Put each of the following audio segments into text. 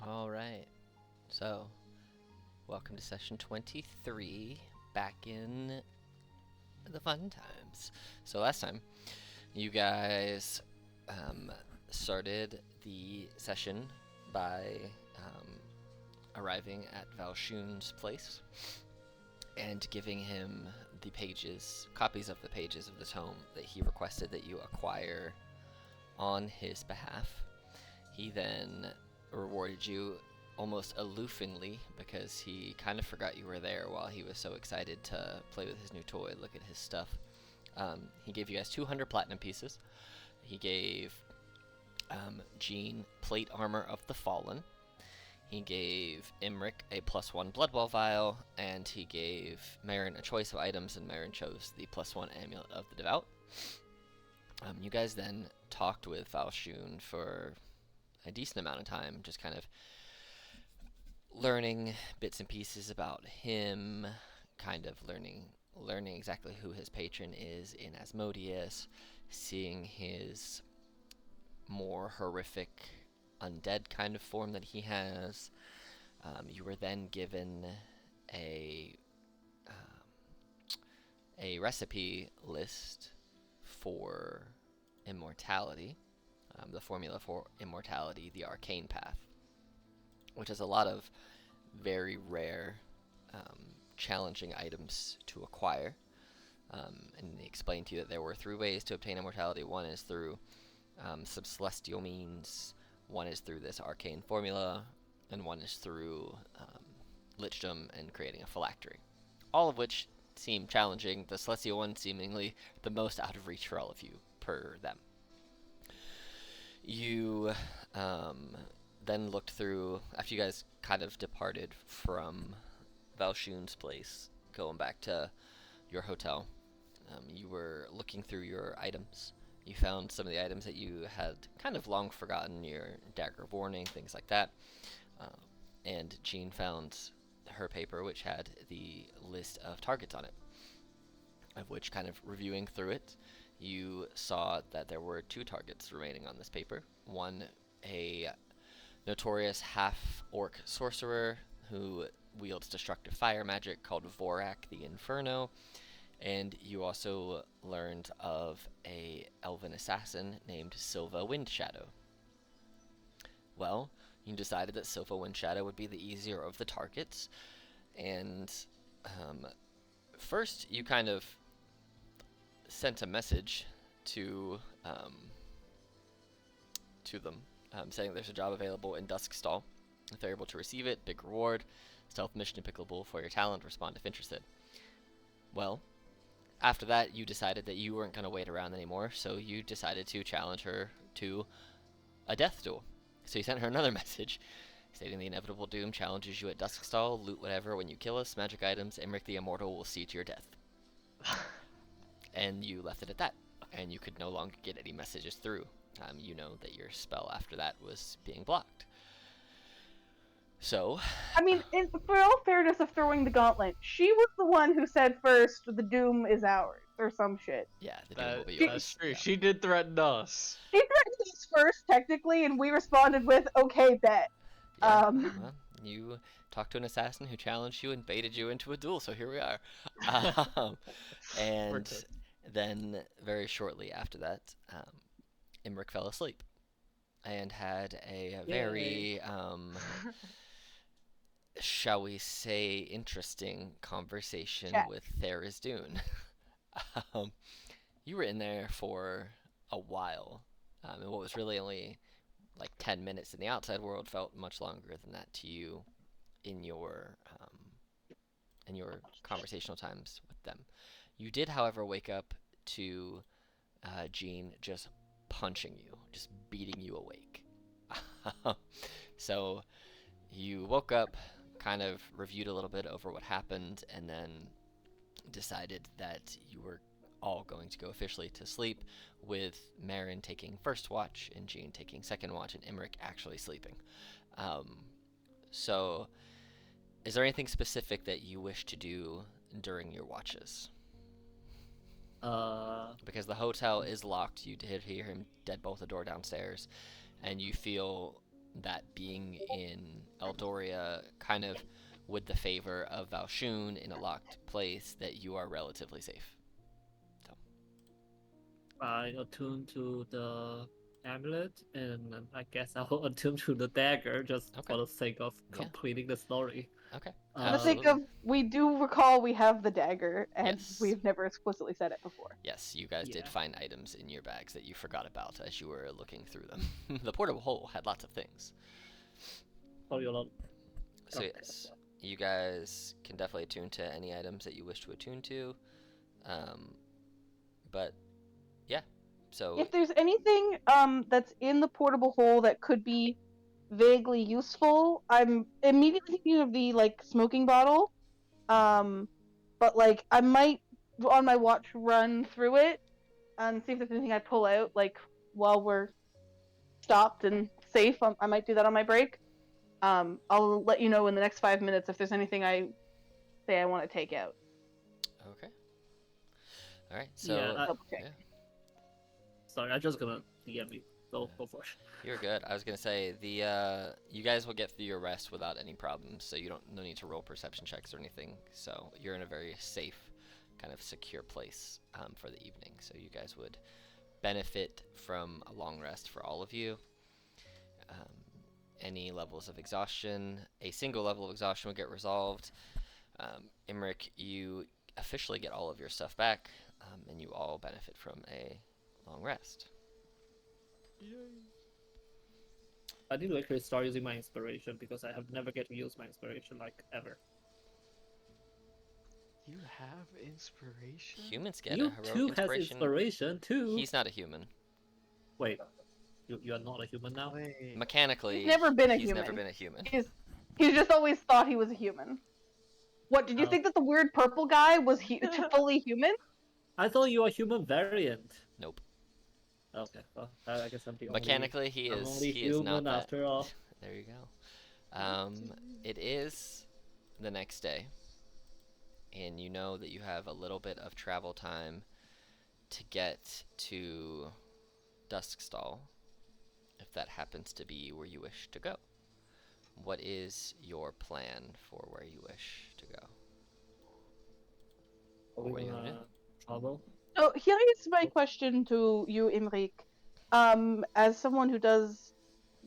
All right. So, welcome to session 23, back in the fun times. So last time, you guys started the session by arriving at Valshun's place and giving him the copies of the pages of the tome that he requested that you acquire on his behalf. He then rewarded you almost aloofingly because he kind of forgot you were there while he was so excited to play with his new toy, look at his stuff. He gave you guys 200 platinum pieces. He gave Jean plate armor of the Fallen. He gave Imric a +1 Bloodwell vial, and he gave Marin a choice of items, and Marin chose the +1 Amulet of the Devout. You guys then talked with Valshun for a decent amount of time, just kind of learning bits and pieces about him, kind of learning exactly who his patron is in Asmodeus, seeing his more horrific undead kind of form that he has. You were then given a recipe list for immortality, the formula for immortality, the arcane path, which has a lot of very rare, challenging items to acquire. And they explained to you that there were 3 ways to obtain immortality. One is through some celestial means, one is through this arcane formula, and one is through lichdom and creating a phylactery. All of which seem challenging, the celestial one seemingly the most out of reach for all of you, per them. You then looked through, after you guys kind of departed from Valshun's place, going back to your hotel, you were looking through your items. You found some of the items that you had kind of long forgotten, your Dagger of Warning, things like that. And Jean found her paper, which had the list of targets on it, of which, kind of reviewing through it, you saw that there were 2 targets remaining on this paper. One, a notorious half-orc sorcerer who wields destructive fire magic called Vorak the Inferno, and you also learned of a elven assassin named Silva Windshadow. Well, you decided that Silva Windshadow would be the easier of the targets, and first you kind of sent a message to them, saying there's a job available in Duskstall. If they're able to receive it, big reward. Stealth mission applicable for your talent. Respond if interested. Well, after that, you decided that you weren't going to wait around anymore, so you decided to challenge her to a death duel. So you sent her another message, stating the inevitable doom challenges you at Duskstall. Loot whatever when you kill us. Magic items. Imric the Immortal will see to your death. And you left it at that, and you could no longer get any messages through. You know that your spell after that was being blocked. So, I mean, for all fairness of throwing the gauntlet, she was the one who said first, the doom is ours, or some shit. yeah, the doom will be yours. That's true. Yeah. She did threaten us. She threatened us first, technically, and we responded with, okay, bet. Yeah, well, you talked to an assassin who challenged you and baited you into a duel, so here we are. And then, very shortly after that, Imric fell asleep and had a very, shall we say, interesting conversation with Tharizdun. You were in there for a while, and what was really only like 10 minutes in the outside world felt much longer than that to you in your conversational times with them. You did, however, wake up to Jean just punching you, just beating you awake. So you woke up, kind of reviewed a little bit over what happened, and then decided that you were all going to go officially to sleep, with Marin taking first watch and Jean taking second watch, and Imric actually sleeping. Um, so, is there anything specific that you wish to do during your watches? Because the hotel is locked, you did hear him deadbolt the door downstairs, and you feel that being in Eldoria, kind of with the favor of Valshun in a locked place, that you are relatively safe. So, I attune to the amulet, and I guess I'll attune to the dagger just okay, for the sake of yeah, completing the story. okay, For the sake absolutely. of, we do recall we have the dagger, and Yes. we've never explicitly said it before. Yes, you guys did Yeah. find items in your bags that you forgot about as you were looking through them. The portable hole had lots of things. Probably a lot. So yes, you guys can definitely attune to any items that you wish to attune to. Um, but yeah, so If there's anything that's in the portable hole that could be vaguely useful, I'm immediately thinking of the like smoking bottle. But like I might on my watch run through it and see if there's anything I pull out like while we're stopped and safe. I might do that on my break. I'll let you know in the next 5 minutes if there's anything I say I want to take out. okay, all right. Yeah, So Double check. yeah, sorry, I'm just gonna DM you. Go for it. you're good. I was gonna say the you guys will get through your rest without any problems, so you don't no need to roll perception checks or anything. So you're in a very safe, kind of secure place for the evening. So you guys would benefit from a long rest for all of you. Um, any levels of exhaustion, a single level of exhaustion will get resolved. Imric, you officially get all of your stuff back, and you all benefit from a long rest. I need to actually start using my inspiration because I have never get to use my inspiration like ever. You have inspiration? Humans get You a heroic too has inspiration. inspiration too. He's not a human. Wait, you are not a human now. Wait. Mechanically, He's never been a he's human. never been a human. He's just always thought he was a human. What, did you Oh. think that the weird purple guy was fully human? I thought you are human variant. Nope. Okay, well, I guess I'm the only. Mechanically, he I'm is. only He is not human that. after all. There you go. It is the next day, and you know that you have a little bit of travel time to get to Duskstall, if that happens to be where you wish to go. What is your plan for where you wish to go? Are What we are you gonna do? travel? So here is my question to you, Imrik. As someone who does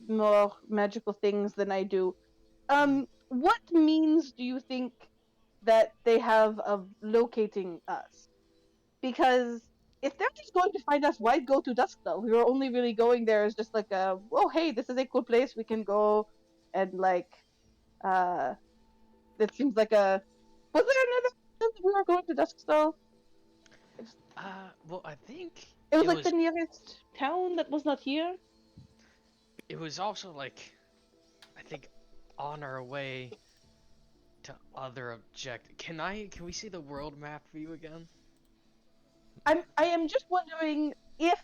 more magical things than I do, what means do you think that they have of locating us? Because if they're just going to find us, why go to Duskdale? We were only really going there as just like a, oh hey, this is a cool place we can go, and like, it seems like a. Was there another reason that we were going to Duskdale? Well, I think It was like the nearest town that was not here. it was also like, I think, on our way to other object. Can we see the world map view again? I am just wondering if.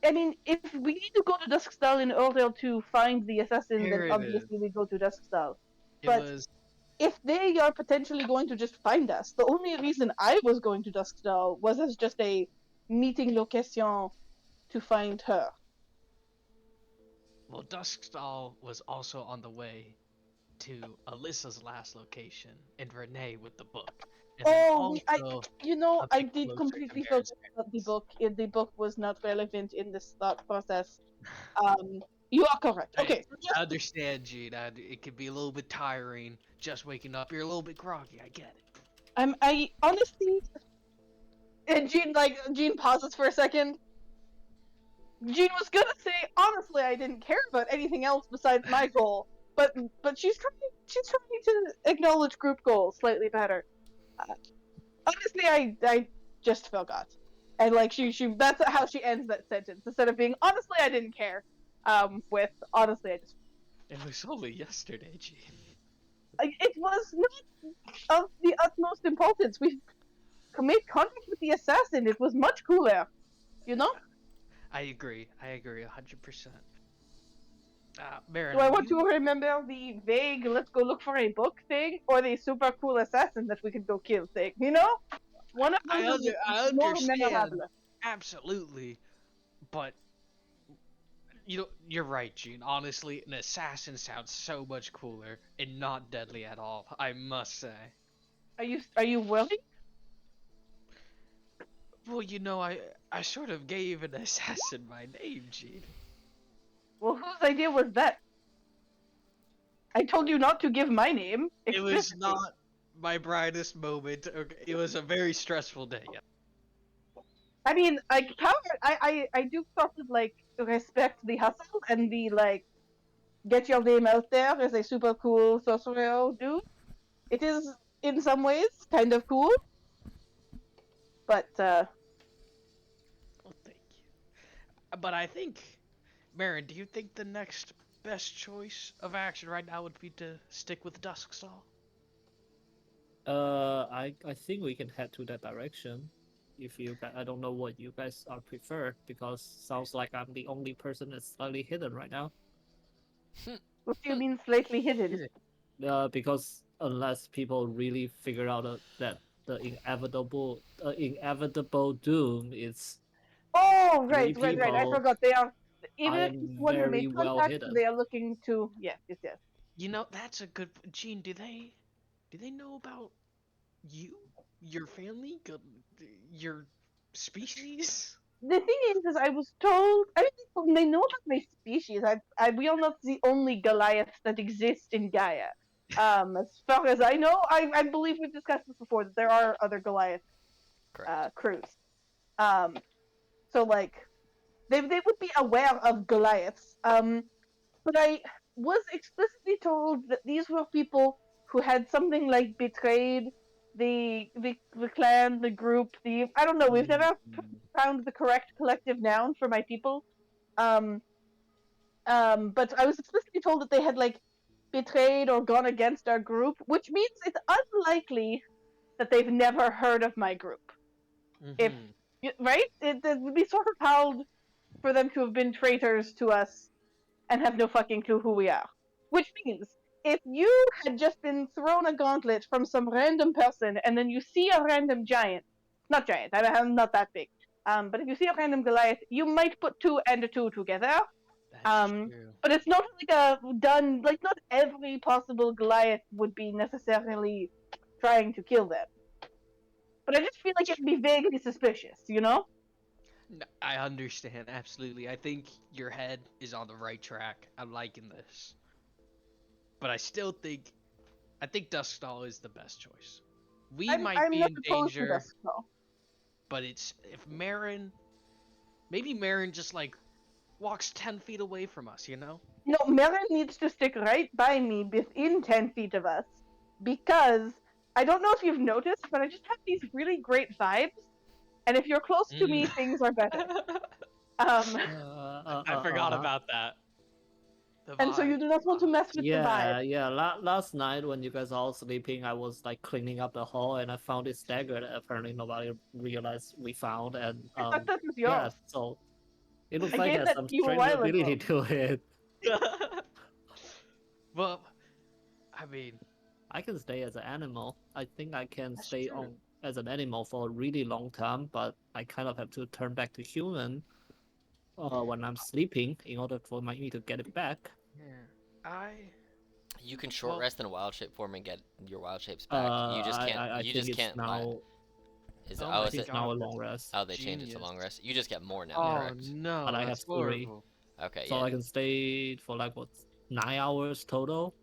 I mean, if we need to go to Duskstall in order to find the assassin, Here then it obviously we go to Duskstall. It But was if they are potentially going to just find us, the only reason I was going to Duskstall was as just a meeting location to find her. well, Duskstall was also on the way to Alyssa's last location, and Renee with the book. And then Oh, I a bit did closer completely comparison. forget about the book. The book was not relevant in this thought process. You are correct. Okay, so I understand, Gene. It can be a little bit tiring just waking up. You're a little bit groggy. I get it. I honestly, and Jean pauses for a second. Jean was gonna say, honestly, I didn't care about anything else besides my goal, but she's trying to acknowledge group goals slightly better. Honestly, I just forgot, and like she that's how she ends that sentence instead of being honestly I didn't care. With honestly I just It was only yesterday, Gene. it was not of the utmost importance. We made contact with the assassin. It was much cooler, you know. I agree. 100%. Marin, Do I are want you? to remember the vague "let's go look for a book" thing, or the super cool assassin that we could go kill thing? You know, one of those is I more understand. memorable. Absolutely. But you're right, Gene. Honestly, an assassin sounds so much cooler and not deadly at all, I must say. Are you worried? Well, I sort of gave an assassin my name, Gene. Well, whose idea was that? I told you not to give my name It was explicitly. not my brightest moment. Okay, it was a very stressful day. I mean, like power. I do sort of like respect the hustle and the like get your name out there as a super cool sorcerer dude. It is in some ways kind of cool, but Well, thank you. But I think, Marin, do you think the next best choice of action right now would be to stick with Duskstall? I think we can head to that direction. If you guys, I don't know what you guys are prefer because sounds like I'm the only person that's slightly hidden right now. what do you mean slightly hidden? Because unless people really figure out that the inevitable doom is Oh, three right. I people, forgot. They are I even if it's am one who very made well contact. hidden. They are looking to yes. That's a good. Gene, do they know about you, your family, your species? The thing is I was told. I mean, they know about my species. We are not the only Goliaths that exist in Gaia. As far as I know, I believe we've discussed this before that there are other Goliath Correct. crews. Um, so like they would be aware of Goliaths. But I was explicitly told that these were people who had something like betrayed the clan, the group, the I don't know. We've never found the correct collective noun for my people. Um, but I was explicitly told that they had like betrayed or gone against our group, which means it's unlikely that they've never heard of my group. If Mm-hmm. right, it would be sort of held for them to have been traitors to us and have no fucking clue who we are. Which means, if you had just been thrown a gauntlet from some random person and then you see a random giant, not giant, I'm not that big, but if you see a random Goliath, you might put two and a two together. That's true. But it's not like like not every possible Goliath would be necessarily trying to kill them. But I just feel like it'd be vaguely suspicious, you know? I understand absolutely. I think your head is on the right track. I'm liking this, but I think Duskstall is the best choice. We might I'm be not in opposed to danger, this, though. but it's if maybe Marin just like walks 10 feet away from us. No, Merrin needs to stick right by me within 10 feet of us because I don't know if you've noticed, but I just have these really great vibes. And if you're close to me, Mm. things are better. Um, I forgot about that. The and so vibe. you do not want to mess with the vibe. Yeah. Last night when you guys are all sleeping, I was like cleaning up the hall and I found this dagger that apparently nobody realized we found. And I thought that was yeah, yours. so it looks I like it gave has that some to you a strange while ability ago. to it. Well, I mean, I can stay as an animal. I think I can that's stay true. on as an animal for a really long time, but I kind of have to turn back to human when I'm sleeping in order for me to get it back. Yeah. I You can short well, rest in a wild shape form and get your wild shapes back. You just can't. I You think just it's can't. now. Is it? oh Oh, I my is think it? it's now a god, long that's rest. Oh, they changed it to genius. long rest. You just get more now, Yeah, Oh correct? no, but I have that's 3, horrible. Okay, so yeah. I can stay for like what 9 hours total,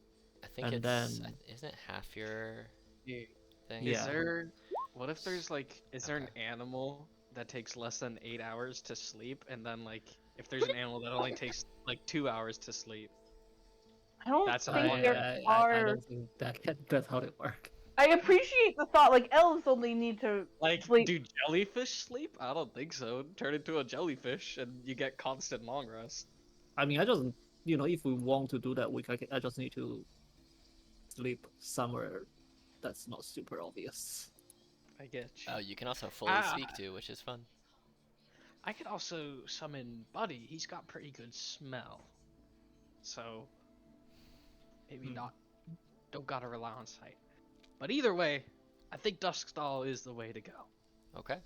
I think and it's. then Isn't it half your Yeah. thing? Is yeah. there what if there's like is there an Okay. animal that takes less than 8 hours to sleep and then like If there's an animal that only takes like 2 hours to sleep, I don't that's a think long there day. I are. don't think that's how it works. I appreciate the thought. Like elves only need to Like, sleep. do jellyfish sleep? I don't think so. Turn into a jellyfish and you get constant long rest. I mean, I just if we want to do that, I just need to sleep somewhere that's not super obvious. I get you. Oh, you can also fully Ah, speak to, which is fun. I could also summon Buddy. He's got pretty good smell. So, maybe Hmm. not. Don't gotta rely on sight. But either way, I think Duskstall is the way to go. Okay.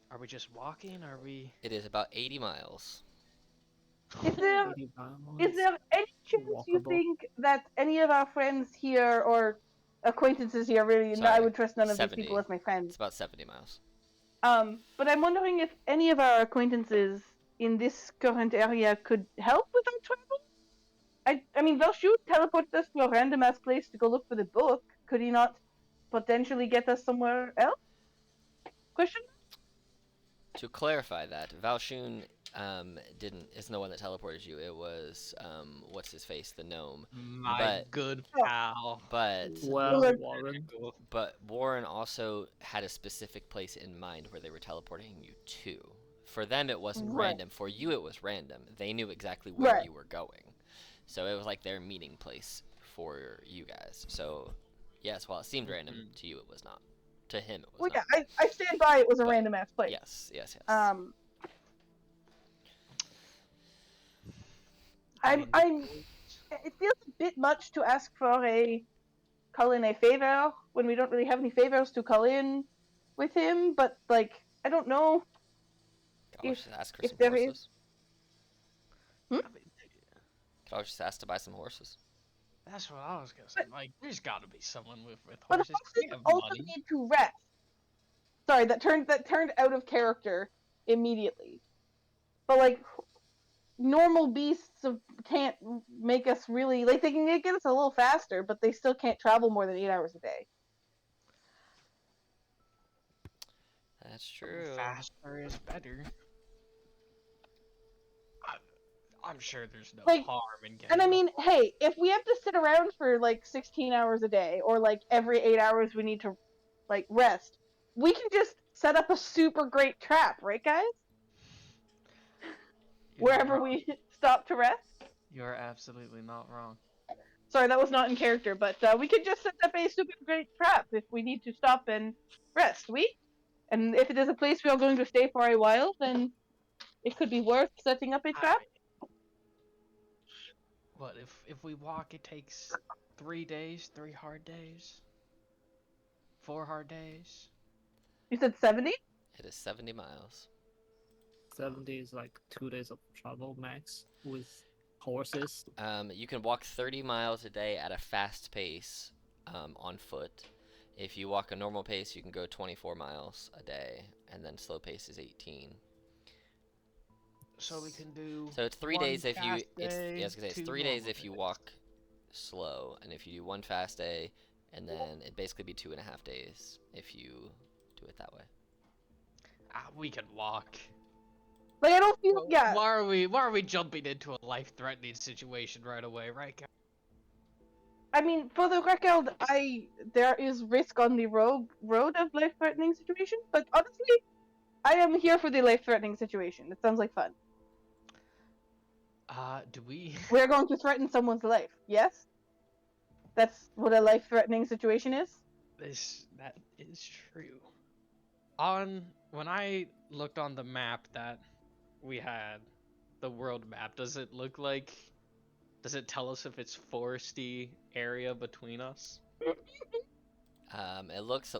Are we just walking? Are we? It is about 80 miles. Is there 80 miles, is there any chance you walkable. think that any of our friends here or acquaintances here really? And I Sorry, would trust none of these 70. people as my friends. It's about 70 miles. But I'm wondering if any of our acquaintances in this current area could help with our travel. I mean, Velshut teleported us to a random ass place to go look for the book. Could he not potentially get us somewhere else? Question? To clarify that, Valshun isn't the one that teleported you. It was what's his face, the gnome. My But- good Oh. pal. But Well, Well, Warren. Warren also had a specific place in mind where they were teleporting you to. For them, it wasn't Right. random. For you, it was random. They knew exactly where Right. you were going, so it was like their meeting place for you guys. So, yes, while it seemed random to you, it was not. To him, it was Well, not. yeah, I stand by. It was a But- random ass place. Yes. I'm. It feels a bit much to ask for a call in a favor when we don't really have any favors to call in with him. But like, I don't know. Could always if- just ask for if some there is- horses. Hmm? I mean, Could always just ask to buy some horses. that's what I was gonna say. Like, there's gotta be someone with But horses. We horses have also money. need to rest. Sorry, that turned out of character immediately. But like, normal beasts can't make us really like they can get us a little faster, but they still can't travel more than 8 hours a day. That's true. Faster is better. I'm sure there's no Like, harm in getting. And I a mean, horse. hey, if we have to sit around for like 16 hours a day, or like every 8 hours we need to like rest, we can just set up a super great trap, right, guys? You're not Wherever wrong. we stop to rest. You're absolutely not wrong. Sorry, that was not in character, but we could just set up a super great trap if we need to stop and rest. And if it is a place we are going to stay for a while, then it could be worth setting up a trap. What if we walk? It takes 3 days, 3 hard days, 4 hard days. You said 70? It is 70 miles. 70 is like 2 days of travel max with horses. You can walk 30 miles a day at a fast pace on foot. If you walk a normal pace, you can go 24 miles a day, and then slow pace is 18. So we can do. So it's 3 one days if you. fast It's day, yeah, I was gonna say it's 2 3 days normal if you days. walk slow, and if you do one fast day, and then it'd basically be 2.5 days if you do it that way. We can walk. Like, I don't feel. Well, Yeah. Why are we jumping into a life-threatening situation right away, right? Guys? I mean, for the record, there is risk on the road of life-threatening situation, but honestly, I am here for the life-threatening situation. It sounds like fun. Do we? We're going to threaten someone's life. Yes, that's what a life-threatening situation is. That is true. When I looked on the map that we had, the world map, does it tell us if it's foresty area between us? It looks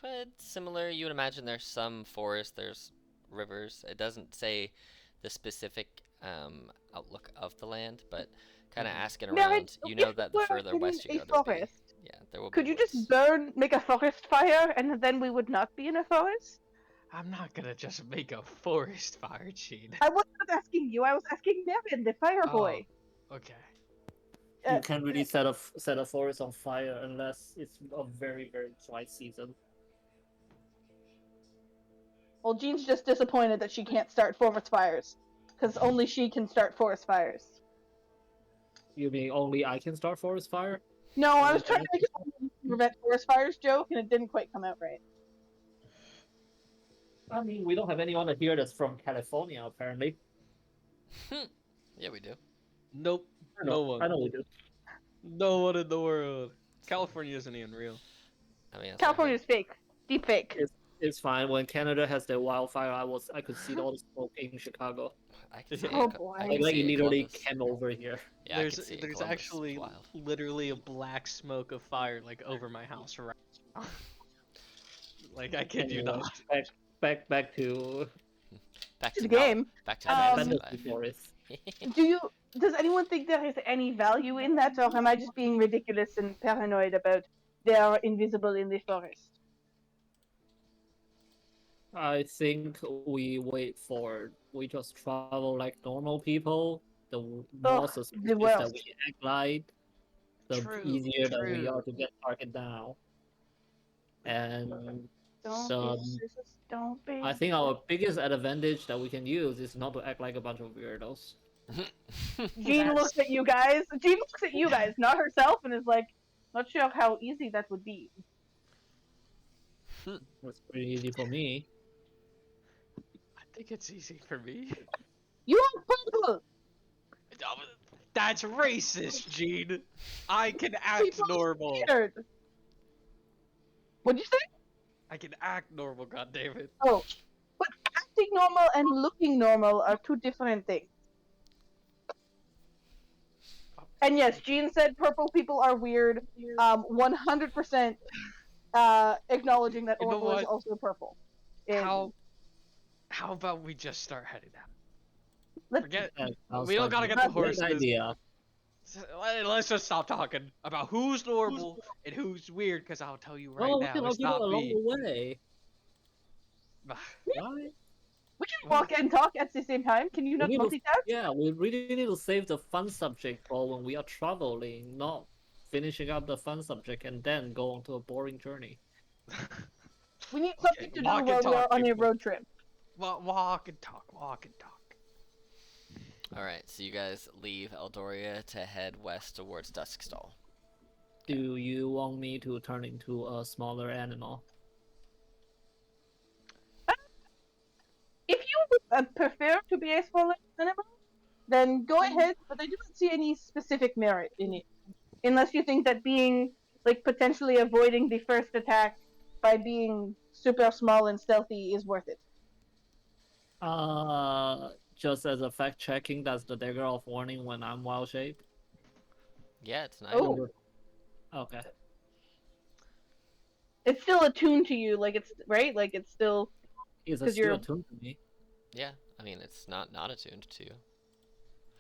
quite similar. You would imagine there's some forest, there's rivers. It doesn't say the specific outlook of the land, but kind of asking Now, around, you know if that the we're further in west you a go, there'll be forest, there will be could you woods. just make a forest fire, and then we would not be in a forest? I'm not gonna just make a forest fire, Gene. I was not asking you. I was asking Nevin, the fire boy. Okay. You can't really set a forest on fire unless it's a very, very dry season. Well, Jean's just disappointed that she can't start forest fires, because only she can start forest fires. You mean only I can start forest fire? No, I was trying to make a prevent forest fires joke, and it didn't quite come out right. I mean, we don't have anyone here that's from California, apparently. Yeah, we do. Nope. I know, No one. I know we do. No one in the world. California isn't even real. I mean, that's what I heard. California's fake. Deep fake. It's fine. When Canada has their wildfire, I could see all the smoke in Chicago. I can see Oh it. boy. I Like, can see it it, literally Columbus. came over here. Yeah, I can see it, There's Columbus. It's actually wild. literally a black smoke of fire like over my house right now. Like I kid you Anyway, not. back to Back To to the game. Back to Um, fantasy fantasy life. forest. Does anyone think there is any value in that, or am I just being ridiculous and paranoid about they are invisible in the forest? I think we just travel like normal people. The more the suspicious that worst. we act like, the True, easier that we true. are to get targeted down. And Don't Um, be racist, don't be. I think our biggest advantage that we can use is not to act like a bunch of weirdos. Jean That's- looks at you guys. Jean looks at you guys, not herself, and is like, not sure how easy that would be. It's pretty easy for me. I think it's easy for me. You are purple. That's racist, Gene. I can act People normal. Weird. What'd you say? I can act normal, goddammit. Oh, but acting normal and looking normal are two different things. And yes, Jean said purple people are weird. 100% acknowledging that You know Orville is what? also purple. How about we just start heading out? Let's- Forget. That sounds We don't like gotta a get the great horse business. idea. Let's just stop talking about who's normal and who's weird, because I'll tell you right Well, we now, can it's argue not along me. the way. Right? We can walk and talk at the same time. Can you not need to- multitask? Yeah, we really need to save the fun subject for when we are traveling, not finishing up the fun subject and then go on to a boring journey. We need something to do walk and while we are talk, on a people. road trip. Walk and talk, walk and talk. Alright, so you guys leave Eldoria to head west towards Duskstall. Do you want me to turn into a smaller animal? If you would prefer to be a smaller animal, then go ahead, but I do not see any specific merit in it. Unless you think that being, like, potentially avoiding the first attack by being super small and stealthy is worth it. Just as a fact checking, that's the dagger of warning when I'm wild shape. Yeah, it's nice. Oh. Okay. It's still attuned to you, like it's right, like it's still. It's 'Cause still you're- attuned to me. Yeah, I mean, it's not attuned to you.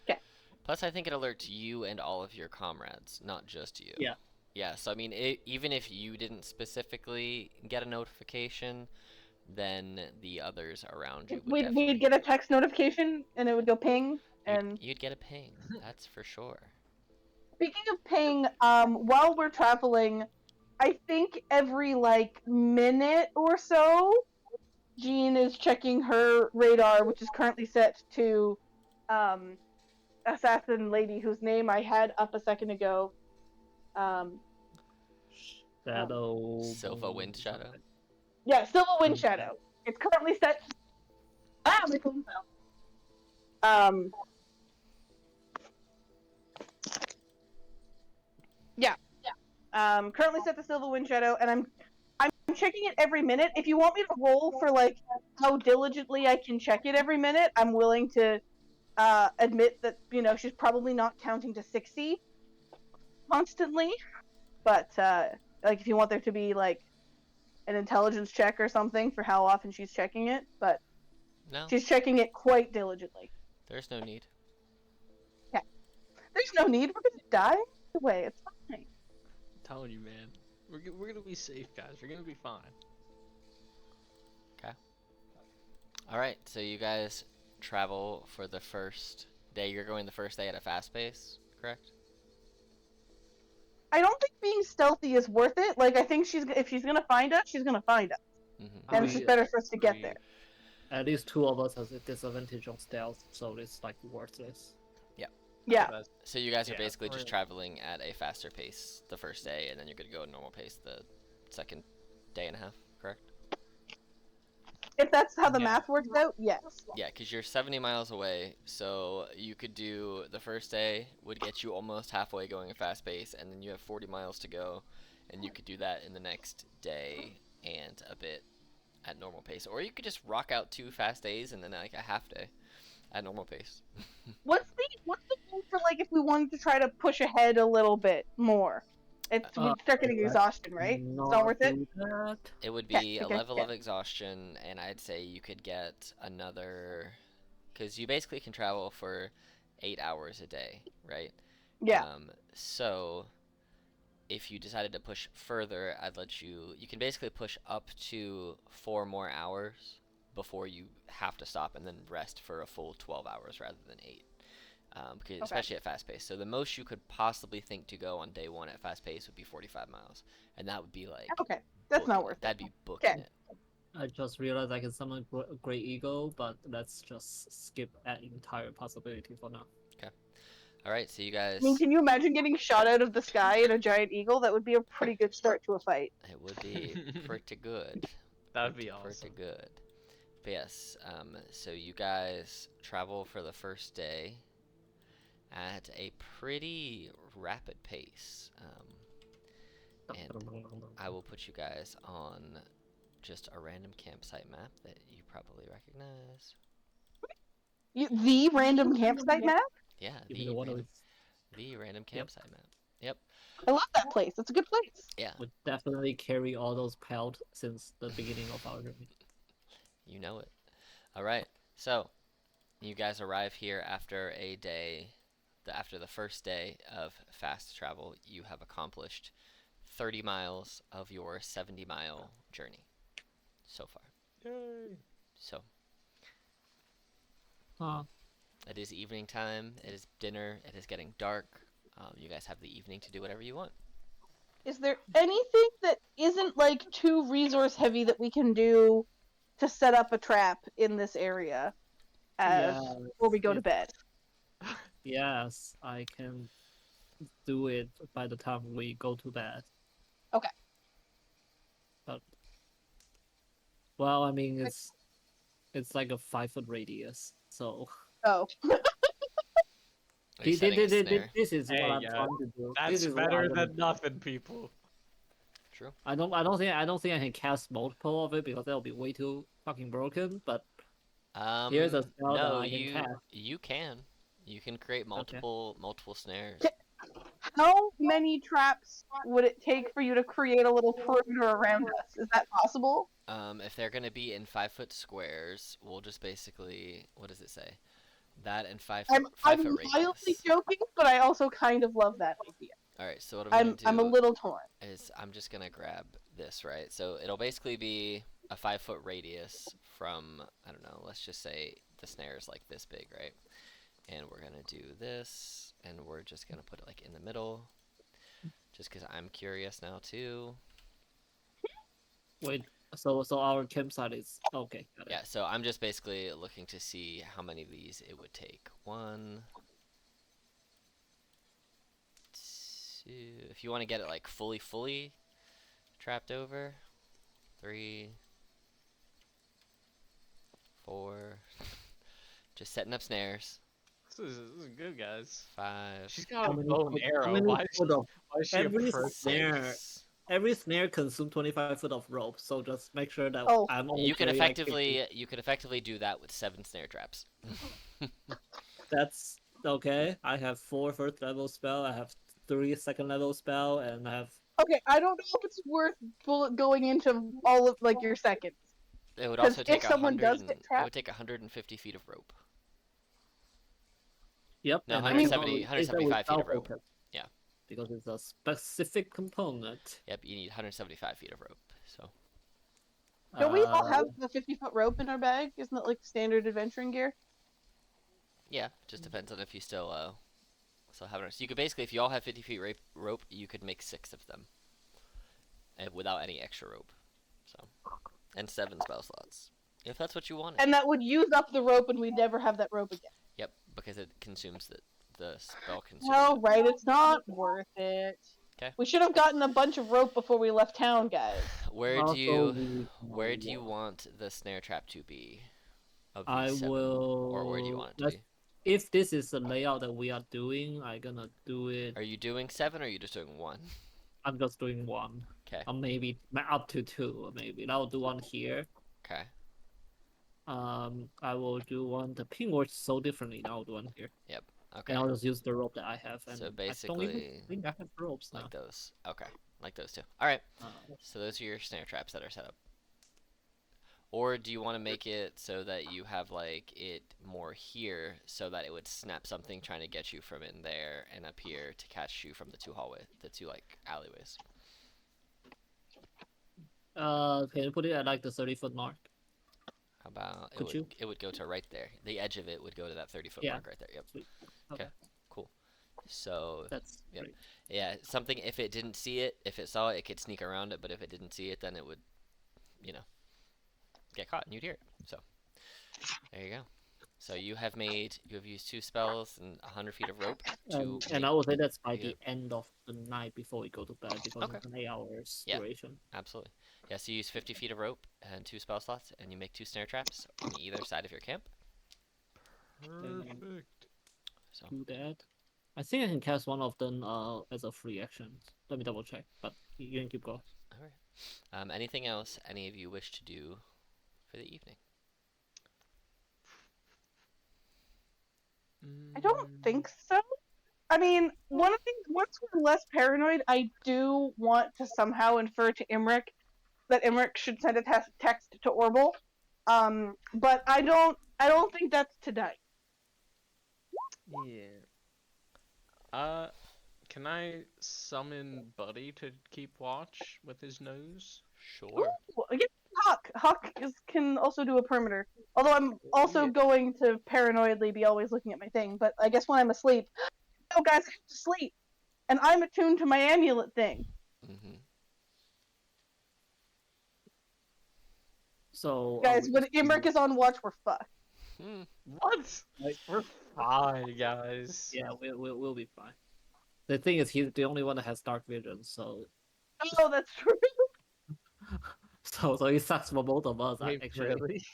Okay. Plus, I think it alerts you and all of your comrades, not just you. Yeah. Yeah, so I mean, even if you didn't specifically get a notification, then the others around you would We'd definitely... get a text notification and it would go ping. You'd- And You'd get a ping, that's for sure. speaking of ping, while we're traveling, I think every like minute or so, Jean is checking her radar, which is currently set to assassin lady whose name I had up a second ago. Shadow. Silva Wind Shadow. Yeah, Silver Wind Shadow. It's currently set. My phone fell. Yeah. Currently set to Silver Wind Shadow, and I'm checking it every minute. If you want me to roll for like how diligently I can check it every minute, I'm willing to admit that she's probably not counting to 60 constantly. But like if you want there to be like an intelligence check or something for how often she's checking it, but No, she's checking it quite diligently. there's no need. There's no need. We're gonna die anyway. It's fine. I'm telling you, man. We're gonna be safe, guys. We're gonna be fine. Alright, so you guys travel for the first day. You're going the first day at a fast pace, correct? I don't think being stealthy is worth it. Like I think if she's gonna find us, she's gonna find us, Mm-hmm. and it's just better for us to get Agreed. there. At least two of us has a disadvantage on stealth, so it's like worthless. Yeah. So you guys are Yeah, basically just really. traveling at a faster pace the first day, and then you're gonna go at normal pace the second day and a half, correct? If that's how the Yeah. math works out, yes. Yeah, because you're 70 miles away, so you could do the first day would get you almost halfway going at fast pace, and then you have 40 miles to go, and you could do that in the next day and a bit at normal pace, or you could just rock out 2 fast days and then like a half day at normal pace. What's the goal for like if we wanted to try to push ahead a little bit more? It's we'd start getting Let's exhaustion, right? It's not worth it. do that. It would Okay, be a okay, level okay. of exhaustion, and I'd say you could get another, because you basically can travel for 8 hours a day, right? Yeah. So if you decided to push further, I'd let you can basically push up to 4 more hours before you have to stop and then rest for a full 12 hours rather than 8. Because, especially at fast pace. So the most you could possibly think to go on day 1 at fast pace would be 45 miles, and that would be like Okay. That's not booking worth it. That'd it. be booking Okay. it. I just realized I can summon Great Eagle, but let's just skip that entire possibility for now. All right, so you guys. I mean, can you imagine getting shot out of the sky in a giant eagle? That would be a pretty good start to a fight. It would be pretty good. That'd be Pretty awesome. good. But yes, so you guys travel for the first day at a pretty rapid pace. And I will put you guys on just a random campsite map that you probably recognize. The random campsite map? Yeah, Give me the one the random campsite map. Yep. I love that place. It's a good place. Yeah, would definitely carry all those pelt since the beginning of our journey. you know it. All right, so you guys arrive here after a day. After the first day of fast travel, you have accomplished 30 miles of your 70-mile journey so far. Yay. So Huh. it is evening time. It is dinner. It is getting dark. You guys have the evening to do whatever you want. Is there anything that isn't like too resource heavy that we can do to set up a trap in this area before we go to bed? Yes, I can do it by the time we go to bed. Okay. But well, I mean it's like a 5-foot radius, so Oh. Are you setting a snare? this is what Hey, I'm yeah, trying to do. That's This is what better I'm gonna than do. nothing, people. True. I don't think I can cast multiple of it because that'll be way too fucking broken. But here's a spell that No, I can cast. you can. You can create multiple snares. How many traps would it take for you to create a little perimeter around us? Is that possible? If they're gonna be in 5-foot squares, we'll just basically, what does it say? That and 5 foot I'm 5-foot mildly radius. joking, but I also kind of love that idea. All right, so what I'm gonna I'm a do little torn. is I'm just gonna grab this, right? So it'll basically be a 5-foot radius from, I don't know, let's just say the snare is like this big, right? And we're gonna do this, and we're just gonna put it like in the middle, just because I'm curious now too. Wait, so our campsite is okay. Got it. Yeah, so I'm just basically looking to see how many of these it would take. 1, 2. If you want to get it like fully trapped over. 3, 4. Just setting up snares. This is good, guys. 5. She's got How a many bow and foot- how arrow. many Why foot of- is she a every pro? snare- 6. Every snare consumes 25 foot of rope, so just make sure that Oh. I'm only You can carrying, like, 50. effectively do that with 7 snare traps. That's okay. I have 4 first level spell. I have 3 second level spell, and I have Okay, I don't know if it's worth going into all of like your seconds. It would 'Cause also if take someone does get it trapped- would take 150 feet of rope. yep. No, and 170 I can only take that 175 feet of without rope. open. Yeah. Because it's a specific component. Yep, you need 175 feet of rope. So Don't we all Uh, have the 50-foot rope in our bag? Isn't that like standard adventuring gear? yeah, just depends on if you still have it. So you could basically, if you all have 50 feet rope, you could make 6 of them, without any extra rope. So, and 7 spell slots If that's what you wanted. And that would use up the rope, and we'd never have that rope again. Yep, because it consumes the spell consumes Well, it. right, it's not worth it. 'Kay. We should have gotten a bunch of rope before we left town, guys. Where do Also, you we want the snare trap to be? Of I these 7? will. Or where do you want it to let's- be? If this is the layout that we are doing, I'm gonna do it. Are you doing 7 or are you just doing 1? I'm just doing one, Okay. or maybe up to 2. Maybe I'll do one here. Okay. I will do one. The ping works so differently. I'll do one here, Okay. and I'll just use the rope that I have. And So I don't basically, even think I have ropes now. like those. Okay. Like those two. All right. Uh, So those are your snare traps that are set up. Or do you want to make it so that you have like it more here so that it would snap something trying to get you from in there and up here to catch you from the two like alleyways? can you put it at like the 30-foot mark? How about Could you? it would go to right there. The edge of it would go to that 30-foot Yeah. mark right there. Yep. Sweet. Okay. Cool. So That's Yep. great. yeah, something if it didn't see it, if it saw it, it could sneak around it, but if it didn't see it, then it would, get caught and you'd hear it. So there you go. So you have used 2 spells and 100 feet of rope to And I would say that's by yeah. the end of the night before we go to bed because Okay. it's an 8 hours Yeah. duration. Absolutely. Yeah, so you use 50 feet of rope and 2 spell slots, and you make 2 snare traps on either side of your camp. Perfect. So Do that. I think I can cast one of them as a free action. Let me double check, but you can keep going. all right. Anything else any of you wish to do for the evening? I don't think so. I mean, one of the things, once we're less paranoid, I do want to somehow infer to Imric that Imric should send a text to Orbital. But I don't think that's tonight. Yeah. Can I summon Buddy to keep watch with his nose? Sure. Ooh, yeah, Huck can also do a perimeter. Although I'm also Yeah. going to paranoidly be always looking at my thing. But I guess when I'm asleep, no, guys, I have to sleep, and I'm attuned to my amulet thing. Mm-hmm. So Guys, when Imric is on watch, we're fucked. Hmm. What? We're fine, guys. yeah, we'll be fine. The thing is, he's the only one that has dark vision, so Oh, that's true. so it sucks for both of us. Wait, Actually, really?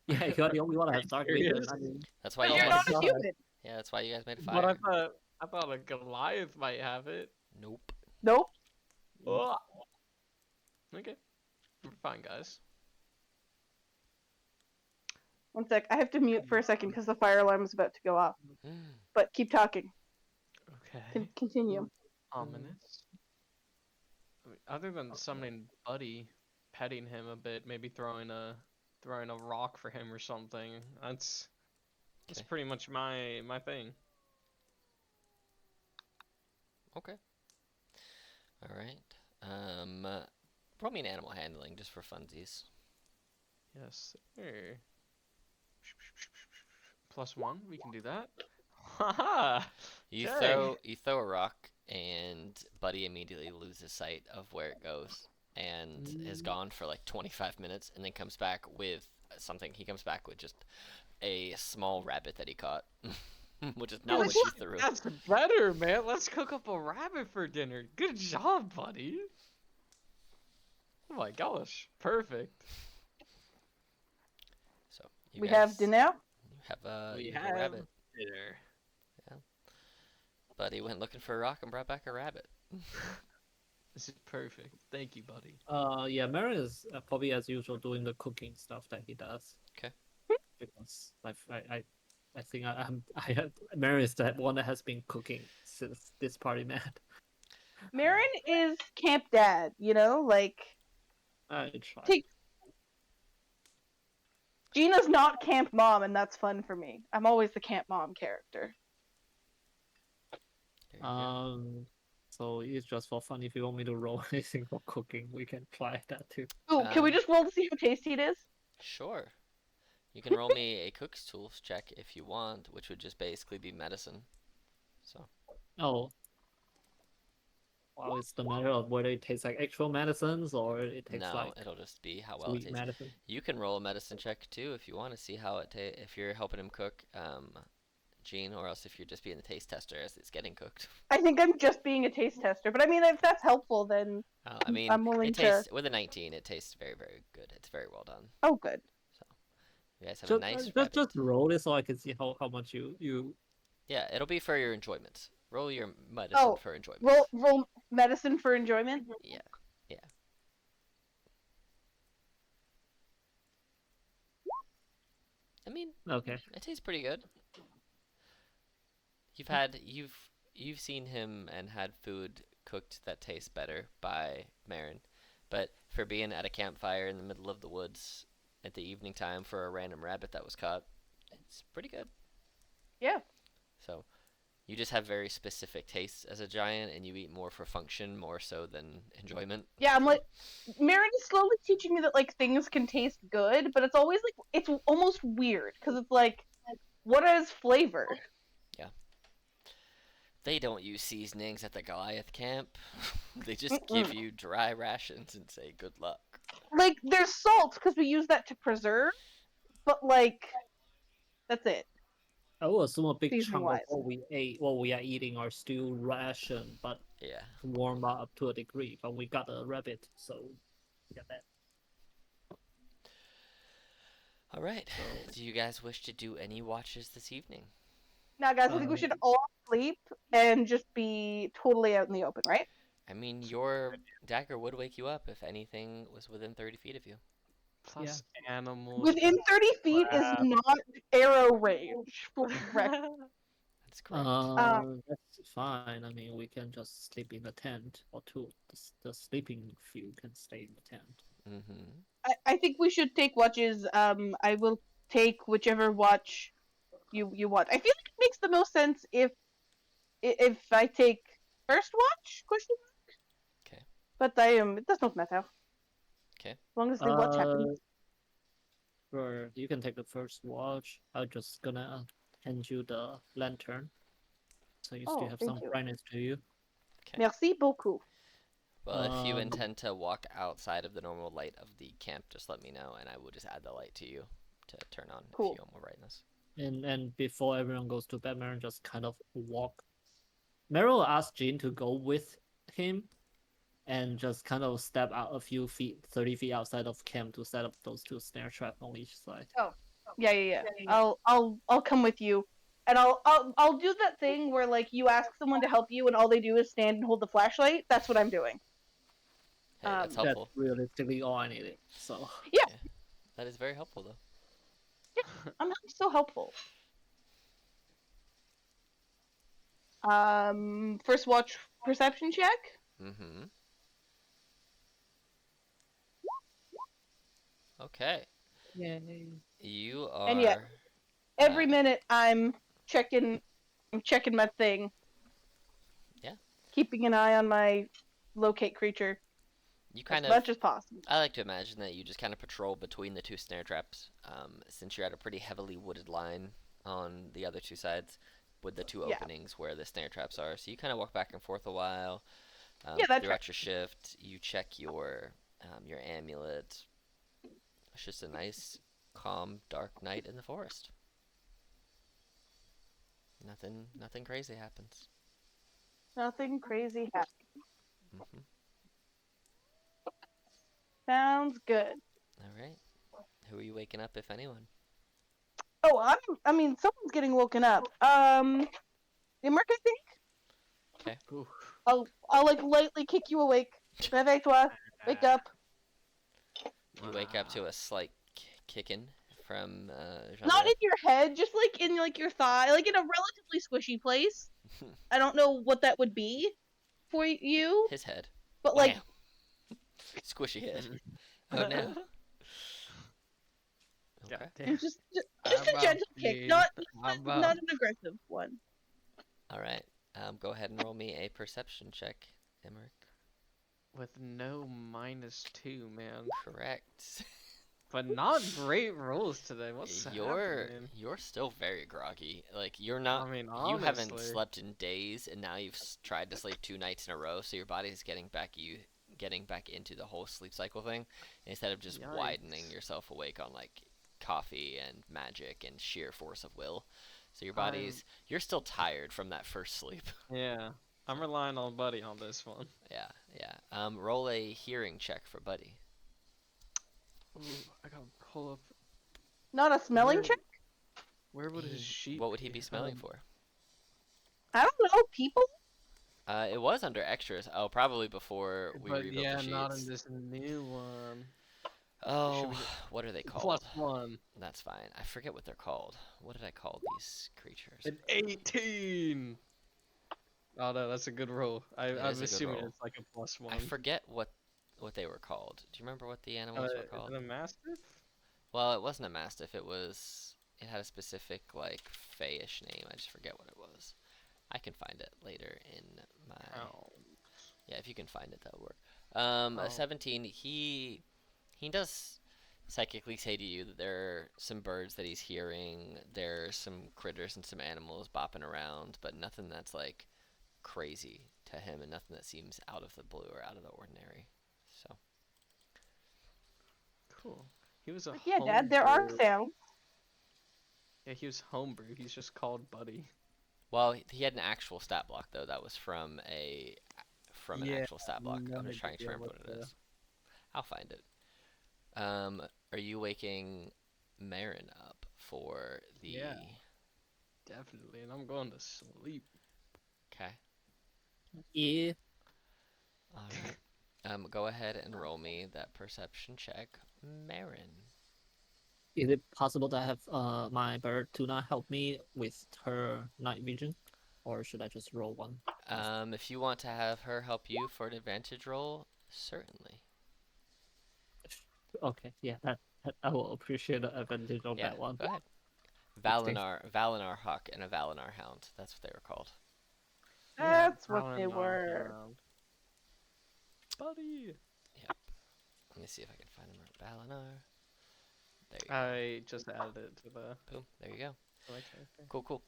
yeah, you're the only one that has dark vision. serious? I mean, That's why But you you're guys. not a human. Yeah, that's why you guys made a But fire. I thought a Goliath might have it. Nope. Nope. Ugh. Okay. We're fine, guys. One sec. I have to mute for a second because the fire alarm is about to go off. Mm. But keep talking. Okay. Continue. Ominous. I mean, other than summoning Buddy, petting him a bit, maybe throwing a rock for him or something. That's Okay. pretty much my thing. Okay. All right. Roll me an animal handling just for funsies. Yes, sir. +1, we can do that. Haha. You Dang. throw a rock, and Buddy immediately loses sight of where it goes, and is gone for like 25 minutes, and then comes back with something. He comes back with just a small rabbit that he caught, which is not what you threw. That's better, man. Let's cook up a rabbit for dinner. Good job, Buddy. Oh my gosh, perfect. So you We guys have dinner. have a We you have a have rabbit. dinner. Buddy went looking for a rock and brought back a rabbit. This is perfect. Thank you, Buddy. yeah, Marin is probably as usual doing the cooking stuff that he does. Okay. Because I think Marin is the one that has been cooking since this party met. Marin is camp dad, like I try. take. Gina's not camp mom, and that's fun for me. I'm always the camp mom character. There you go. So it's just for fun. If you want me to roll anything for cooking, we can try that too. Ooh, can we Um, just roll to see how tasty it is? Sure. You can roll me a cook's tools check if you want, which would just basically be medicine. So Oh. Well, it's the matter of whether it tastes like actual medicines or it tastes No, like it'll just be how well it sweet tastes. medicine. You can roll a medicine check too if you want to see how it if you're helping him cook, Gene, or else if you're just being the taste tester as it's getting cooked. I think I'm just being a taste tester, but I mean, if that's helpful, then I mean, I'm willing it to. tastes with a 19. It tastes very, very good. It's very well done. Oh, good. So you guys have a nice rabbit. Just roll it so I can see how much you. Yeah, it'll be for your enjoyment. Roll your medicine for enjoyment. Roll medicine for enjoyment. Yeah, yeah. I mean, Okay. it tastes pretty good. You've seen him and had food cooked that tastes better by Marin, but for being at a campfire in the middle of the woods at the evening time for a random rabbit that was caught, it's pretty good. Yeah. So you just have very specific tastes as a giant, and you eat more for function more so than enjoyment. Yeah, I'm like, Marin is slowly teaching me that like things can taste good, but it's always like it's almost weird because it's like, what is flavor? Yeah. They don't use seasonings at the Goliath camp. They just give you dry rations and say good luck. Like there's salt because we use that to preserve, but like that's it. I will assume a big chunk of Seasoning-wise. what we are eating are still ration, but Yeah. warm up to a degree. But we got a rabbit, so we got that. All right. Do you guys wish to do any watches this evening? Now, guys, I think we should all sleep and just be totally out in the open, right? I mean, your dagger would wake you up if anything was within 30 feet of you. Plus animals. Within 30 feet is not arrow range. For That's correct. That's fine. I mean, we can just sleep in the tent, or two. The sleeping few can stay in the tent. Mm-hmm. I think we should take watches. I will take whichever watch you want. I feel like it makes the most sense if I take first watch? Question mark. Okay. But it does not matter. Okay. As long as the watch happens. Sure, you can take the first watch. I'm just gonna hand you the lantern, so you still have some brightness to you. Okay. Merci beaucoup. Well, if you intend to walk outside of the normal light of the camp, just let me know, and I will just add the light to you to turn on if you want more brightness. And before everyone goes to bed, Marin just kind of walk. Meryl will ask Jean to go with him, and just kind of step out a few feet, 30 feet outside of camp to set up those two snare traps on each side. Oh, yeah. I'll come with you, and I'll do that thing where like you ask someone to help you, and all they do is stand and hold the flashlight. That's what I'm doing. Hey, that's helpful. That's realistically all I needed. So yeah. That is very helpful, though. Yeah, I'm so helpful. First watch perception check. Mm-hmm. Okay. Yay. You are. And yet, every minute I'm checking my thing. Yeah. Keeping an eye on my locate creature. You kind as of much as possible. I like to imagine that you just kind of patrol between the two snare traps, since you're at a pretty heavily wooded line on the other two sides, with the two openings where the snare traps are. So you kind of walk back and forth a while. Throughout your shift, you check your amulet. It's just a nice, calm, dark night in the forest. Nothing crazy happens. Nothing crazy happens. Mm-hmm. Sounds good. All right. Who are you waking up, if anyone? Oh, I mean, someone's getting woken up. Mark, I think. Okay. I'll like lightly kick you awake. Réveille-toi. Wake up. You wake up to a slight kicking from Not in your head, just like in like your thigh, like in a relatively squishy place. I don't know what that would be for you. His head. But like squishy head. Oh no. Okay. Just a gentle kick, not an aggressive one. All right. Go ahead and roll me a perception check, Emmerich. With no -2, man. Correct. But not great rolls today. What's happening? You're still very groggy. Like you're not. I mean, You haven't honestly. slept in days, and now you've tried to sleep 2 nights in a row. So your body's getting back into the whole sleep cycle thing, instead of just widening Yikes. yourself awake on like coffee and magic and sheer force of will. So your I'm you're still tired from that first sleep. yeah. I'm relying on Buddy on this one. Yeah, yeah. Roll a hearing check for Buddy. Ooh, I gotta pull up. Not a smelling Where, check? where would his sheet What would he be smelling Um, for? I don't know, people. It was under extras. Oh, probably before we But rebuilt yeah, the not in sheets. this new one. Should Oh, we get what are they called? +1? That's fine. I forget what they're called. What did I call these creatures? An 18! Oh no, that's a good roll. It I'm is a good assuming roll. it's like a +1. I forget what they were called. Do you remember what the animals were Is called? it a Mastiff? Well, it wasn't a mastiff. It had a specific like Fey-ish name. I just forget what it was. I can find it later in my. Oh. Yeah, if you can find it, that'll work. Oh. A 17. He does psychically say to you that there are some birds that he's hearing. There's some critters and some animals bopping around, but nothing that's like crazy to him, and nothing that seems out of the blue or out of the ordinary. So Cool. He was a Yeah, Dad, there are homebrew. sounds. Yeah, he was homebrew. He's just called Buddy. well, he had an actual stat block though. That was from an Yeah, actual stat block. I'm no just trying to idea remember what what it is. I'll find it. Are you waking Marin up for the? Yeah. Definitely, and I'm going to sleep. Okay. Yeah. All right. Go ahead and roll me that perception check, Marin. Is it possible that I have my bird Tuna help me with her night vision, or should I just roll one? If you want to have her help you for an advantage roll, certainly. Okay, yeah, that I will appreciate the advantage of Yeah, that one. go ahead. 16. Valinar Hawk and a Valinar Hound. That's what they were called. That's Yeah, what they Valinar were. Hound. Buddy. Yep. Let me see if I can find them. Valinar. There you go. I just added it to the. Boom. There you go. Okay. Cool, cool.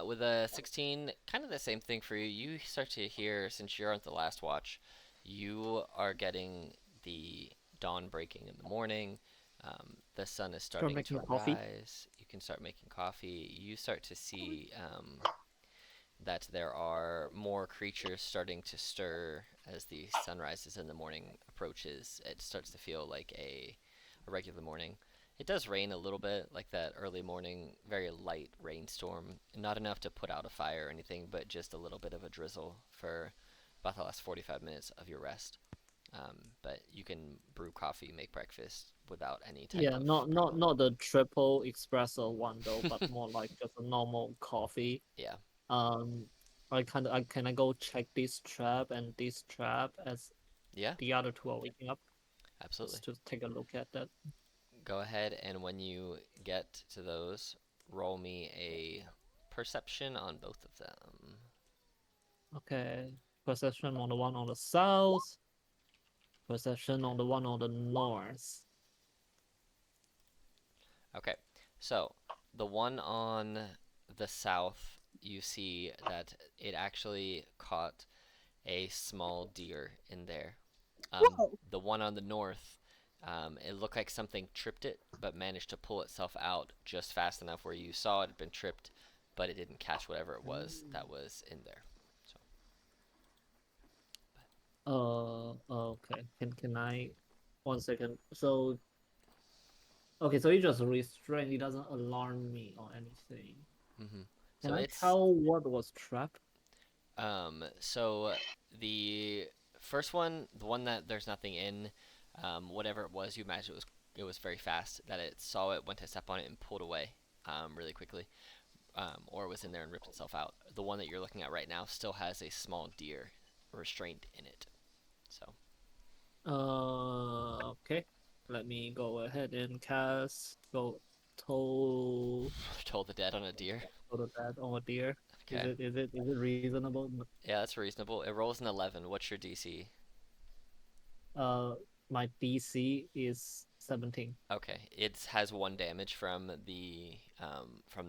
With a 16, kind of the same thing for you. You start to hear, since you're at the last watch, you are getting the dawn breaking in the morning. The sun is starting to making coffee? rise. You can start making coffee. You start to see that there are more creatures starting to stir as the sun rises and the morning approaches. It starts to feel like a regular morning. It does rain a little bit, like that early morning, very light rainstorm. Not enough to put out a fire or anything, but just a little bit of a drizzle for about the last 45 minutes of your rest. But you can brew coffee, make breakfast without any type Yeah, of not the triple espresso one though, but more like just a normal coffee. Yeah. Can I go check this trap and this trap as Yeah, the other two are waking up? absolutely. Just to take a look at that. Go ahead, and when you get to those, roll me a perception on both of them. Okay, perception on the one on the south. Perception on the one on the north. Okay, so the one on the south, you see that it actually caught a small deer in there. Whoa. The one on the north, it looked like something tripped it, but managed to pull itself out just fast enough where you saw it had been tripped, but it didn't catch whatever it was that was in there. Okay. Can I? 1 second. So. Okay, so it just restrained. It doesn't alarm me or anything. Mm-hmm. Can So I it's tell what was trapped? so the first one, the one that there's nothing in, whatever it was, you imagine it was very fast that it saw it, went to step on it, and pulled away, really quickly, or it was in there and ripped itself out. The one that you're looking at right now still has a small deer restrained in it. So. Okay. Let me go ahead and cast toll Toll the dead on a deer. the dead on a deer. Okay. Is it reasonable? Yeah, that's reasonable. It rolls an 11. What's your DC? My DC is 17. Okay, it has 1 damage from the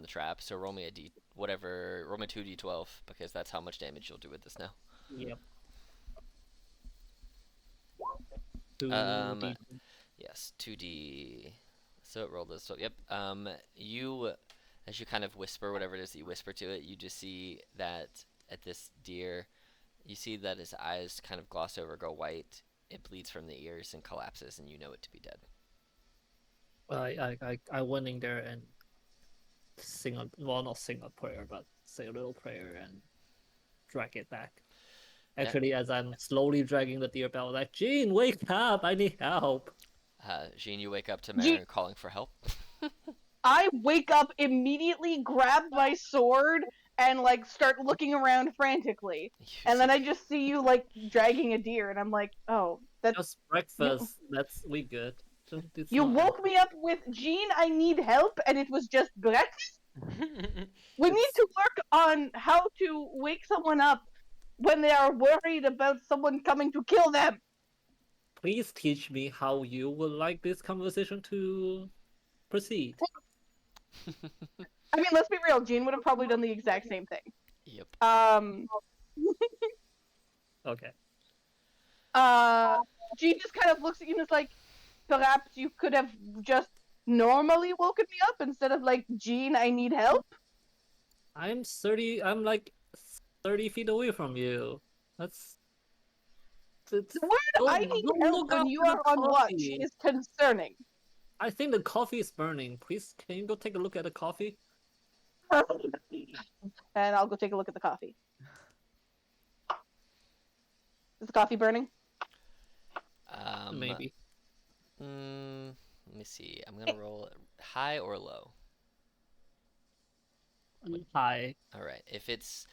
trap. So roll me a d whatever. Roll me 2d12 because that's how much damage you'll do with this now. Yep. Um, 2d. yes, 2d. So it rolled this. So yep. You, as you kind of whisper whatever it is that you whisper to it, you just see that at this deer, you see that his eyes kind of gloss over, go white. It bleeds from the ears and collapses, and you know it to be dead. I went in there and sing a well, not sing a prayer, but say a little prayer and drag it back. Yeah. Actually, as I'm slowly dragging the deer back, I was like, Jean, wake up! I need help. Jean, you wake up to Jean- Maren calling for help. I wake up immediately, grab my sword, and like start looking around frantically. And then I just see you like dragging a deer, and I'm like, oh, that's Just breakfast. That's we good. It's you not woke me up with Jean, I need help, and it was just breakfast. We need to work on how to wake someone up when they are worried about someone coming to kill them. Please teach me how you would like this conversation to proceed. I mean, let's be real. Jean would have probably done the exact same thing. Yep. Okay. Jean just kind of looks at you and is like, perhaps you could have just normally woken me up instead of like, Jean, I need help. I'm like 30 feet away from you. That's The word I need help when you are on watch is concerning. I think the coffee is burning. Please, can you go take a look at the coffee? And I'll go take a look at the coffee. Is the coffee burning? Maybe. Let me see. I'm gonna roll high or low. High. All right. If it's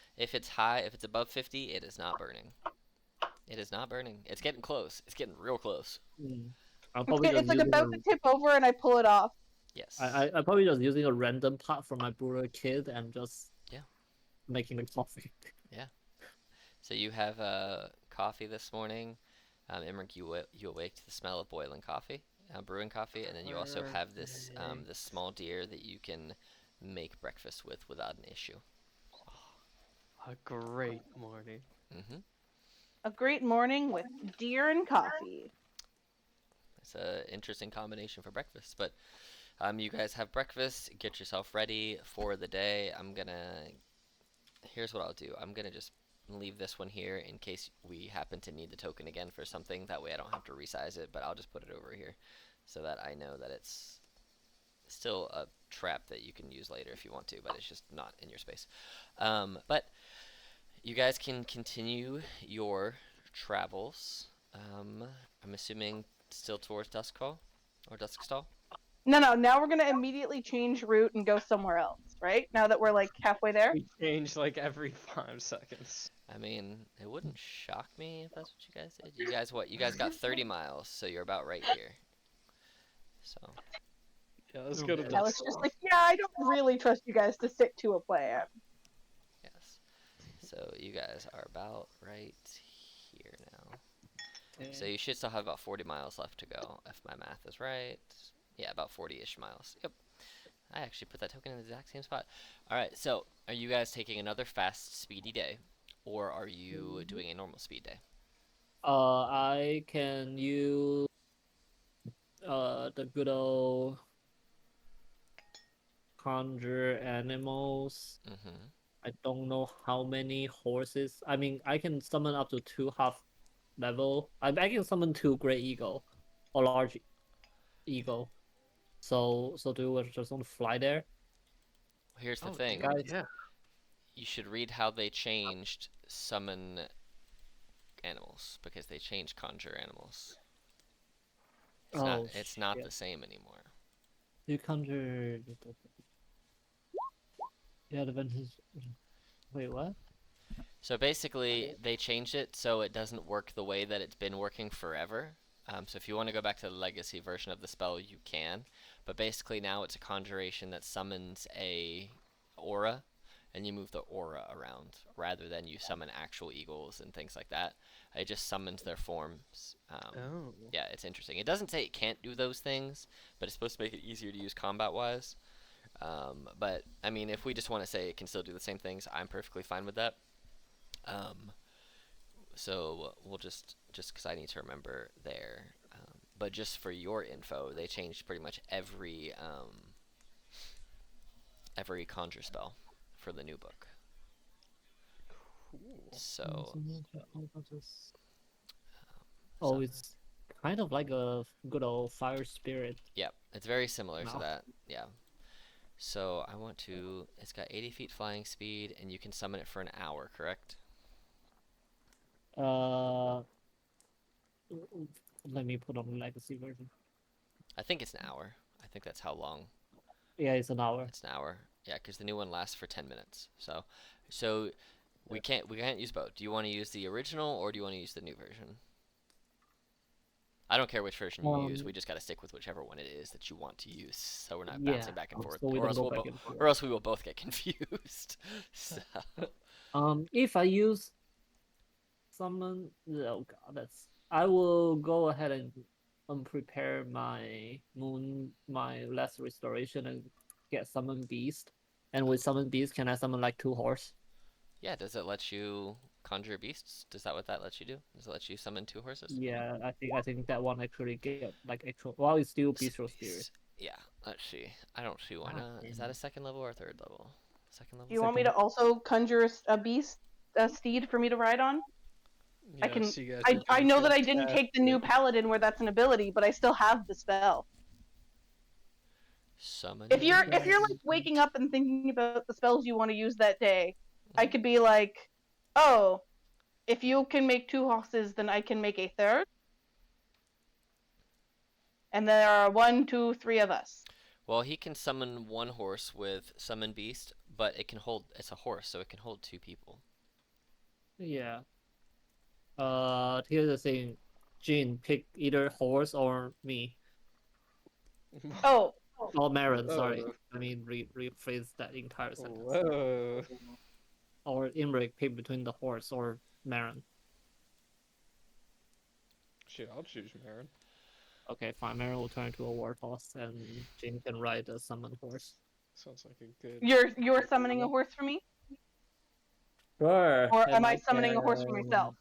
high, if it's above 50, it is not burning. It is not burning. It's getting close. It's getting real close. I'll probably It's like about to tip over, and I pull it off. Yes. I'm probably just using a random part from my brewer kit and just making the coffee. Yeah. So you have coffee this morning. Imric, you awake to the smell of boiling coffee, brewing coffee, and then you also have this this small deer that you can make breakfast with without an issue. A great morning. Mm-hmm. A great morning with deer and coffee. It's an interesting combination for breakfast, but you guys have breakfast. Get yourself ready for the day. Here's what I'll do. I'm gonna just leave this one here in case we happen to need the token again for something. That way I don't have to resize it, but I'll just put it over here so that I know that it's still a trap that you can use later if you want to, but it's just not in your space. But you guys can continue your travels. I'm assuming still towards Duskfall or Duskstall? No, now we're gonna immediately change route and go somewhere else, right? Now that we're like halfway there. We change like every 5 seconds. I mean, it wouldn't shock me if that's what you guys did. You guys what? You guys got 30 miles, so you're about right here. So. Yeah, let's go to I was just like, yeah, I don't really trust you guys to stick to a plan. Yes. So you guys are about right here now. Okay. So you should still have about 40 miles left to go, if my math is right. Yeah, about 40-ish miles. Yep. I actually put that token in the exact same spot. Alright, so are you guys taking another fast, speedy day? Or are you doing a normal speed day? I can use the good old conjure animals. Mm-hmm. I don't know how many horses. I mean, I can summon up to 2 half level. I can summon 2 great eagle or large eagle. So do we just want to fly there? Here's the thing. Guys. Yeah. You should read how they changed summon animals, because they changed conjure animals. It's not the same anymore. You conjure. Yeah, the advantage. Wait, what? So basically, they changed it so it doesn't work the way that it's been working forever. So if you want to go back to the legacy version of the spell, you can. But basically now it's a conjuration that summons a aura, and you move the aura around rather than you summon actual eagles and things like that. It just summons their forms. Oh. Yeah, it's interesting. It doesn't say it can't do those things, but it's supposed to make it easier to use combat-wise. But I mean, if we just want to say it can still do the same things, I'm perfectly fine with that. So we'll just because I need to remember there. But just for your info, they changed pretty much every conjure spell for the new book. Cool. So Oh, it's kind of like a good old fire spirit. yeah, it's very similar to Mouth. that. Yeah. So I want to. It's got 80 feet flying speed, and you can summon it for an hour, correct? Let me put on the legacy version. I think it's an hour. I think that's how long. Yeah, it's an hour. It's an hour. Yeah, because the new one lasts for 10 minutes. So we can't use both. Do you want to use the original or do you want to use the new version? I don't care which version you use. We just got to stick with whichever one it is that you want to use, so we're not bouncing back and forth, so we or don't else go back and forth. or else we will both get confused. So If I use summon, oh god, I will go ahead and prepare my last restoration and get summon beast. And with summon beast, can I summon like 2 horse? yeah, does it let you conjure beasts? Does that what that lets you do? Does it let you summon 2 horses? Yeah, I think that one actually get like actual. Well, it's still bistro spirit. Yeah, let's see. I don't see why not. Is that a second level or a third level? Second level. Do you want me to also conjure a beast, a steed for me to ride on? I can. Yes, you guys are I doing know that I didn't take the new fantastic. paladin where that's an ability, but I still have the spell. Summon. If you're like waking up and thinking about the spells you want to use that day, I could be like, oh, if you can make 2 horses, then I can make a third. And there are 1, 2, 3 of us. Well, he can summon 1 horse with summon beast, but it can hold. It's a horse, so it can hold 2 people. Yeah. Here's the thing, Jin, pick either horse or me. Oh. Oh, Marin, sorry. I mean, rephrase that entire sentence. Whoa. Or Imrik, pick between the horse or Marin. Shit, I'll choose Marin. Okay, fine. Marin will turn into a warhorse, and Jin can ride a summoned horse. Sounds like a good. You're summoning a horse for me? Sure. Or am I summoning a horse for myself?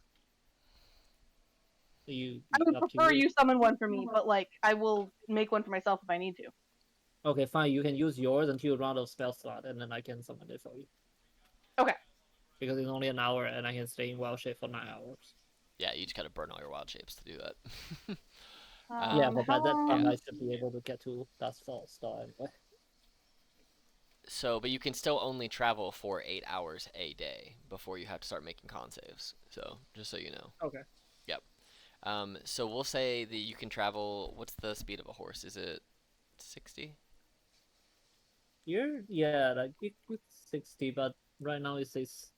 I would prefer you summon one for me, but like I will make one for myself if I need to. Okay, fine. You can use yours until you run out of spell slot, and then I can summon it for you. Okay. Because it's only an hour, and I can stay in wild shape for 9 hours. Yeah, you just gotta burn all your wild shapes to do that. Yeah, but by that time I should be able to get to Dustfall Star anyway. So, but you can still only travel for 8 hours a day before you have to start making con saves. So, just so you know. Okay. Yep. So we'll say that you can travel. What's the speed of a horse? Is it 60? Yeah, like it's 60, but right now it says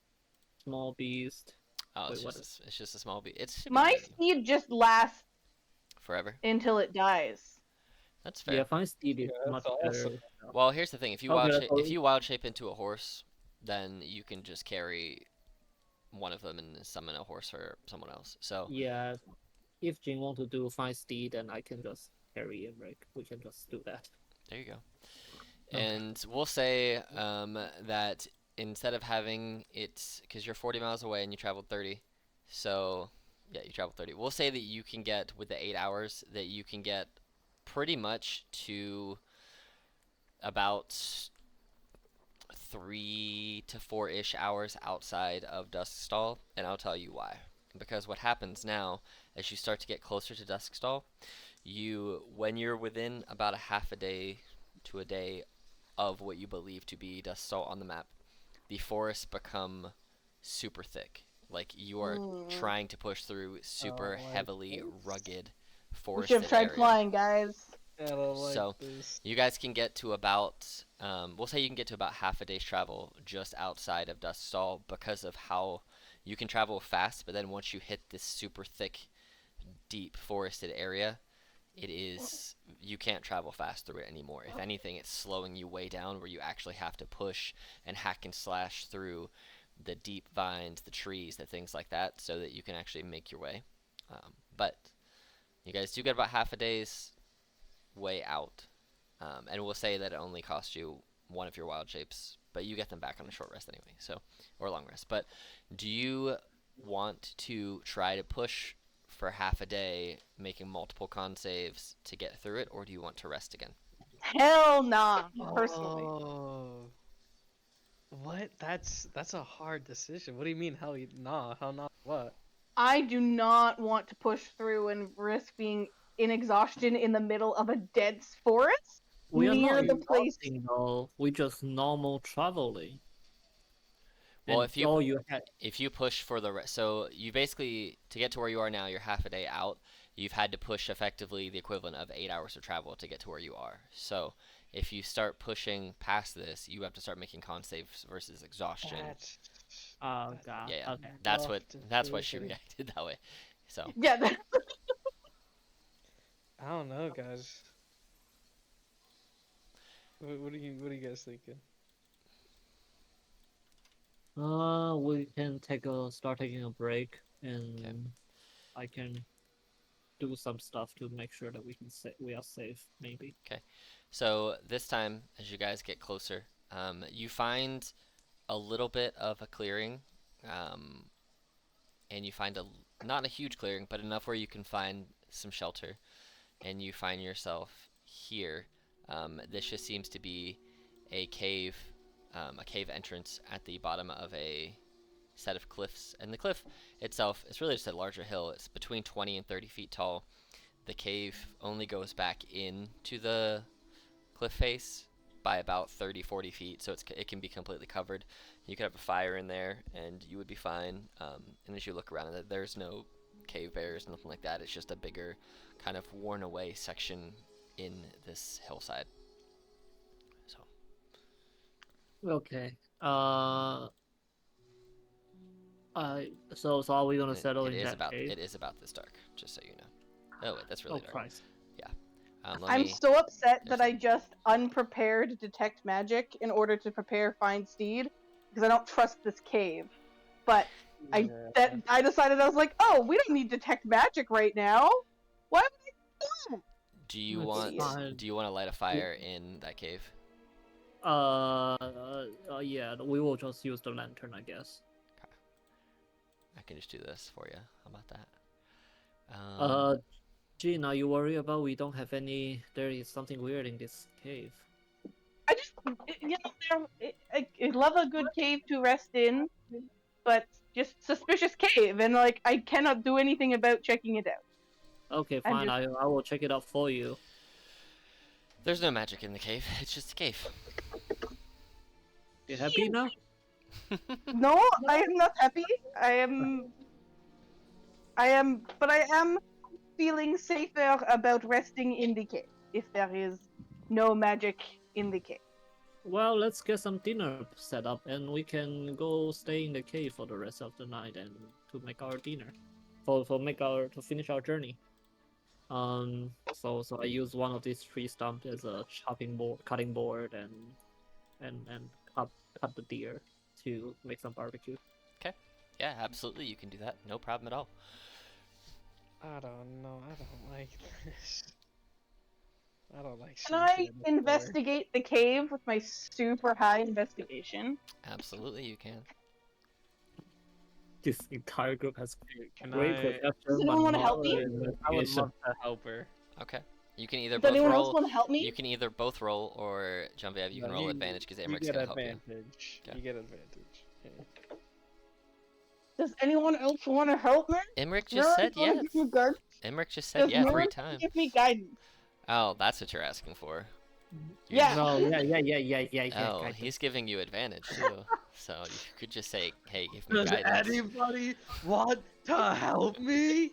small beast. Oh, Wait, it's just a small beast. It's my speed just lasts forever until it dies. That's fair. Yeah, fine speed is much better. Well, here's the thing: if you wild shape into a horse, then you can just carry one of them and summon a horse for someone else. So yeah, if Jin want to do fine steed, then I can just carry him. Right, we can just do that. There you go. Okay. And we'll say that instead of having it, because you're 40 miles away and you traveled 30, so yeah, you traveled 30. We'll say that you can get, with the 8 hours, that you can get pretty much to about 3 to 4-ish hours outside of Duskstall, and I'll tell you why. Because what happens now, as you start to get closer to Duskstall, when you're within about a half a day to a day of what you believe to be Duskstall on the map, the forests become super thick. Like you are trying to push through super heavily rugged forested We should have tried area. flying, guys. So you guys can get to about, we'll say you can get to about half a day's travel just outside of Duskstall because of how you can travel fast, but then once you hit this super thick, deep forested area, you can't travel fast through it anymore. If anything, it's slowing you way down where you actually have to push and hack and slash through the deep vines, the trees, the things like that, so that you can actually make your way. But you guys do get about half a day's way out. And we'll say that it only costs you one of your wild shapes, but you get them back on a short rest anyway, or a long rest. But do you want to try to push for half a day, making multiple con saves to get through it, or do you want to rest again? Hell nah, personally. Oh. What? That's a hard decision. What do you mean? Hell nah? Hell not? What? I do not want to push through and risk being in exhaustion in the middle of a dense forest We are near not the place. exhausting though. We just normal traveling. Well, And all you had. if you push for so you basically, to get to where you are now, you're half a day out. You've had to push effectively the equivalent of 8 hours of travel to get to where you are. So if you start pushing past this, you have to start making con saves versus exhaustion. Oh god. Yeah. Okay. That's why she reacted that way. So Yeah. I don't know, guys. What are you guys thinking? We can start taking a break, and Okay. I can do some stuff to make sure that we are safe, maybe. So this time, as you guys get closer, you find a little bit of a clearing, and you find not a huge clearing, but enough where you can find some shelter, and you find yourself here. This just seems to be a cave entrance at the bottom of a set of cliffs, and the cliff itself is really just a larger hill. It's between 20 and 30 feet tall. The cave only goes back into the cliff face by about 30-40 feet, so it can be completely covered. You could have a fire in there and you would be fine. And as you look around, there's no cave bears, nothing like that. It's just a bigger kind of worn away section in this hillside. Okay. So are we gonna settle in that cave? It is about this dark, just so you know. Oh wait, that's really dark. Christ. I'm so upset that I just unprepared detect magic in order to prepare find steed because I don't trust this cave. But I decided, I was like, oh, we don't need detect magic right now. Why would I do that? Do you want to light a fire in that cave? Yeah, we will just use the lantern, I guess. Okay. I can just do this for you. How about that? Jean, are you worried about we don't have any? There is something weird in this cave. I just, I love a good cave to rest in, but just suspicious cave, and like I cannot do anything about checking it out. Okay, fine. I will check it out for you. There's no magic in the cave. It's just a cave. You happy now? No, I am not happy. I am, but I am feeling safer about resting in the cave if there is no magic in the cave. Well, let's get some dinner set up, and we can go stay in the cave for the rest of the night and to make our dinner, to finish our journey. So I use one of these tree stumps as a cutting board, and cut the deer to make some barbecue. Okay. Yeah, absolutely. You can do that. No problem at all. I don't know. I don't like this. I don't like. Can I investigate the cave with my super high investigation? Absolutely, you can. This entire group has Can great I- perception. Does anyone want to help me? I would love to help her. Okay. You can either Does both anyone else roll. want to help me? You can either both roll, or Genevieve, you can roll advantage because Emmerich you gonna get help you. advantage. Okay. You get advantage. Yeah. Does anyone else want to help me? Emmerich just said yes. Emmerich just said Does yeah no 3 one times. give me guidance? Oh, that's what you're asking for. Yeah. No, yeah. Oh, he's giving you advantage too. So you could just say, "Hey, give me Does guidance." anybody want to help me?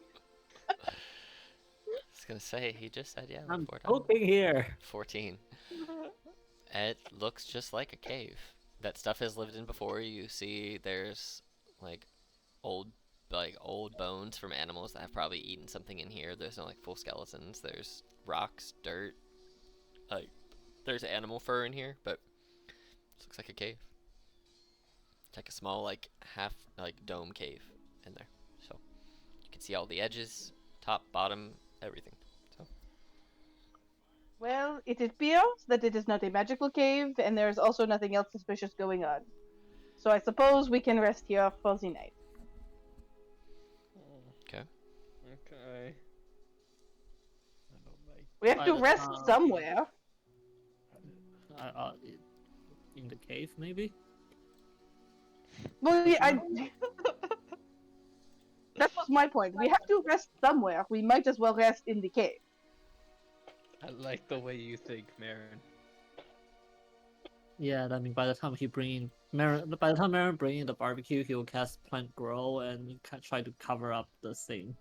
I was gonna say he just said yeah. I'm 4 times. poking here. 14. It looks just like a cave. That stuff has lived in before. You see there's like old like old bones from animals that have probably eaten something in here. There's no like full skeletons. There's rocks, dirt, like there's animal fur in here, but this looks like a cave. It's like a small like half like dome cave in there. So you can see all the edges, top, bottom, everything. So Well, it appears that it is not a magical cave, and there is also nothing else suspicious going on. So I suppose we can rest here for the night. okay. Okay. I don't like. We have By to the rest time- somewhere. In the cave, maybe. Well, yeah, that was my point. We have to rest somewhere. We might as well rest in the cave. I like the way you think, Marin. Yeah, I mean, by the time Marin bring in the barbecue, he will cast plant grow and try to cover up the thing.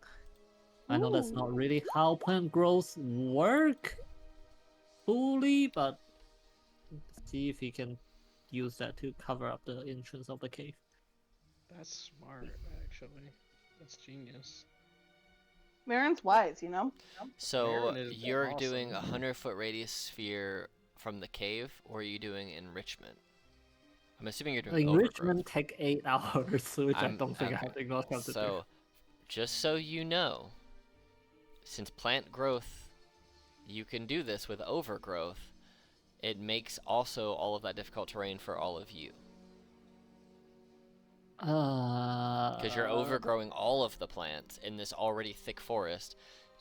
I know that's not Ooh. really how plant growth work fully, but see if he can use that to cover up the entrance of the cave. That's smart, actually. That's genius. Marin's wise, you know? So Marin is you're awesome. doing a 100-foot radius sphere from the cave, or are you doing enrichment? I'm assuming you're doing Enrichment overgrowth. take 8 hours, which I I'm- don't think okay. I think I'll have to do. So, just so you know, since plant growth, you can do this with overgrowth, it makes also all of that difficult terrain for all of you. Because you're overgrowing all of the plants in this already thick forest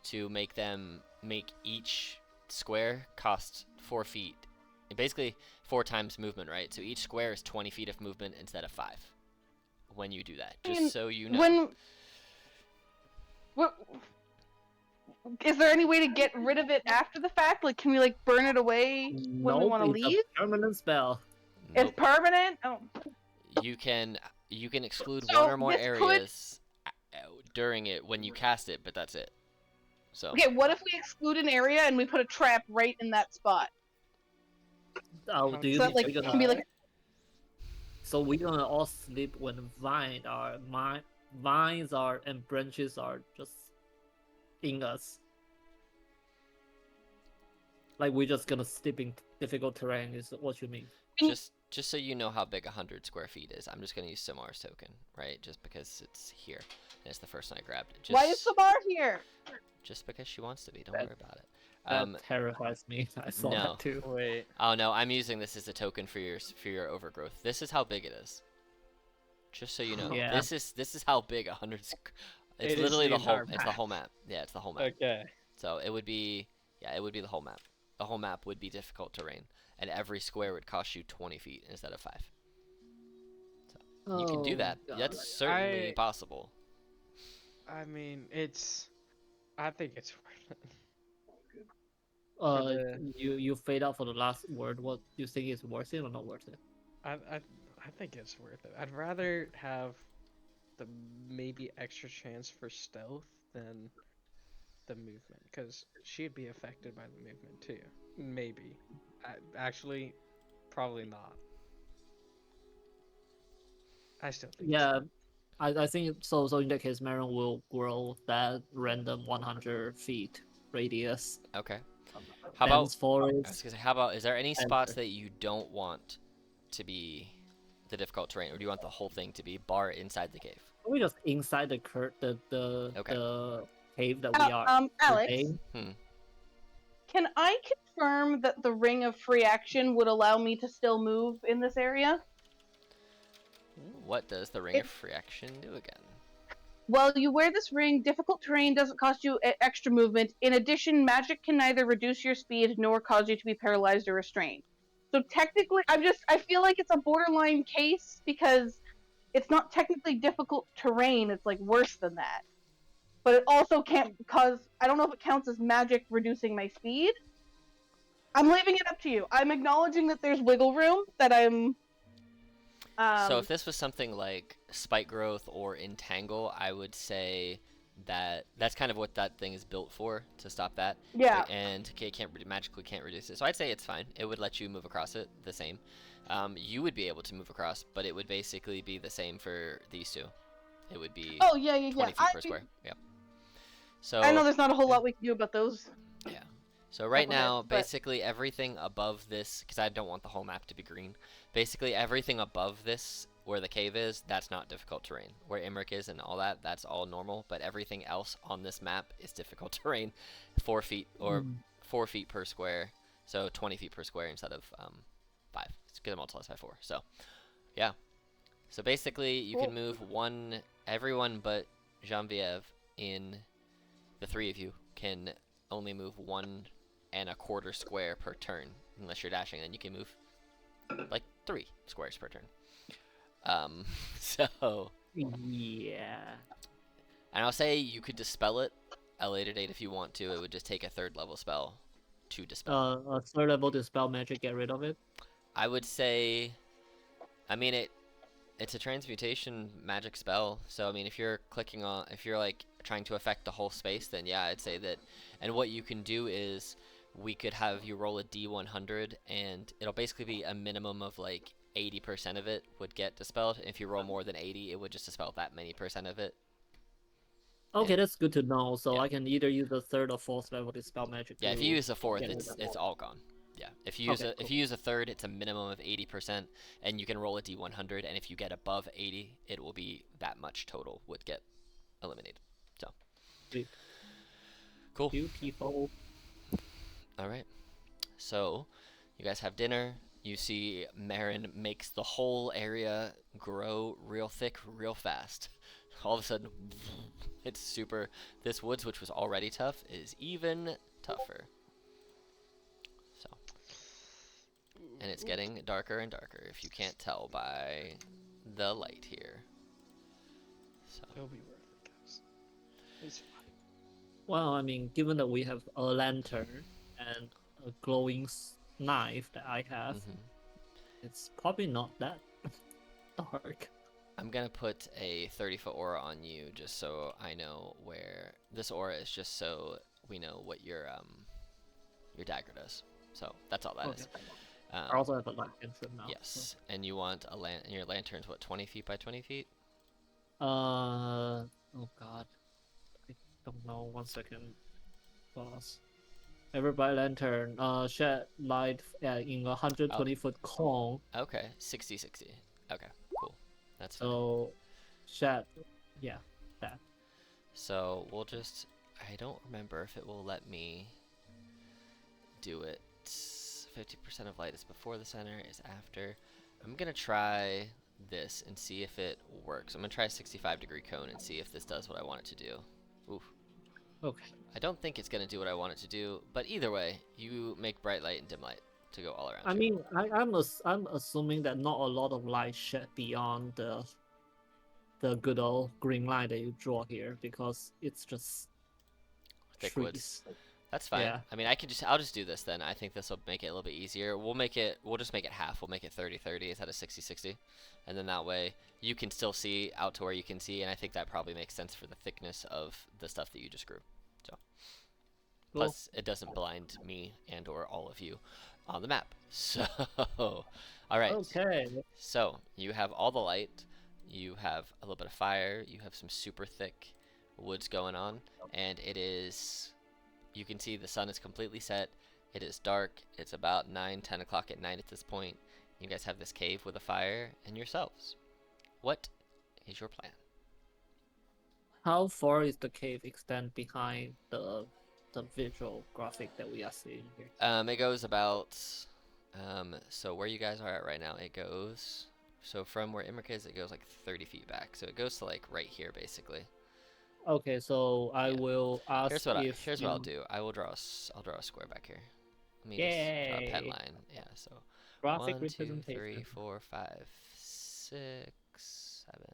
to make each square cost 4 feet. Basically, 4 times movement, right? So each square is 20 feet of movement instead of 5 when you do that, just so you know. What? Is there any way to get rid of it after the fact? Like, can we like burn it away when we Nope, want to it's leave? a permanent spell. It's Nope. permanent. Oh. You can exclude So one or more this could- areas during it when you cast it, but that's it. So Okay, what if we exclude an area and we put a trap right in that spot? Oh, do you So that think like we're it gonna? can be like So we're gonna all sleep when vines are and branches are just in us. Like we're just gonna sleep in difficult terrain is what you mean? just so you know how big 100 square feet is, I'm just gonna use Samar's token, right? Just because it's here and it's the first one I grabbed. Just, why is Samar here? Just because she wants to be. Don't That- worry about it. That terrifies me. I saw no. that too. Wait. Oh no, I'm using this as a token for your overgrowth. This is how big it is. Just so you know, Yeah. this is how big 100. It's It is literally the the whole. entire It's the map. whole map. Yeah, it's the whole map. Okay. So it would be the whole map. The whole map would be difficult terrain, and every square would cost you 20 feet instead of 5. You can do Oh, that. God. That's certainly I- possible. I mean, I think it's worth it. Uh, the- you fade out for the last word. What do you think is worth it or not worth it? I think it's worth it. I'd rather have the maybe extra chance for stealth than the movement, because she'd be affected by the movement too. Maybe. Actually, probably not. I still think. Yeah, I think so. So in that case, Marin will grow that random 100 feet radius. Okay. How about? dense I was forest. gonna say, how about? Is there any spots Enter. that you don't want to be the difficult terrain, or do you want the whole thing to be bar inside the cave? We just inside the Okay. the cave that we are. Alex, today. can I confirm that the ring of free action would allow me to still move in this area? What does the ring of free action do again? While you wear this ring, difficult terrain doesn't cost you extra movement. In addition, magic can neither reduce your speed nor cause you to be paralyzed or restrained. So technically, I feel like it's a borderline case because it's not technically difficult terrain, it's like worse than that. But it also can't cause, I don't know if it counts as magic reducing my speed. I'm leaving it up to you. I'm acknowledging that there's wiggle room, that I'm So if this was something like spike growth or entangle, I would say that that's kind of what that thing is built for, to stop that. yeah. And magically can't reduce it. So I'd say it's fine. It would let you move across it the same. You would be able to move across, but it would basically be the same for these two. It would be Oh yeah, yeah, 20 yeah. feet per square. Yep. So I know there's not a whole yeah. lot we can do about those. Yeah. So right now, Knuckleheads, but basically everything above this, because I don't want the whole map to be green. Basically everything above this, where the cave is, that's not difficult terrain. Where Imric is and all that, that's all normal. But everything else on this map is difficult terrain, 4 feet or 4 feet per square. So 20 feet per square instead of 5. It's gonna multiply by 4. So yeah. So basically, you Cool. can move everyone but Genevieve in the 3 of you can only move 1.25 square per turn, unless you're dashing. Then you can move like 3 squares per turn. So, Yeah. and I'll say you could dispel it at a later date if you want to. It would just take a 3rd level spell to dispel. A third level dispel magic, get rid of it. I would say, I mean it's a transmutation magic spell, so I mean if you're like trying to affect the whole space, then yeah, I'd say that. And what you can do is we could have you roll a d100, and it'll basically be a minimum of like 80% of it would get dispelled. If you roll more than 80, it would just dispel that many percent of it. Okay, Yeah. that's good to know. So Yeah. I can either use the 3rd or 4th level dispel magic. Yeah, if you use a 4th, get it's rid of it. all gone. Yeah, if you use Okay, if you use a 3rd, it's a minimum of 80%, and you can roll a d100, and if you get above 80, it will be that much total would get eliminated. So Sweet. cool. Beautiful. All right. So you guys have dinner. You see Marin makes the whole area grow real thick, real fast. All of a sudden, it's super. This woods, which was already tough, is even tougher. So, and it's getting darker and darker, if you can't tell by the light here. So, It'll be worth it, guys. It's fine. Well, I mean, given that we have a lantern and a glowing knife that I have, it's probably not that dark. I'm gonna put a 30-foot aura on you, just so I know where this aura is, just so we know what your dagger does. So that's all that is. I also have a lantern now. Yes, and you want your lantern's what, 20 feet by 20 feet? Oh god, I don't know. 1 second, boss. Everybody lantern. Shed light in 120-foot cone. Okay, 60. Okay, cool. That's fine. So, shed, yeah, that. So we'll just. I don't remember if it will let me do it. 50% of light is before the center, is after. I'm gonna try this and see if it works. I'm gonna try a 65-degree cone and see if this does what I want it to do. Oof. Okay. I don't think it's gonna do what I want it to do, but either way, you make bright light and dim light to go all around. I mean, I'm assuming that not a lot of light shed beyond the good old green line that you draw here, because it's just thick trees. woods. That's fine. Yeah. I mean, I'll just do this then. I think this will make it a little bit easier. We'll just make it half. We'll make it 30-30 instead of 60-60. And then that way you can still see out to where you can see, and I think that probably makes sense for the thickness of the stuff that you just grew. So Cool. plus it doesn't blind me and or all of you on the map. So all right. Okay. So you have all the light, you have a little bit of fire, you have some super thick woods going on, and it is, you can see the sun is completely set. It is dark. It's about 9-10 o'clock at night at this point. You guys have this cave with a fire and yourselves. What is your plan? How far is the cave extend behind the visual graphic that we are seeing here? It goes about, so where you guys are at right now, it goes, so from where Imric is, it goes like 30 feet back. So it goes to like right here, basically. Okay, so I will ask Here's what if I'll do. I'll draw a square back here. Let me just draw a pen Yay. line. Yeah, so graphic 1, 2, representation. 3, 4, 5, 6, 7.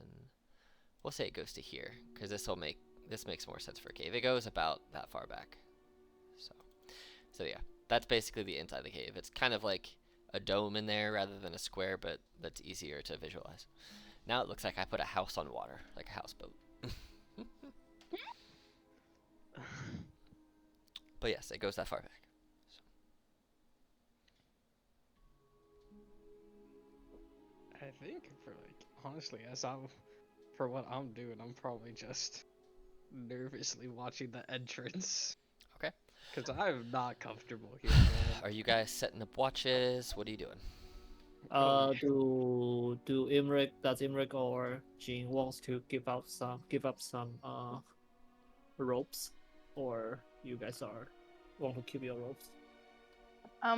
We'll say it goes to here, because this makes more sense for a cave. It goes about that far back. So yeah, that's basically the inside of the cave. It's kind of like a dome in there rather than a square, but that's easier to visualize. Now it looks like I put a house on water, like a houseboat. But yes, it goes that far back. I think for like honestly, as I'm For what I'm doing, I'm probably just nervously watching the entrance. Okay. Because I'm not comfortable here, man. Are you guys setting up watches? What are you doing? Oh, Do does Imric or Jean wants to give up some ropes, or you guys are want to keep your ropes? How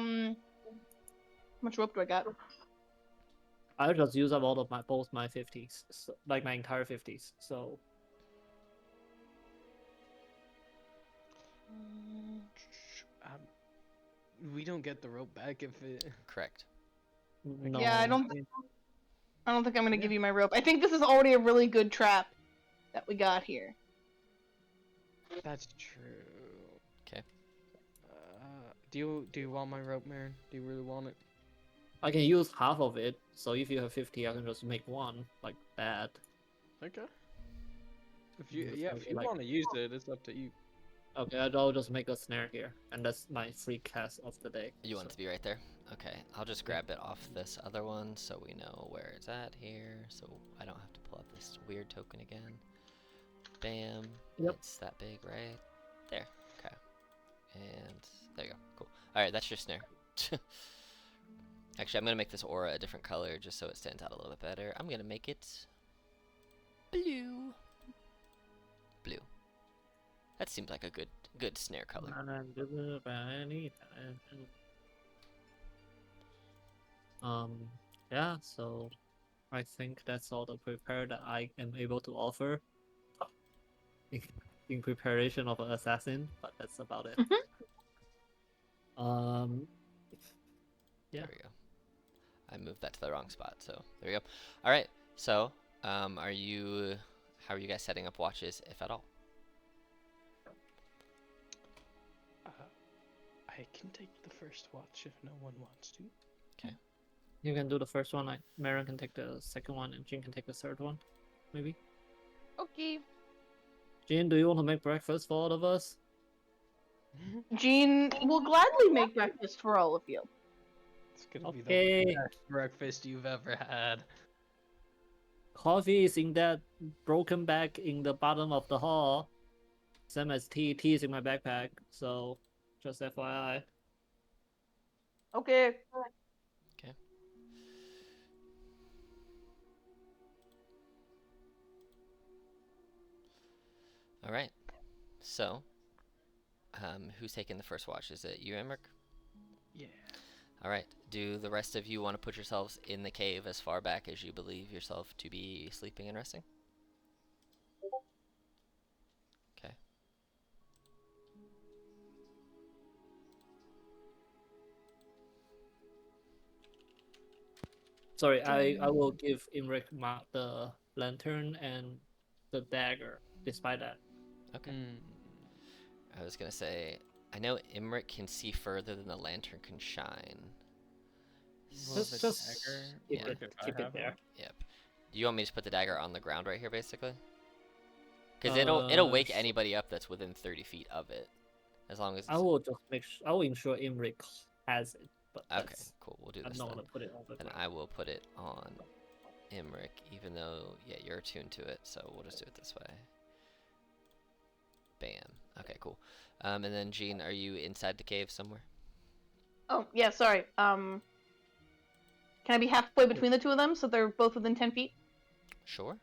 much rope do I got? I just use up all of both my 50s, so, like my entire 50s. So Um, we don't get the rope back if it. Correct. no. Yeah, I don't think I'm gonna Yeah. give you my rope. I think this is already a really good trap that we got here. That's true. 'Kay. Do you want my rope, Marin? Do you really want it? I can use half of it. So if you have 50, I can just make one like that. Okay. If Just you like- want to use it, it's up to you. Okay, I'll just make a snare here, and that's my free cast of the day. You want it to be right there? Okay, I'll just grab it off this other one so we know where it's at here, so I don't have to pull up this weird token again. Bam. Yep. It's that big, right? There. Okay. And there you go. Cool. Alright, that's your snare. Actually, I'm going to make this aura a different color just so it stands out a little bit better. I'm going to make it blue. Blue. That seems like a good snare color. Yeah, so I think that's all the prepare that I am able to offer in preparation of an assassin, but that's about it. Yeah. There we go. I moved that to the wrong spot, so there we go. Alright, so how are you guys setting up watches, if at all? I can take the first watch if no one wants to. You can do the first one, Marin can take the second one, and Jean can take the third one, maybe. Okay. Jean, do you want to make breakfast for all of us? Jean will gladly make breakfast for all of you. It's gonna be Okay. the best breakfast you've ever had. Coffee is in that broken bag in the bottom of the hall. Same as tea. Tea is in my backpack, so just FYI. Okay. Alright, so who's taking the first watch? Is it you, Emmerich? Yeah. Alright, do the rest of you want to put yourselves in the cave as far back as you believe yourself to be sleeping and resting? Okay. Sorry, I will give Imric the lantern and the dagger, despite that. Okay. Mm. I was gonna say, I know Imric can see further than the lantern can shine. Well, Just the just dagger keep yeah. it, keep it there. Yep. Do you want me to put the dagger on the ground right here, basically? Because it'll wake Sure. anybody up that's within 30 feet of it, as long as. I will just I will ensure Imric has it, but Okay, that's, cool. We'll do I'm this not then. gonna put it on the And ground. I will put it on Imric, even though, yeah, you're attuned to it, so we'll just do it this way. Bam. Okay, cool. And then, Jean, are you inside the cave somewhere? Oh, yeah, sorry. Can I be halfway between the two of them so they're both within 10 feet? Sure.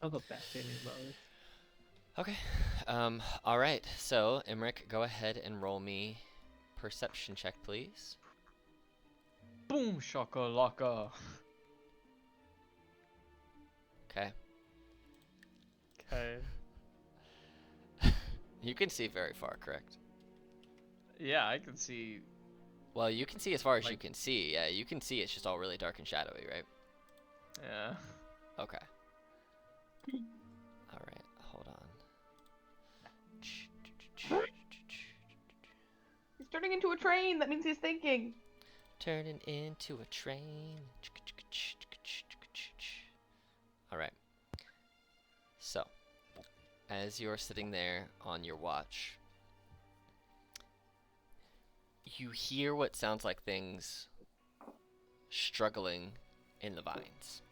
I'll go back to about it. Okay. Alright, so, Imric, go ahead and roll me perception check, please. Boom shakalaka. Okay. Okay. You can see very far, correct? Yeah, I can see. Well, you can see as far as you Like- can see. Yeah, you can see it's just all really dark and shadowy, right? Yeah. Okay. Alright, hold on. He's turning into a train. That means he's thinking. Turning into a train. Alright. So, as you're sitting there on your watch, you hear what sounds like things struggling in the vines.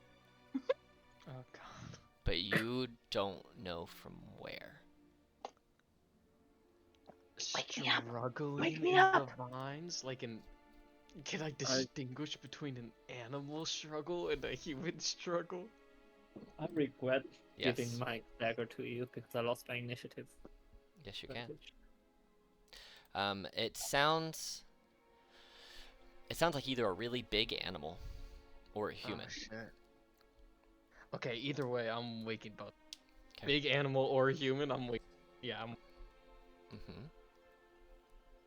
Oh god. but you don't know from where. Wake me up. Struggling Wake me in the up. vines, like an. Can I distinguish between an animal struggle and a human struggle? I regret Yes. giving my dagger to you because I lost my initiative. Yes, you can. advantage. It sounds like either a really big animal or a human. Oh, shit. Okay, either way, I'm waking both. 'Kay. Big animal or human, I'm waking. Yeah, I'm. Mm-hmm.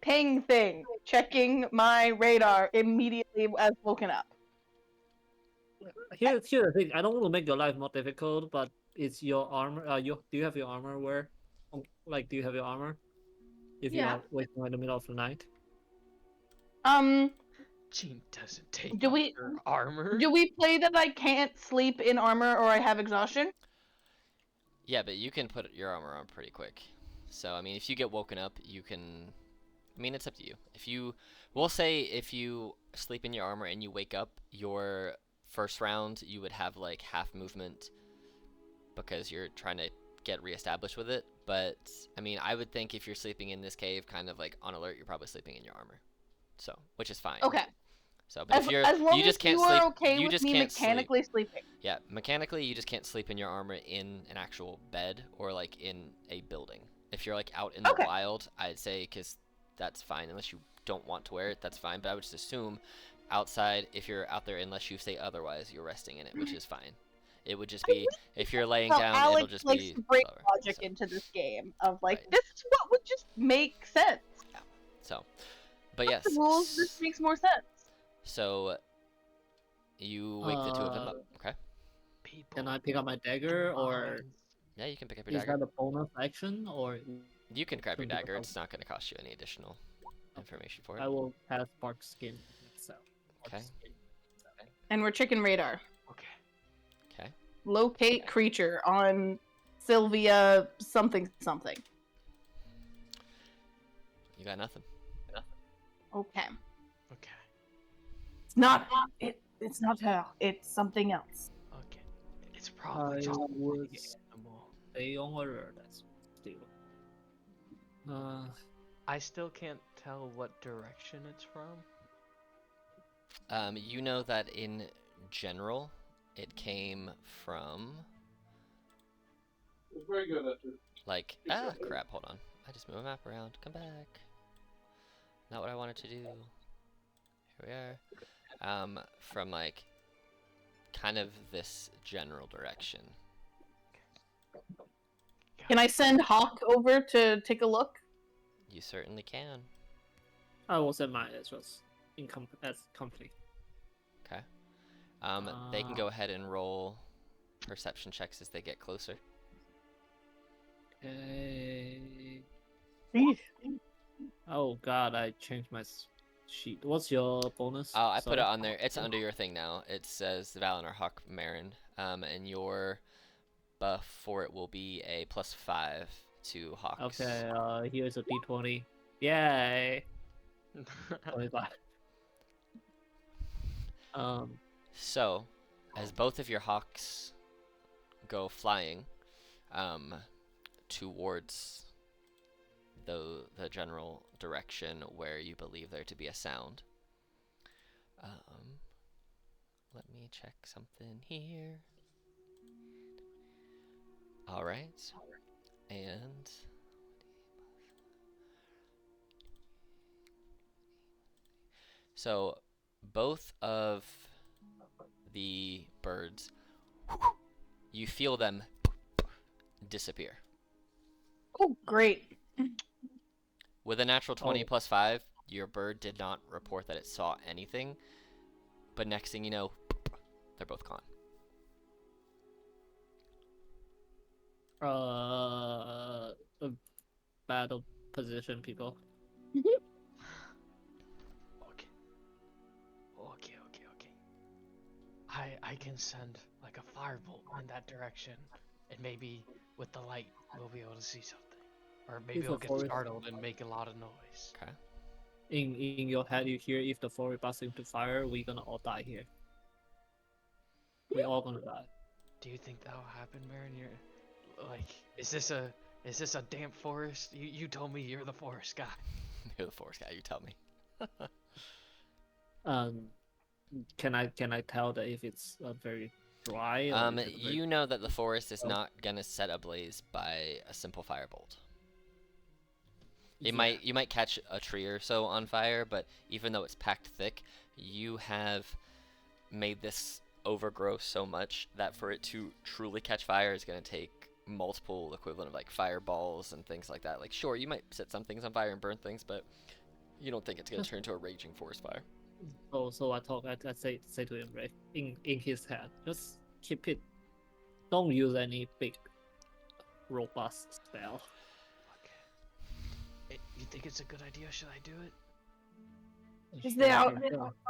Ping thing. Checking my radar immediately as woken up. Here's the thing. I don't want to make your life more difficult, but it's your armor. Do you have your armor? Where? Like, do you have your armor? If you Yeah. are waking up in the middle of the night. Jean doesn't take Do off we her armor. do we play that I can't sleep in armor or I have exhaustion? Yeah, but you can put your armor on pretty quick. So, I mean, if you get woken up, you can... I mean, it's up to you. We'll say if you sleep in your armor and you wake up, your first round, you would have, like, half movement because you're trying to get reestablished with it. But, I mean, I would think if you're sleeping in this cave, kind of, like, on alert, you're probably sleeping in your armor. So, which is fine. Okay. So, but As if you're... long you just as can't you are sleep, okay you with just me can't sleep. mechanically sleeping. Yeah, mechanically, you just can't sleep in your armor in an actual bed or, like, in a building. If you're, like, out in the Okay. wild, I'd say, because that's fine. Unless you don't want to wear it, that's fine. But I would just assume outside, if you're out there, unless you say otherwise, you're resting in it, which is fine. It would just be, if you're laying Well, down, Alex it'll just likes be to bring slower. logic So, into this game of like, Right. this is what would just make sense. so. But yes. The rules, this makes more sense. So, you wake the two of them up. Okay. People. Can I pick up my dagger, or Yeah, you can pick up your is dagger. that a bonus action, or You can grab your Can pick dagger. up- It's not going to cost you any additional information for it. I will pass bark skin. So. bark Okay. skin. And we're chicken radar. Okay. Okay. Locate creature on Sylvia something something. You got nothing. Okay. Okay. It's not her. It's something else. Okay. It's probably I just a would big animal. stay on alert. That's still. I still can't tell what direction it's from. You know that in general, it came from, was very good at it. like, crap, hold on. I just moved my map around. Come back. Not what I wanted to do. Here we are. From, like, kind of this general direction. Can I send Hawk over to take a look? You certainly can. I will send mine as was as complete. Okay. They can go ahead and roll perception checks as they get closer. Okay. Oh god, I changed my sheet. What's your bonus? Oh, I put Sorry. it on there. It's under your thing now. It says Valinor Hawk Marin. And your buff for it will be a +5 to Hawks. Okay, here's a d20. Yay! 25. So, as both of your hawks go flying towards the general direction where you believe there to be a sound, let me check something here. All right, and so both of the birds, you feel them disappear. Oh, great. With a natural 20 Oh. +5, your bird did not report that it saw anything, but next thing you know, they're both gone. A battle position, people. Okay. I can send like a firebolt in that direction, and maybe with the light we'll be able to see something, or maybe If I'll a get forest- startled and make a lot of noise. Okay. In your head, you hear if the forest bursts into fire, we're gonna all die here. We all gonna die. Do you think that'll happen, Baron? You're like, is this a damp forest? You told me you're the forest guy. You're the forest guy. You tell me. Um, can I tell that if it's very dry? Or is it very... You know that the forest is not gonna set ablaze by a simple firebolt. You might catch a tree or so on fire, but even though it's packed thick, you have made this overgrow so much that for it to truly catch fire is going to take multiple equivalent of like fireballs and things like that. Like, sure, you might set some things on fire and burn things, but you don't think it's going to turn into a raging forest fire. So I say to him, right, in his head, just keep it. Don't use any big robust spell. Okay. You think it's a good idea? Should I do it? Is there?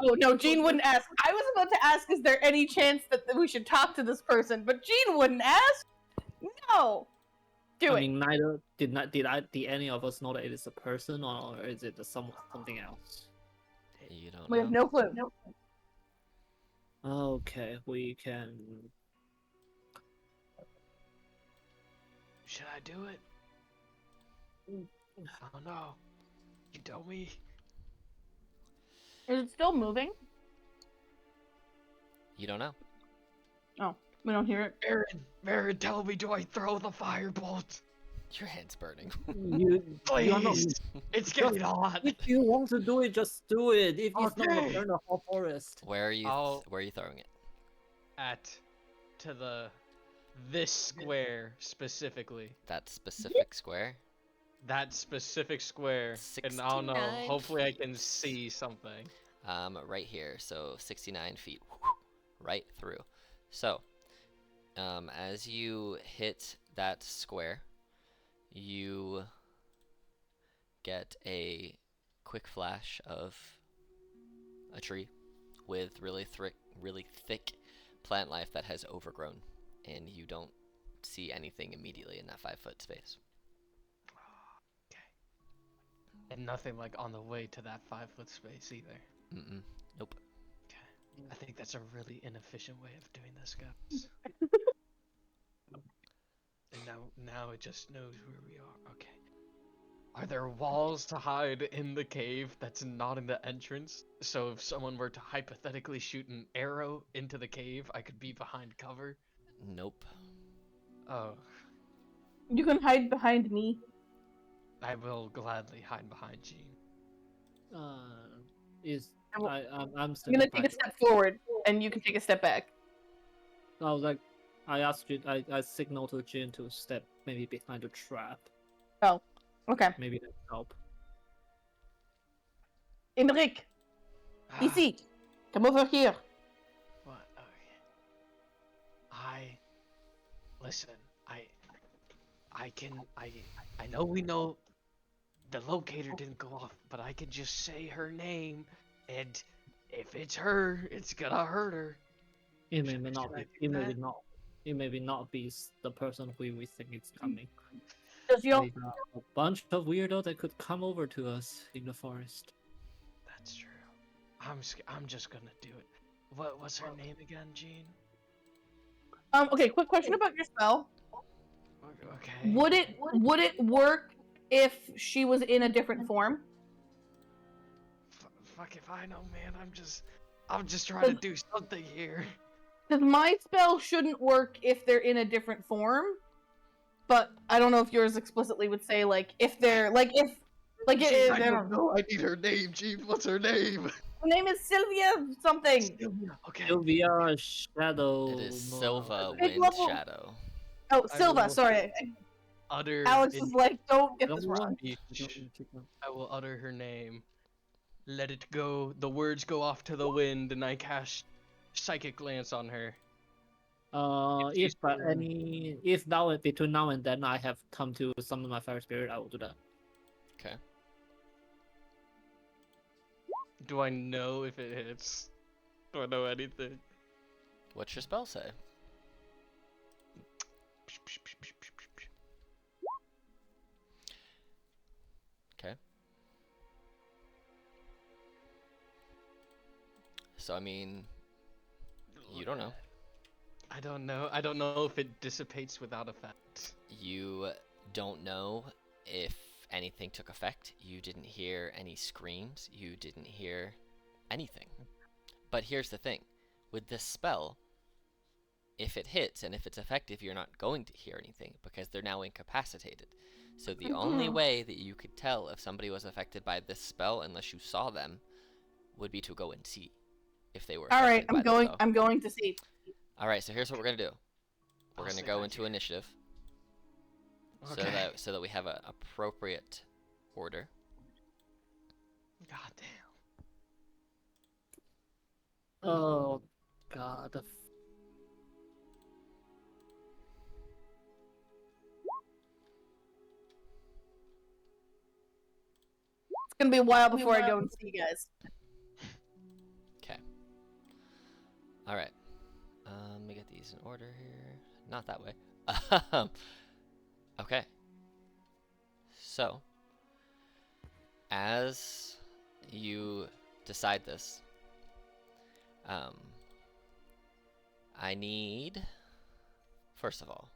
Oh no, Jean wouldn't ask. I was about to ask, is there any chance that we should talk to this person? But Jean wouldn't ask. No. Do it. I mean, neither did any of us know that it is a person, or is it something else? You don't We know. have no clue. Okay, we can. Should I do it? I don't know. You tell me. Is it still moving? You don't know. Oh, we don't hear it. Baron, tell me, do I throw the firebolt? Your hand's burning. Please! It's getting hot! If you want to do it, just do it. If it's not gonna Okay. burn the whole forest. Where are you? I'll- Where are you throwing it? This square specifically. That specific square. That specific square. And I don't know, 69 hopefully I can feet. see something. Right here. So 69 feet, right through. So, as you hit that square, you get a quick flash of a tree with really thick plant life that has overgrown, and you don't see anything immediately in that 5-foot space. Okay. And nothing like on the way to that 5-foot space either. Mm-mm. Nope. Okay. I think that's a really inefficient way of doing this, guys. And now it just knows where we are. Okay. Are there walls to hide in the cave that's not in the entrance? So if someone were to hypothetically shoot an arrow into the cave, I could be behind cover? Nope. Oh, You can hide behind me. I will gladly hide behind Jean. I'm still. I'm gonna take a step forward, and you can take a step back. I was like, I asked you. I signaled to Jin to step maybe behind the trap. Oh, okay. Maybe that help. Emmerich, ici. Come over here. What? Okay. Listen, I know we know the locator didn't go off, but I can just say her name, and if it's her, it's gonna hurt her. It may Should not I be. do It may that? be not. It may be not be the person who we think is coming. Does your Maybe a bunch of weirdos that could come over to us in the forest. That's true. I'm just gonna do it. What's her name again, Jean? okay, quick question about your spell. Okay. Would it work if she was in a different form? Fuck if I know, man. I'm just trying to do something here. Because my spell shouldn't work if they're in a different form. But I don't know if yours explicitly would say if they're Jean, I don't know. I need her name, Jean. What's her name? Her name is Sylvia something. Okay. Sylvia Shadow. It is Silva Big Wind level. Shadow. Oh, I Silva. will- Sorry, Utter. Alex was like, "Don't get this wrong." I will utter her name. Let it go. The words go off to the wind, and I cast psychic glance on her. If between now and then I have come to summon my fire spirit, I will do that. Okay. Do I know if it hits? Do I know anything? What's your spell say? Okay. So I mean, you don't know. I don't know. I don't know if it dissipates without effect. You don't know if anything took effect. You didn't hear any screams. You didn't hear anything. But here's the thing. With this spell, if it hits and if it's effective, you're not going to hear anything because they're now incapacitated. So the only way that you could tell if somebody was affected by this spell, unless you saw them, would be to go and see if they were All affected right, by the spell. I'm going to see. All right, so here's what we're gonna do. We're I'll gonna stay go back into here. initiative, Okay. so that we have an appropriate order. God damn. Oh god. It's gonna be a while before I go and see you guys. Okay. All right. Let me get these in order here. Not that way. Okay. So, as you decide this, I need, first of all,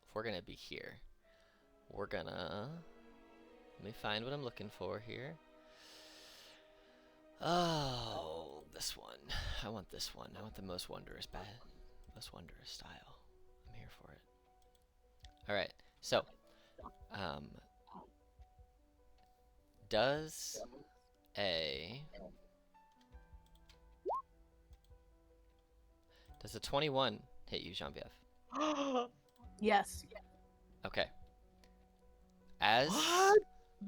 if we're gonna be here, we're gonna, let me find what I'm looking for here. Oh, this one. I want this one. I want the most wondrous style. I'm here for it. All right. So, does a 21 hit you, Jean-Pierre? Yes. Okay. As What?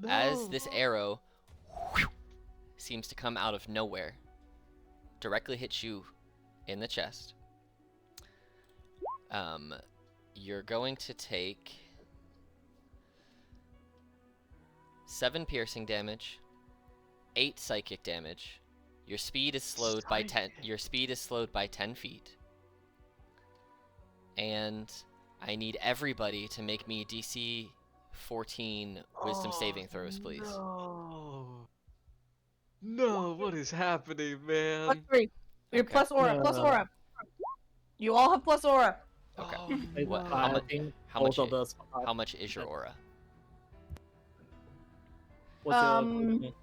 as this arrow seems to come out of nowhere, directly hits you in the chest. You're going to take 7 piercing damage, 8 psychic damage. Your speed is slowed by 10. Your speed is slowed by 10 feet. And I need everybody to make me DC 14 wisdom saving throws, please. No. No, what is happening, Plus man? 3. You're Okay. plus aura. Plus No. aura. You all have plus aura. Okay. Oh, What- no. how much- think how both much of us. How much is your aura? What's your Um, charisma?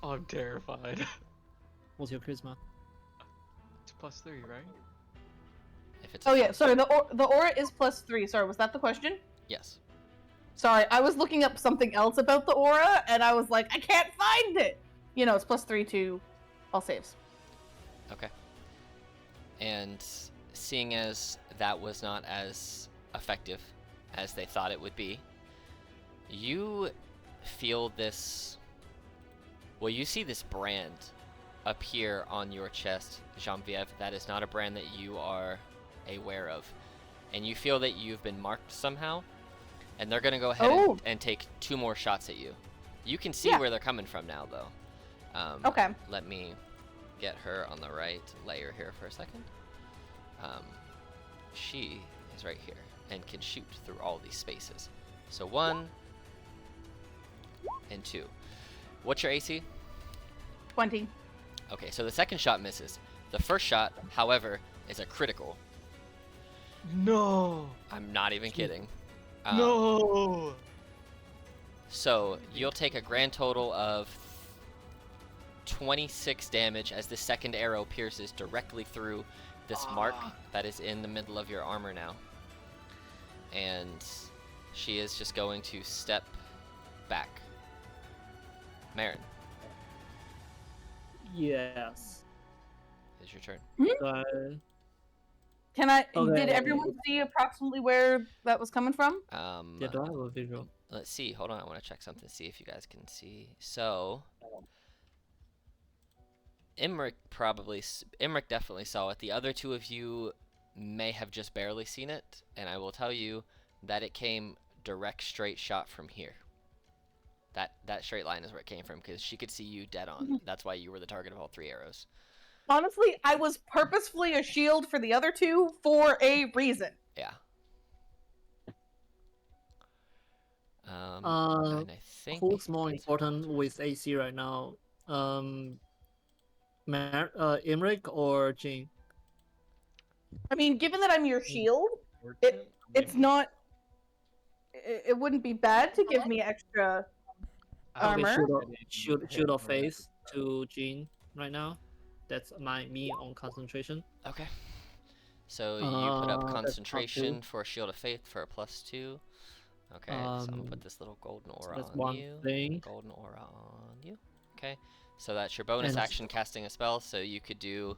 Oh, I'm terrified. What's your charisma? It's +3, right? If it's Oh yeah, sorry. The aura is plus 3. Sorry, was that the question? Yes. Sorry, I was looking up something else about the aura, and I was like, I can't find it. You know, it's plus 3 to all saves. Okay. And seeing as that was not as effective as they thought it would be, you feel this. Well, you see this brand appear on your chest, Genevieve. That is not a brand that you are aware of. And you feel that you've been marked somehow, and they're going to go ahead and take 2 more shots at you. You can see Yeah. where they're coming from now, though. Okay. Let me get her on the right layer here for a second. She is right here and can shoot through all these spaces. So 1 and 2. What's your AC? 20. Okay, so the second shot misses. The first shot, however, is a critical. No. I'm not even kidding. No. So you'll take a grand total of 26 damage as the second arrow pierces directly through this mark that is in the middle of your armor now. And she is just going to step back. Marin, Yes. it's your turn. Can I? Okay. Did everyone see approximately where that was coming from? Yeah, do I have a visual? Let's see. Hold on. I want to check something. See if you guys can see. So, Imric definitely saw it. The other 2 of you may have just barely seen it, and I will tell you that it came direct straight shot from here. That straight line is where it came from because she could see you dead on. That's why you were the target of all 3 arrows. Honestly, I was purposefully a shield for the other 2 for a reason. Yeah. Uh, and I think Who's more it's- important with AC right now? Imric or Jean? I mean, given that I'm your shield, it's not. It wouldn't be bad to give me extra Okay, armor. shoot a face to Jean right now. That's me on concentration. Okay. So you put up That's +2. concentration for Shield of Faith for a +2. Okay, so I'm gonna put this little golden aura that's on one you. thing. Golden aura on you. Okay. So that's your bonus And- action casting a spell, so you could do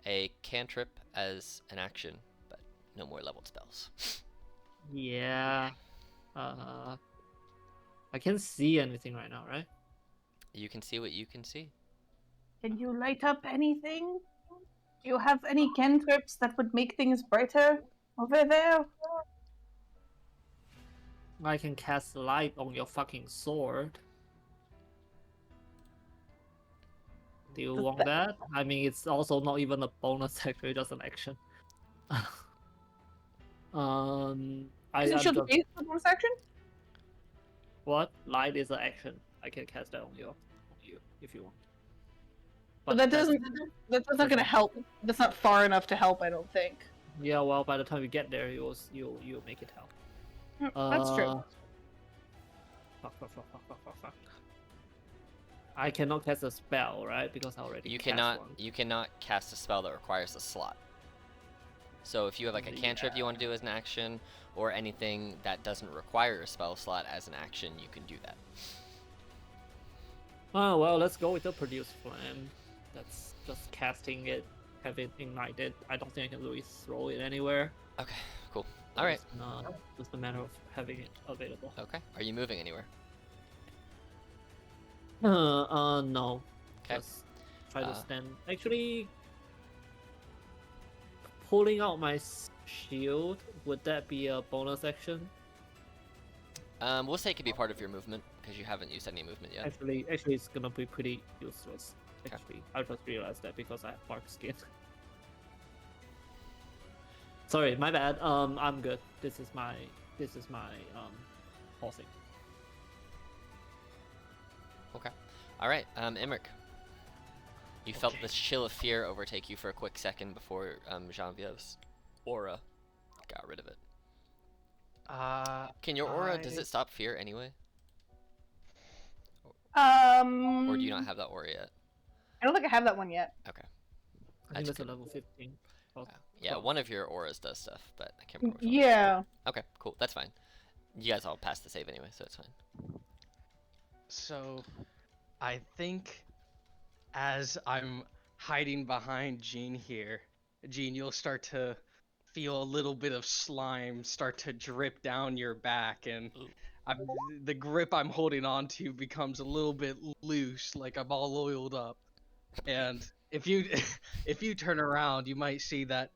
a cantrip as an action, but no more leveled spells. Yeah. I can't see anything right now, right? You can see what you can see. Can you light up anything? Do you have any cantrips that would make things brighter over there? I can cast light on your fucking sword. Do you want that? I mean, it's also not even a bonus action, just an action. Isn't I'm shield just of faith a bonus action? what? Light is an action. I can cast that on you if you want. But that that's- doesn't. That's not going to help. That's not far enough to help. I don't think. Yeah, well, by the time you get there, you'll make it help. That's true. Fuck. I cannot cast a spell, right? Because I already You cast cannot one. you cannot cast a spell that requires a slot. So if you have like a cantrip you want to do as an action, or anything that doesn't require a spell slot as an action, you can do that. Oh well, let's go with the produce flame. That's just casting it, have it ignited. I don't think I can really throw it anywhere. Okay, cool. All right. It's just a matter of having it available. Okay. Are you moving anywhere? No. 'Kay. Just try to stand. Actually, pulling out my shield, would that be a bonus action? We'll say it could be part of your movement because you haven't used any movement yet. Actually, it's gonna be pretty useless. Okay. Actually, I just realized that because I have bark skin. Sorry, my bad. I'm good. This is my pausing. Okay. All right. Imric. You felt Okay. this chill of fear overtake you for a quick second before Jean-Viev's aura got rid of it. Can your aura, does it stop fear anyway? Or do you not have that aura yet? I don't think I have that one yet. Okay. I think That's that's a good. level 15. Oh, Yeah, one of your auras does stuff, but I can't remember which one. Yeah. Okay, cool. That's fine. You guys all passed the save anyway, so it's fine. So, I think as I'm hiding behind Jean here, Jean, you'll start to feel a little bit of slime start to drip down your back, and Ooh. the grip I'm holding on to becomes a little bit loose, like I'm all oiled up. And if you if you turn around, you might see that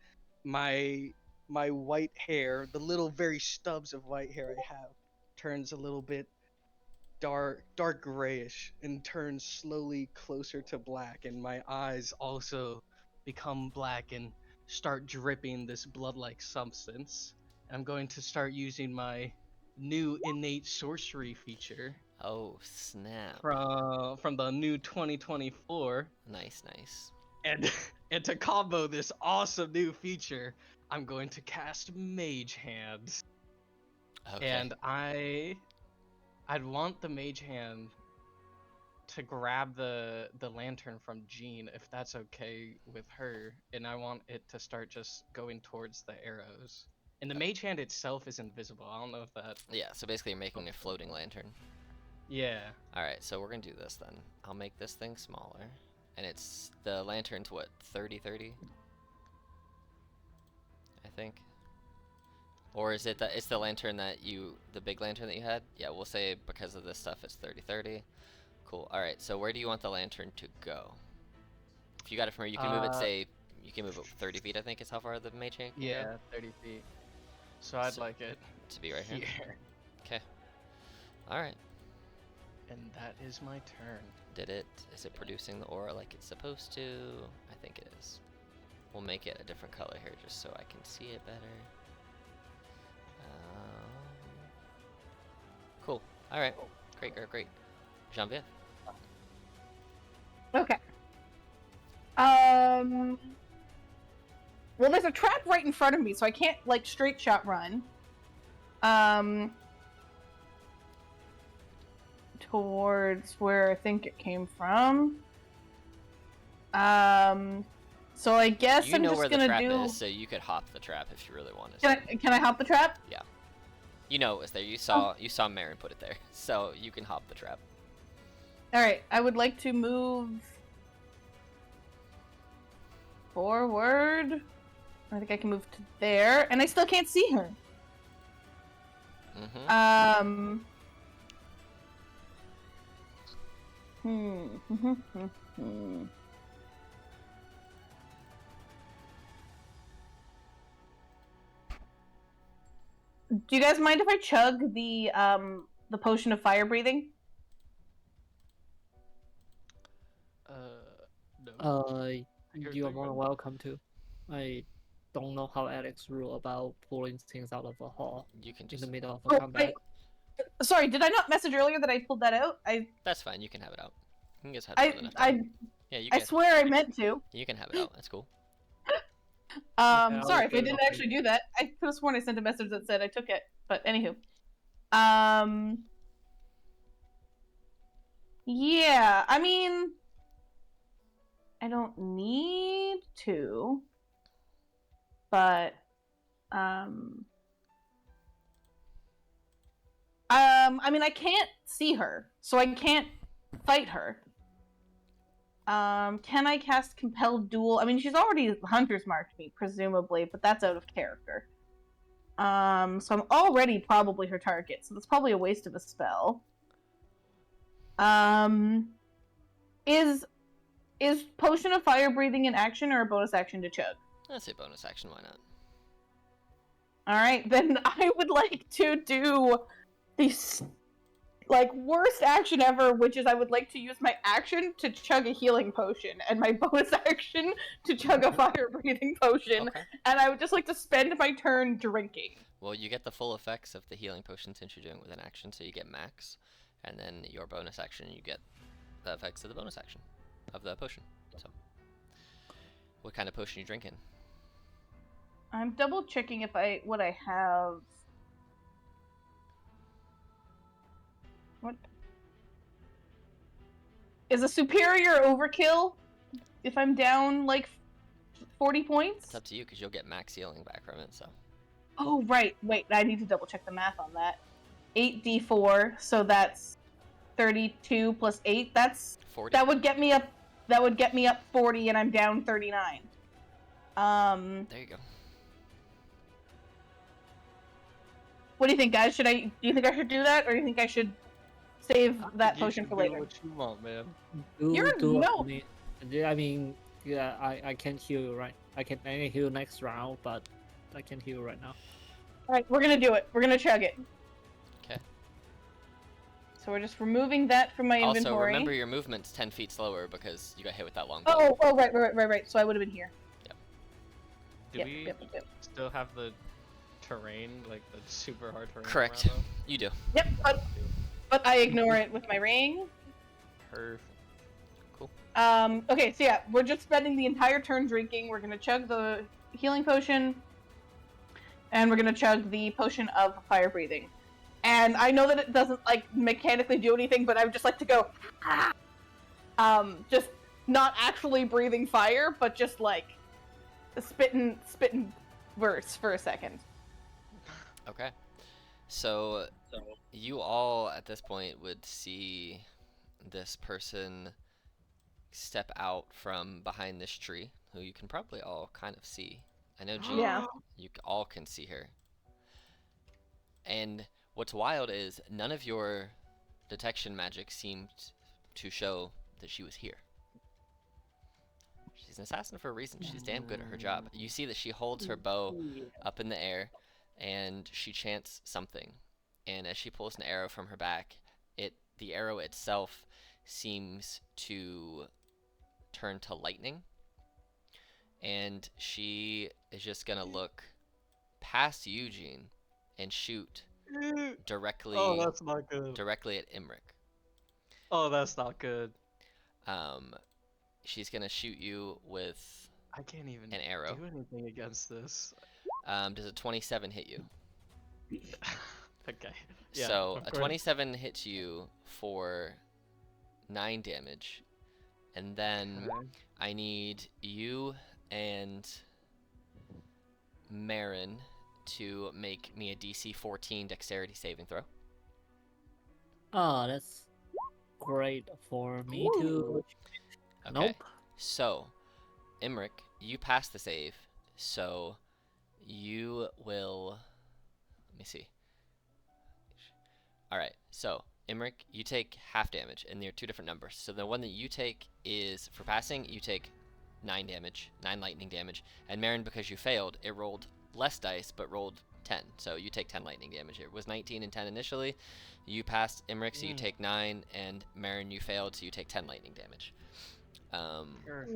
my white hair, the little very stubs of white hair I have, turns a little bit dark grayish and turns slowly closer to black, and my eyes also become black and start dripping this blood-like substance. I'm going to start using my new innate sorcery feature Oh, snap. from the new 2024, Nice, nice. and and to combo this awesome new feature, I'm going to cast Mage Hand. Okay. And I'd want the Mage Hand to grab the lantern from Jean, if that's okay with her, and I want it to start just going towards the arrows. And the Mage Hand itself is invisible. I don't know if that. Yeah, so basically you're making a floating lantern. Yeah. Alright, so we're gonna do this then. I'll make this thing smaller. And it's, the lantern's what, 30-30? I think. Or is it it's the lantern that the big lantern that you had? Yeah, we'll say because of this stuff it's 30-30. Cool. Alright, so where do you want the lantern to go? If you got it from here, you can move it, say, you can move it 30 feet, I think is how far the mage hand can go. Yeah, 30 feet. So I'd So- like it To be right here. here. Okay. Alright. And that is my turn. Is it producing the aura like it's supposed to? I think it is. We'll make it a different color here just so I can see it better. Cool. Alright. Great. Jean-Vieve. Okay. Well, there's a trap right in front of me, so I can't like straight shot run. Towards where I think it came from. So I guess You I'm know just where the gonna trap do. is, so you could hop the trap if you really wanted to. Can I hop the trap? You know it was there. You saw Marin put it there, so you can hop the trap. All right. I would like to move forward. I think I can move to there, and I still can't see her. Mm-hmm. Do you guys mind if I chug the potion of fire breathing? No. You're You are doing more than well. welcome to. I don't know how Alex rule about pulling things out of a hall You can in just. the middle of a Oh, combat. sorry, did I not message earlier that I pulled that out? That's fine. You can have it out. You can just have more than enough I time. Yeah, you I can. swear I meant to. You can have it out. That's cool. I'll Sorry if I do it didn't after actually do that. I could have sworn I sent a message that said I took it. But anywho. Yeah, I mean, I don't need to, but I mean, I can't see her, so I can't fight her. Can I cast Compelled Duel? I mean, she's already Hunter's Marked me, presumably, but that's out of character. So I'm already probably her target, so that's probably a waste of a spell. Is Potion of Fire Breathing an action or a bonus action to chug? I'd say bonus action. Why not? Alright, then I would like to do the worst action ever, which is I would like to use my action to chug a healing potion, and my bonus action to chug a fire breathing potion, Okay. and I would just like to spend my turn drinking. Well, you get the full effects of the healing potion since you're doing it with an action, so you get max, and then your bonus action, you get the effects of the bonus action of the potion. So, what kind of potion are you drinking? I'm double checking what I have. What is a superior overkill if I'm down like 40 points? It's up to you because you'll get max healing back from it. So. Oh right, wait, I need to double check the math on that. 8d4, so that's 32 plus 8. That's 40. That would get me up. That would get me up 40, and I'm down 39. There you go. What do you think, guys? Do you think I should do that, or do you think I should save that You potion should for do later? What you want, man. I can't heal you right. I can heal next round, but I can't heal right now. All right, we're gonna do it. We're gonna chug it. Okay. So we're just removing that from my inventory. Also, remember your movement's 10 feet slower because you got hit with that long bow. Oh, right. So I would have been here. Do Yep, we yep. still have the terrain, like the super hard terrain? Correct. around You do. Yep, but I ignore it with my ring. Perfect. Cool. Okay, so yeah, we're just spending the entire turn drinking. We're gonna chug the healing potion, and we're gonna chug the potion of fire breathing. And I know that it doesn't like mechanically do anything, but I would just like to go, just not actually breathing fire, but just like spitting verse for a second. Okay. So you all at this point would see this person step out from behind this tree, who you can probably all kind of see. I know Jean, Yeah. you all can see her. And what's wild is none of your detection magic seemed to show that she was here. She's an assassin for a reason. She's damn good at her job. You see that she holds her bow up in the air, and she chants something. And as she pulls an arrow from her back, the arrow itself seems to turn to lightning. And she is just gonna look past Eugene and shoot directly Oh, that's not good. directly at Imric. Oh, that's not good. She's gonna shoot you with I can't even an arrow. do anything against this. Does a 27 hit you? Okay. Yeah, So of a course. 27 hits you for 9 damage, and then Okay. I need you and Marin to make me a DC 14 dexterity saving throw. Oh, that's great for me Ooh. to. Okay. Nope. So, Imric, you pass the save, so you will. Let me see. All right. So, Imric, you take half damage, and they're 2 different numbers. So the one that you take is for passing. You take 9 damage, 9 lightning damage, and Marin, because you failed, it rolled less dice, but rolled 10. So you take 10 lightning damage. It was 19 and 10 initially. You passed Imric, so you take 9, and Marin, you failed, so you take 10 lightning damage. Perfect.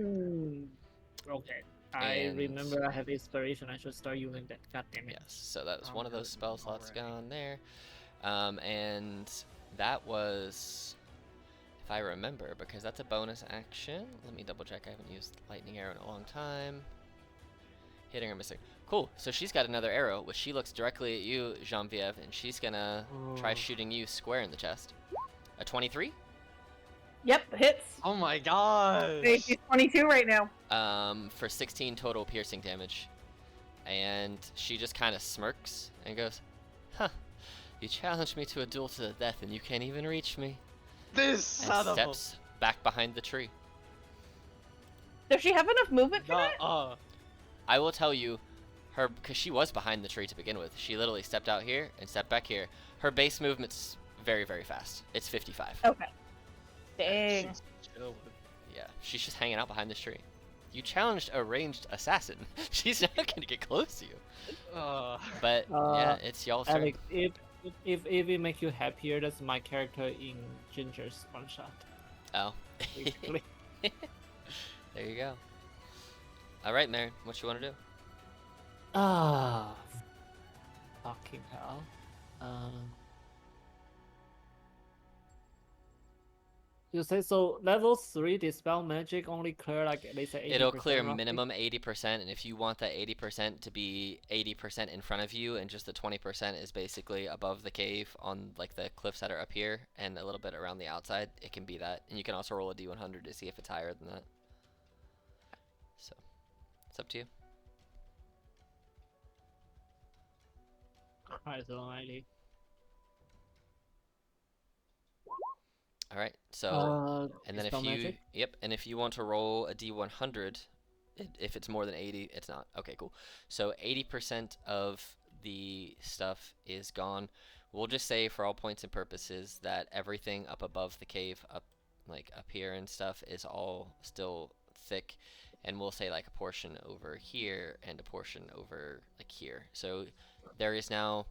Okay. I And- remember I have inspiration. I should start using that. God damn it. Yes, so that was I'm one of those good spell slots already. gone there. And that was, if I remember, because that's a bonus action. Let me double check. I haven't used lightning arrow in a long time. Hitting or missing. Cool. So she's got another arrow, which she looks directly at you, Genevieve, and she's gonna try Ooh. shooting you square in the chest. A 23? Yep, hits. Oh my gosh! She's 22 right now. For 16 total piercing damage. And she just kind of smirks and goes, "Huh, you challenged me to a duel to the death and you can't even reach me." This And son of steps back behind the tree. Does she have enough movement for a... that? I will tell you, because she was behind the tree to begin with. She literally stepped out here and stepped back here. Her base movement's very, very fast. It's 55. Okay. Dang. She's chilling. Yeah, she's just hanging out behind this tree. You challenged a ranged assassin. She's not gonna get close to you. But yeah, it's y'all's turn. Alex, if it makes you happier, that's my character in Ginger's one shot. Oh, Basically. there you go. All right, Marin, what you want to do? Ah, fucking hell. You say so? Level 3 dispel magic only clear like they say 80%. It'll clear roughly? minimum 80%, and if you want that 80% to be 80% in front of you, and just the 20% is basically above the cave on like the cliffs that are up here, and a little bit around the outside, it can be that. And you can also roll a d100 to see if it's higher than that. So, it's up to you. Christ almighty. All right. So, and then if dispel you, magic? yep, and if you want to roll a d100, if it's more than 80, it's not. Okay, cool. So 80% of the stuff is gone. We'll just say, for all points and purposes, that everything up above the cave, up here and stuff, is all still thick, and we'll say like a portion over here and a portion over like here. So there is now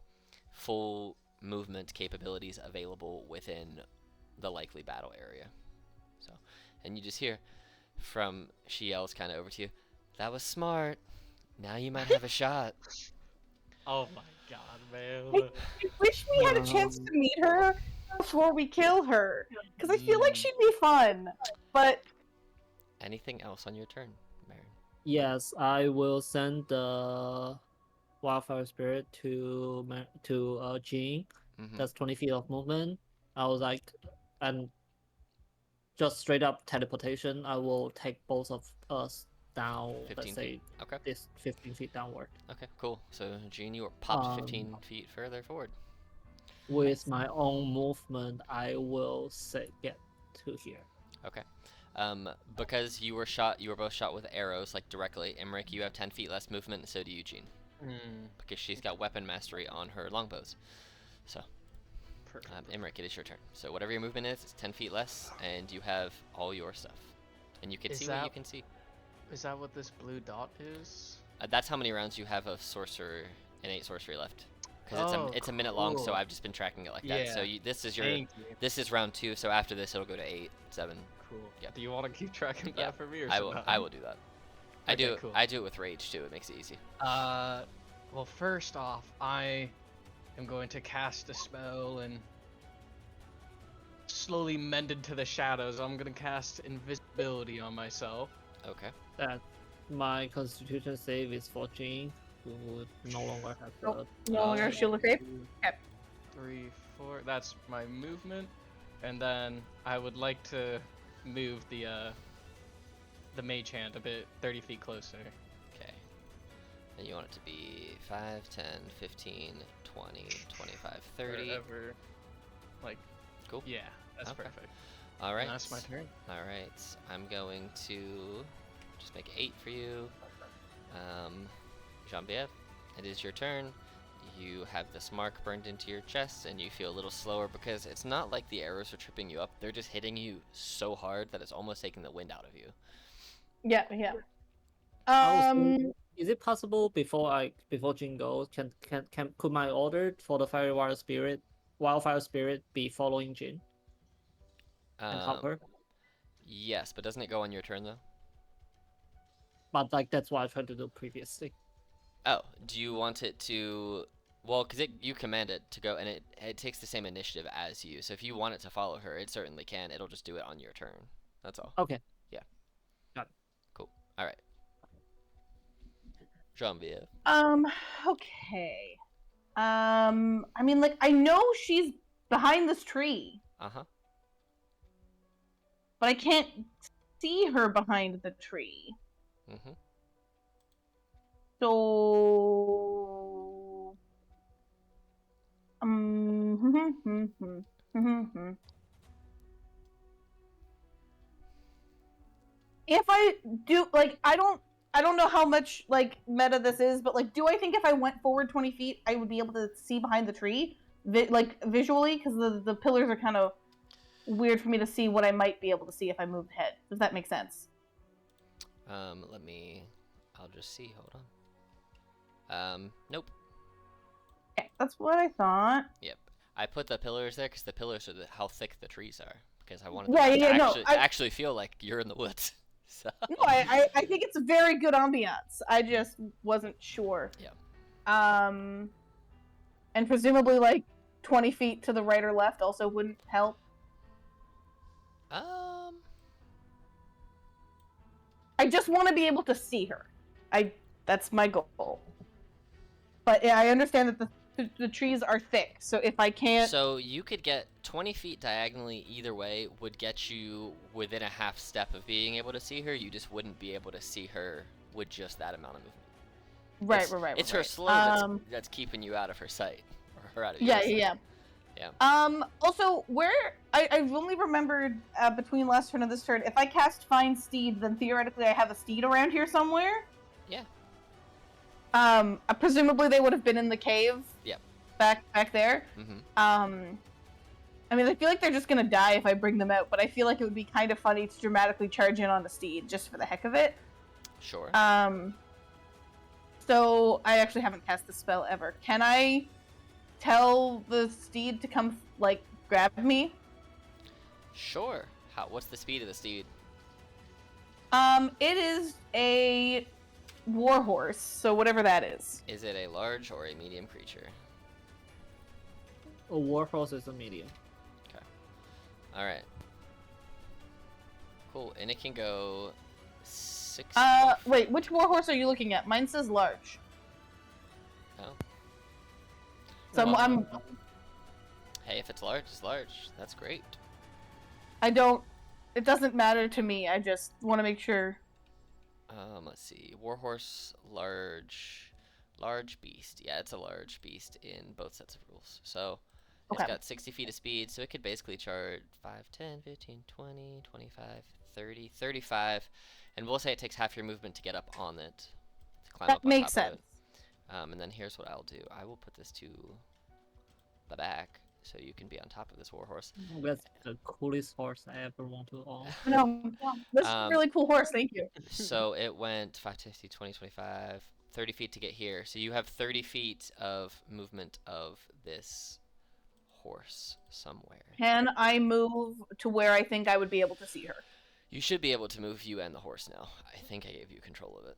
full movement capabilities available within the likely battle area. So, and you just hear from, she yells kind of over to you, "That was smart. Now you might have a shot." Oh my god, man. I wish we had a chance to meet her before we kill her, because I feel like she'd be fun. But Anything else on your turn, Marin? Yes, I will send the Wildfire Spirit to Jean. Mm-hmm. That's 20 feet of movement. I was like, and just straight up teleportation. I will take both of us down. 15 Let's say feet. Okay. this 15 feet downward. Okay, cool. So, Jean, you were popped 15 feet further forward. With my own movement, I will get to here. Okay. Because you were both shot with arrows, like directly. Emmerich, you have 10 feet less movement, and so do you, Jean. Because she's got weapon mastery on her longbows. So, Emmerich, it is your turn. So whatever your movement is, it's 10 feet less, and you have all your stuff. And you can see what you can see. Is that what this blue dot is? That's how many rounds you have of innate sorcery left. Because it's a minute long, so cool. I've just been tracking it like that. Yeah. So this is Thank you. this is round 2. So after this, it'll go to 8, 7. Cool. Yeah. Do you want to keep tracking Yeah, that for me, or I should will. I will do that. Okay, cool. I do it with rage too. It makes it easy. Well, first off, I am going to cast a spell and slowly mend into the shadows. I'm gonna cast invisibility on myself. Okay. That my Constitution save is for Jane, who no longer has Oh, the. no longer shield of faith. 3, 4. That's my movement, and then I would like to move the mage hand a bit, 30 feet closer. Okay. And you want it to be 5, 10, 15, 20, 25, 30. Wherever, like. Cool. Yeah, that's Okay. perfect. All right. And that's my turn. All right. I'm going to just make 8 for you. Jean-Pierre, it is your turn. You have this mark burned into your chest, and you feel a little slower because it's not like the arrows are tripping you up. They're just hitting you so hard that it's almost taking the wind out of you. Yeah, yeah. Is it possible before Jin goes, could my order for the wildfire spirit be following Jin and help her? Yes, but doesn't it go on your turn though? But like that's what I tried to do previously. Oh, do you want it to? Well, because you command it to go, and it takes the same initiative as you. So if you want it to follow her, it certainly can. It'll just do it on your turn. That's all. Okay. Yeah. Got it. Cool. All right. Jean-Pierre. Okay. I mean, like, I know she's behind this tree, Uh-huh. but I can't see her behind the tree. Mm-hmm. So, if I do, like, I don't know how much like meta this is, but like, do I think if I went forward 20 feet, I would be able to see behind the tree, like visually, because the pillars are kind of weird for me to see what I might be able to see if I moved ahead. Does that make sense? I'll just see. Hold on. Nope. Okay, that's what I thought. Yep. I put the pillars there because the pillars are how thick the trees are. Because I wanted Yeah, them yeah, to no, actually feel like you're in the woods. So. No, I think it's a very good ambiance. I just wasn't sure. Yeah. And presumably like 20 feet to the right or left also wouldn't help. I just want to be able to see her. That's my goal. But yeah, I understand that the trees are thick, so if I can't... So you could get 20 feet diagonally either way would get you within a half step of being able to see her. You just wouldn't be able to see her with just that amount of movement. Right. It's her slow that's keeping you out of her sight. Or her out of your sight. Yeah. Also, where... I've only remembered between last turn and this turn, if I cast Find Steed, then theoretically I have a steed around here somewhere? Yeah. Presumably they would have been in the cave. Yep. Back there. Mm-hmm. I mean, I feel like they're just gonna die if I bring them out, but I feel like it would be kind of funny to dramatically charge in on the steed, just for the heck of it. Sure. So I actually haven't cast the spell ever. Can I tell the steed to come, like, grab me? Sure. What's the speed of the steed? It is a warhorse, so whatever that is. Is it a large or a medium creature? A warhorse is a medium. Okay. Alright. Cool. And it can go 60. Wait, which warhorse are you looking at? Mine says large. Oh. So I'm Hey, if it's large, it's large. That's great. it doesn't matter to me. I just want to make sure. Let's see. Warhorse, large beast. Yeah, it's a large beast in both sets of rules. So it's got 60 feet of speed, so it could basically charge 5, 10, 15, 20, 25, 30, 35. And we'll say it takes half your movement to get up on it. To climb up That on makes top of sense. it. And then here's what I'll do. I will put this to the back, so you can be on top of this warhorse. That's the coolest horse I ever want to own. No, this is a really cool horse. Thank you. So it went 5, 10, 15, 20, 25, 30 feet to get here. So you have 30 feet of movement of this horse somewhere. Can I move to where I think I would be able to see her? You should be able to move you and the horse now. I think I gave you control of it.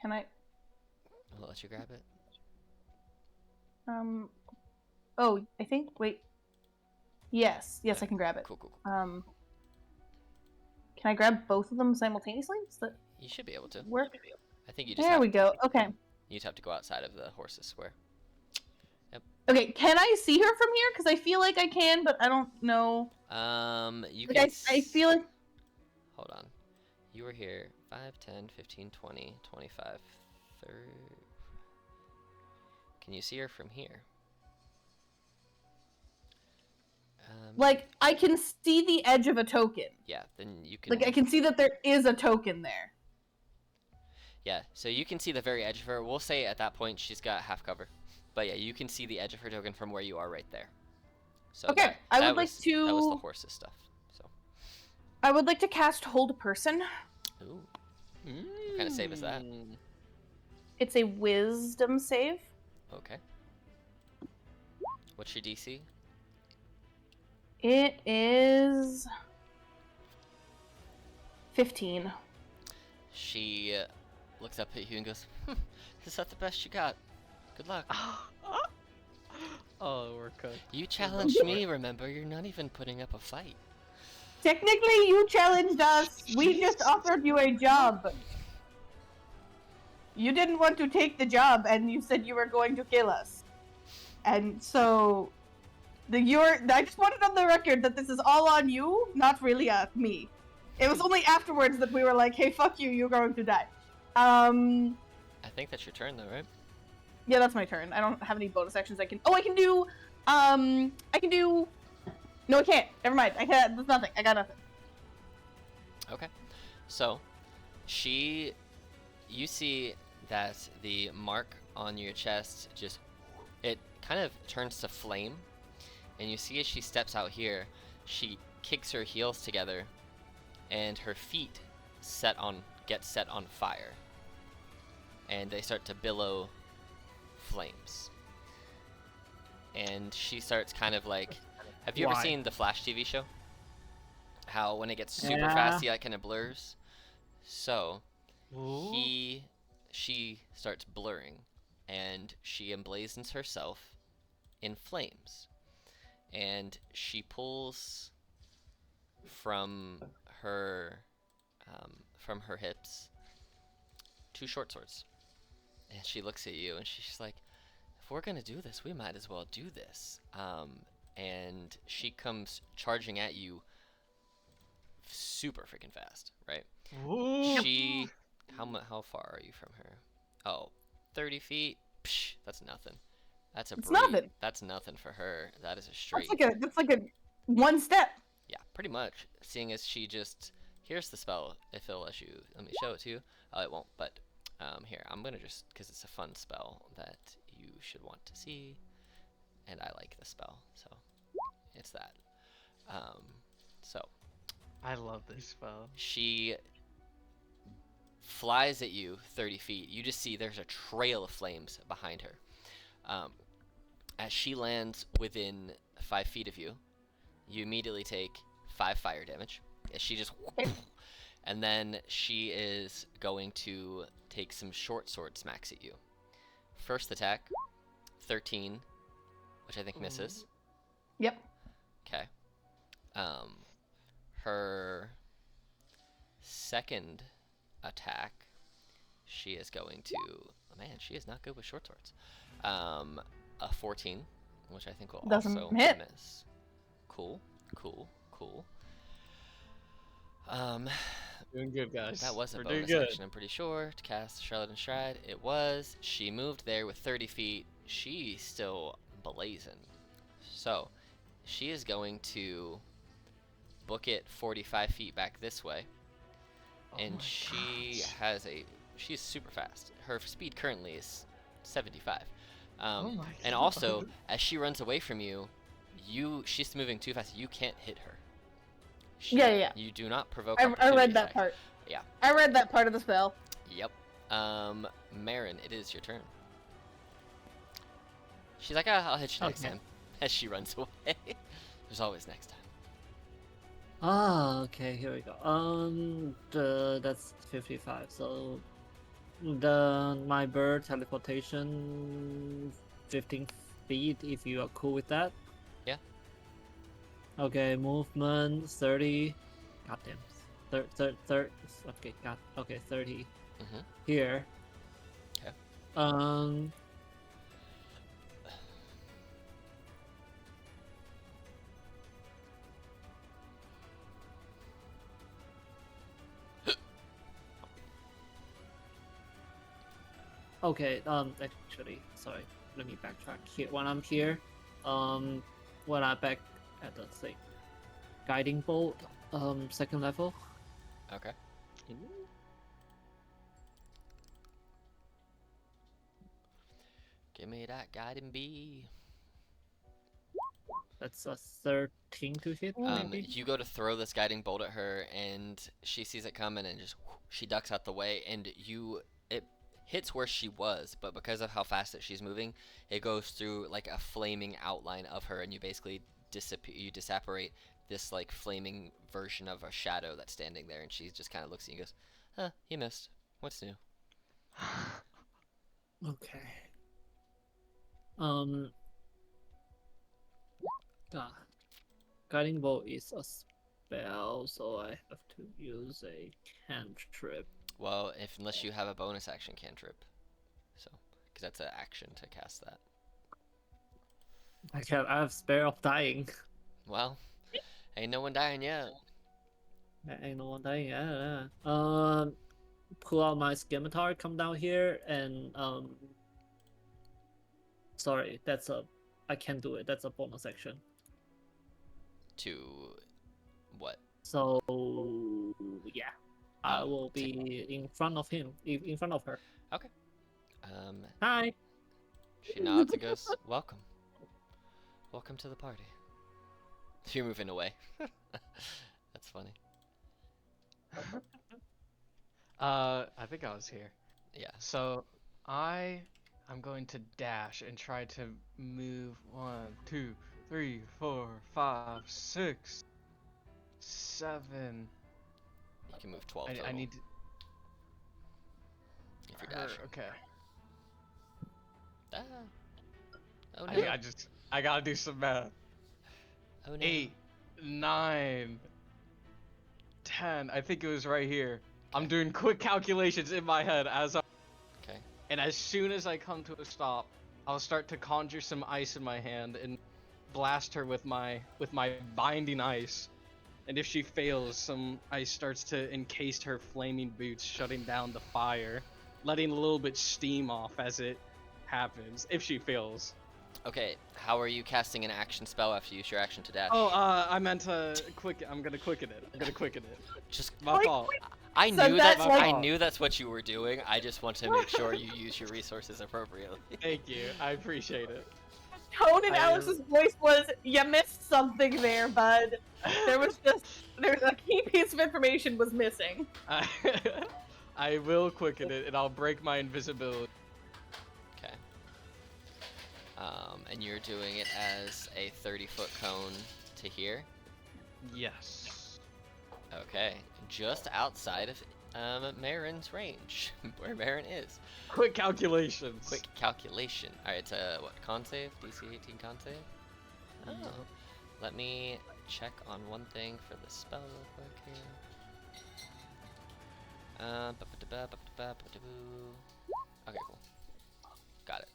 Can I? I'll let you grab it. Oh, I think. Wait. Yes, I can grab it. Cool. Can Can I grab both of them simultaneously? Does that You should be able to. work? I think you just There we go. Okay. you'd have to go outside of the horse's square. Okay, can I see her from here? Because I feel like I can, but I don't know. You Like, can. I feel like... Hold on. You were here 5, 10, 15, 20, 25, 30. Can you see her from here? Like, I can see the edge of a token. Yeah, then you can. Like, I can see that there is a token there. Yeah, so you can see the very edge of her. We'll say at that point she's got half cover. But yeah, you can see the edge of her token from where you are right there. So Okay, I would like to... That was the horse's stuff. So. I would like to cast Hold Person. Ooh. What kind of save is that? It's a Wisdom save. Okay. What's your DC? It is... 15. She looks up at you and goes, is that the best you got? Good luck. Oh, we're cooked. You challenged me, remember? You're not even putting up a fight. Technically, you challenged us. We just offered you a job. You didn't want to take the job, and you said you were going to kill us. And so... I just wanted on the record that this is all on you, not really me. It was only afterwards that we were like, hey, fuck you, you're going to die. I think that's your turn, though, right? Yeah, that's my turn. I don't have any bonus actions I can... Oh, I can do... I can do... No, I can't. Never mind. I can't... There's nothing. I got nothing. Okay. So, you see that the mark on your chest just... It kind of turns to flame. And you see as she steps out here, she kicks her heels together. And her feet get set on fire. And they start to billow flames. And she starts kind of like... Have you ever seen the Flash TV show? How when it gets super fast, he like kind of blurs? So, she starts blurring. And she emblazons herself in flames. And she pulls from her hips 2 short swords. And she looks at you and she's just like, if we're gonna do this, we might as well do this. And she comes charging at you super freaking fast, right? Ooh. How far are you from her? Oh, 30 feet? Psh, that's nothing. That's nothing. That's nothing for her. That is a straight... That's like a one step. Yeah, pretty much. Seeing as she just... Here's the spell, if it'll let me show it to you. Oh, it won't, but here, I'm gonna just... Because it's a fun spell that you should want to see. And I like the spell, so it's that. So... I love this spell. She flies at you 30 feet. You just see there's a trail of flames behind her. As she lands within 5 feet of you, you immediately take 5 fire damage. As she just... And then she is going to take some short sword smacks at you. First attack, 13, which I think misses. Yep. Okay. Her second attack, she is going to... Oh man, she is not good with short swords. A 14, which I think will Doesn't also hit. miss. Cool. Doing good, guys. That was a We're doing bonus good. action, I'm pretty sure, to cast Charlotte and Stride. It was. She moved there with 30 feet. She's still blazing. So, she is going to book it 45 feet back this way. And she's super fast. Her speed currently is 75. And also, as she runs away from you, she's moving too fast. You can't hit her. Yeah. You do not provoke. I read that part. Yeah. I read that part of the spell. Yep. Marin, it is your turn. She's like, I'll hit you next time. As she runs away. There's always next time. Okay, here we go. That's 55. So, my bird teleportation 15 feet. If you are cool with that. Yeah. Okay, movement 30. Goddamn. Okay, got okay 30 Mhm. here. Okay. Um. Okay. Actually, sorry. Let me backtrack here. When I'm here, um, when I back at the thing, guiding bolt, second level. Okay. Give me that guiding bee. That's a 13 to hit, maybe. You go to throw this guiding bolt at her, and she sees it coming, and just she ducks out the way, and it hits where she was, but because of how fast that she's moving, it goes through like a flaming outline of her, and you basically disapparate this like flaming version of a shadow that's standing there, and she just kind of looks at you and goes, "Huh, you missed. What's new?" Okay. Um. Ah, guiding bolt is a spell, so I have to use a cantrip. Well, unless you have a bonus action cantrip, so because that's an action to cast that. I have spare of dying. Well, ain't no one dying yet. Ain't no one dying. Yeah. Pull out my scimitar, come down here, and sorry, I can't do it. That's a bonus action. To what? So yeah, I Oh, will be in front of him, in front of her. Okay. Hi. She nods and goes, "Welcome. Welcome to the party." You're moving away. That's funny. I think I was here. Yeah. So I'm going to dash and try to move 1, 2, 3, 4, 5, 6, 7. You can move 12 total. I need to. If you're Her, dashing. okay. Ah. Oh no. I gotta do some math. Oh no. 8, 9, 10. I think it was right here. I'm doing quick calculations in my head Okay. and as soon as I come to a stop, I'll start to conjure some ice in my hand and blast her with my binding ice. And if she fails, some ice starts to encase her flaming boots, shutting down the fire, letting a little bit steam off as it happens. If she fails. Okay. How are you casting an action spell after you use your action to dash? Oh, I meant to I'm gonna quicken it. Just My fault. I said knew that that's like- I knew that's what you were doing. I just want to make sure you use your resources appropriately. Thank you. I appreciate it. Tone in I- Alex's voice was, "You missed something there, bud." There's a key piece of information was missing. I will quicken it, and I'll break my invisibility. Okay. And you're doing it as a 30-foot cone to here. Yes. Okay. Just outside of Marin's range, where Marin is. Quick calculations. Quick calculation. Alright, it's a what? Con save? DC 18 con save? Oh. Yeah. Let me check on one thing for the spell real quick here. Okay, cool. Got it.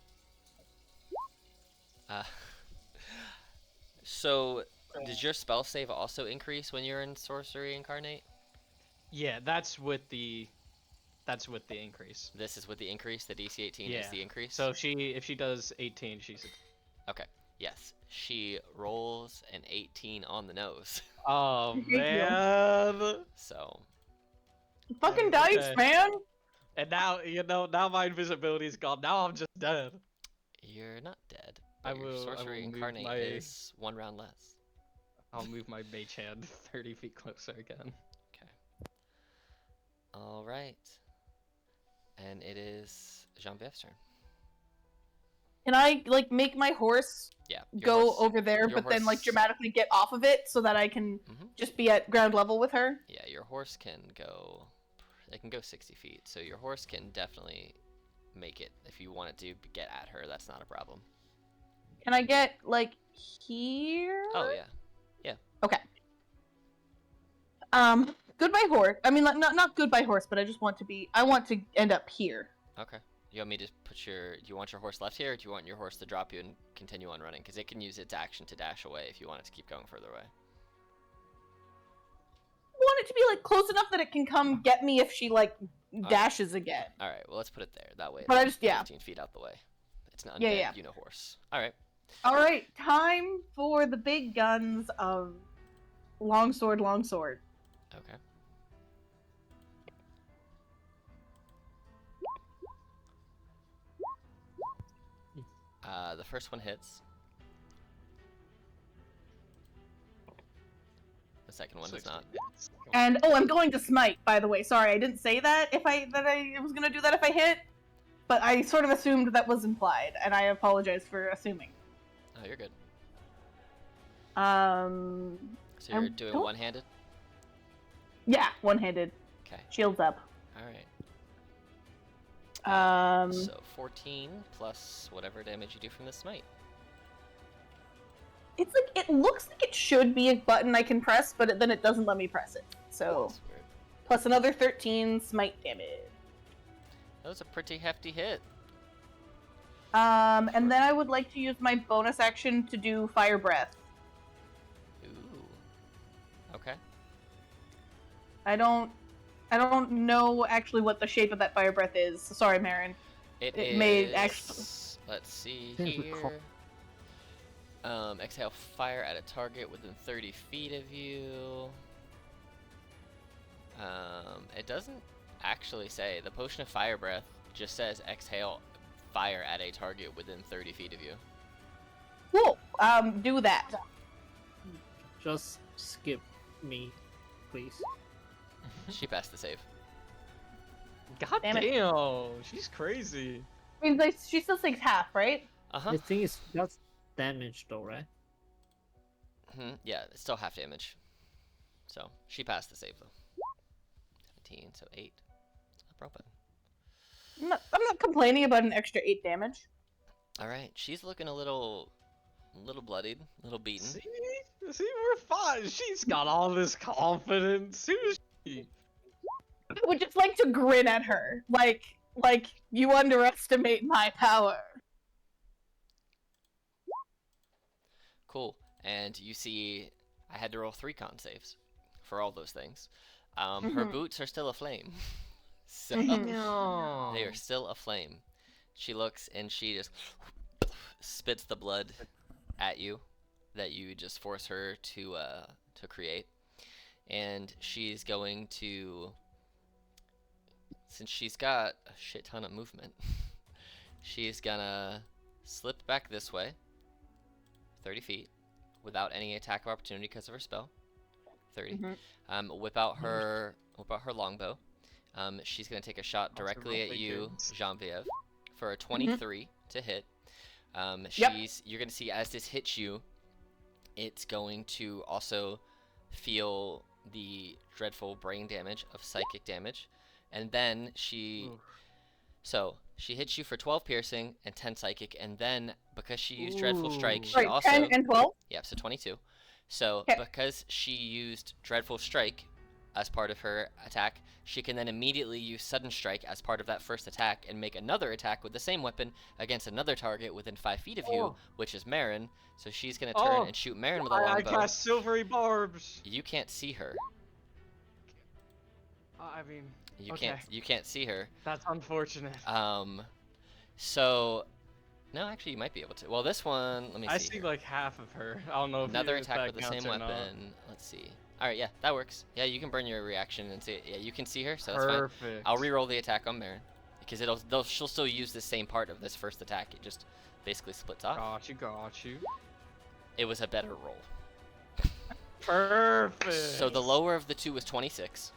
So, does your spell save also increase when you're in Sorcery Incarnate? Yeah, that's with the increase. This is with the increase. The DC 18 is Yeah. the increase. So if she does 18, she's Okay. Yes. She rolls an 18 on the nose. Oh Thank you. man. So, Fucking dice, Okay. man. And now now my invisibility is gone. Now I'm just dead. you're not dead. I But your will Sorcery move Incarnate my- is one round less. I'll move my mage hand 30 feet closer again. All right. And it is Jean-Vieffe's turn. Can I like make my horse Yeah. your go horse- over there, your but then like horse- dramatically get off of it so that I can Mhm. just be at ground level with her? Yeah, your horse can go. It can go 60 feet, so your horse can definitely make it if you wanted to get at her. That's not a problem. Can I get like here? Oh yeah. Okay. goodbye horse. I mean, not goodbye horse, but I want to end up here. Okay. You want me to put your? Do you want your horse left here, or do you want your horse to drop you and continue on running? Because it can use its action to dash away if you want it to keep going further away. I want it to be like close enough that it can come get me if she like dashes again. All right. Well, let's put it there. That way. But I it's just 15 feet out the way. It's not undead. Yeah. You know horse. All right. All right, time for the big guns of longsword. Okay. The first one hits. The second one does not. And I'm going to smite. By the way, sorry, I didn't say that. I was gonna do that if I hit, but I sort of assumed that was implied, and I apologize for assuming. Oh, you're good. So you're doing don't- one-handed? Yeah, one-handed. Okay. Shields up. All right. So 14 plus whatever damage you do from the smite. It's like it looks like it should be a button I can press, but then it doesn't let me press it. So That's weird. plus another 13 smite damage. That was a pretty hefty hit. And then I would like to use my bonus action to do fire breath. Ooh. Okay. I don't know actually what the shape of that fire breath is. Sorry, Marin. It may is- actually. Let's see Seems to here. Exhale fire at a target within 30 feet of you. It doesn't actually say. The potion of fire breath just says exhale fire at a target within 30 feet of you. Cool. Do that. Just skip me, please. She passed the save. God Damn it. damn, she's crazy. I mean, like, she still takes half, right? Uh-huh. The thing is, that's damage though, right? Yeah, it's still half damage. So, she passed the save, though. 17, so 8. It's not broken. I'm not complaining about an extra 8 damage. Alright, she's looking a little bloodied, a little beaten. See, we're fine. She's got all this confidence. Who's she? I would just like to grin at her, like you underestimate my power. Cool. And you see, I had to roll 3 con saves for all those things. Her boots are still aflame. So, Mhm. they are still aflame. She looks and she just spits the blood at you that you just force her to create. And she's going to, since she's got a shit ton of movement, she's gonna slip back this way 30 feet without any attack of opportunity because of her spell. 30. Whip out her longbow. She's gonna take a shot directly at you, Jean-Vieve, for a 23 to hit. You're gonna see as this hits you, it's going to also feel the dreadful brain damage of psychic damage, and then she hits you for 12 piercing and 10 psychic, and then because she used dreadful strike, she Right, also 10 and 12? Yep, so 22. So Okay. because she used dreadful strike as part of her attack, she can then immediately use sudden strike as part of that first attack and make another attack with the same weapon against another target within 5 feet of you, which is Marin. So she's gonna turn and shoot Marin with a I longbow. cast silvery barbs. You can't see her. I mean, You okay. can't see her. That's unfortunate. So no, actually you might be able to. Well, this one, let me see. I see here. like half of her. I don't know if Another if attack that with the counts same or not. weapon. Let's see. All right, yeah, that works. Yeah, you can burn your reaction and see. Yeah, you can see her, so that's fine. Perfect. I'll re-roll the attack on Marin because she'll still use the same part of this first attack. It just basically splits off. Got you. It was a better roll. Perfect. So the lower of the two was 26.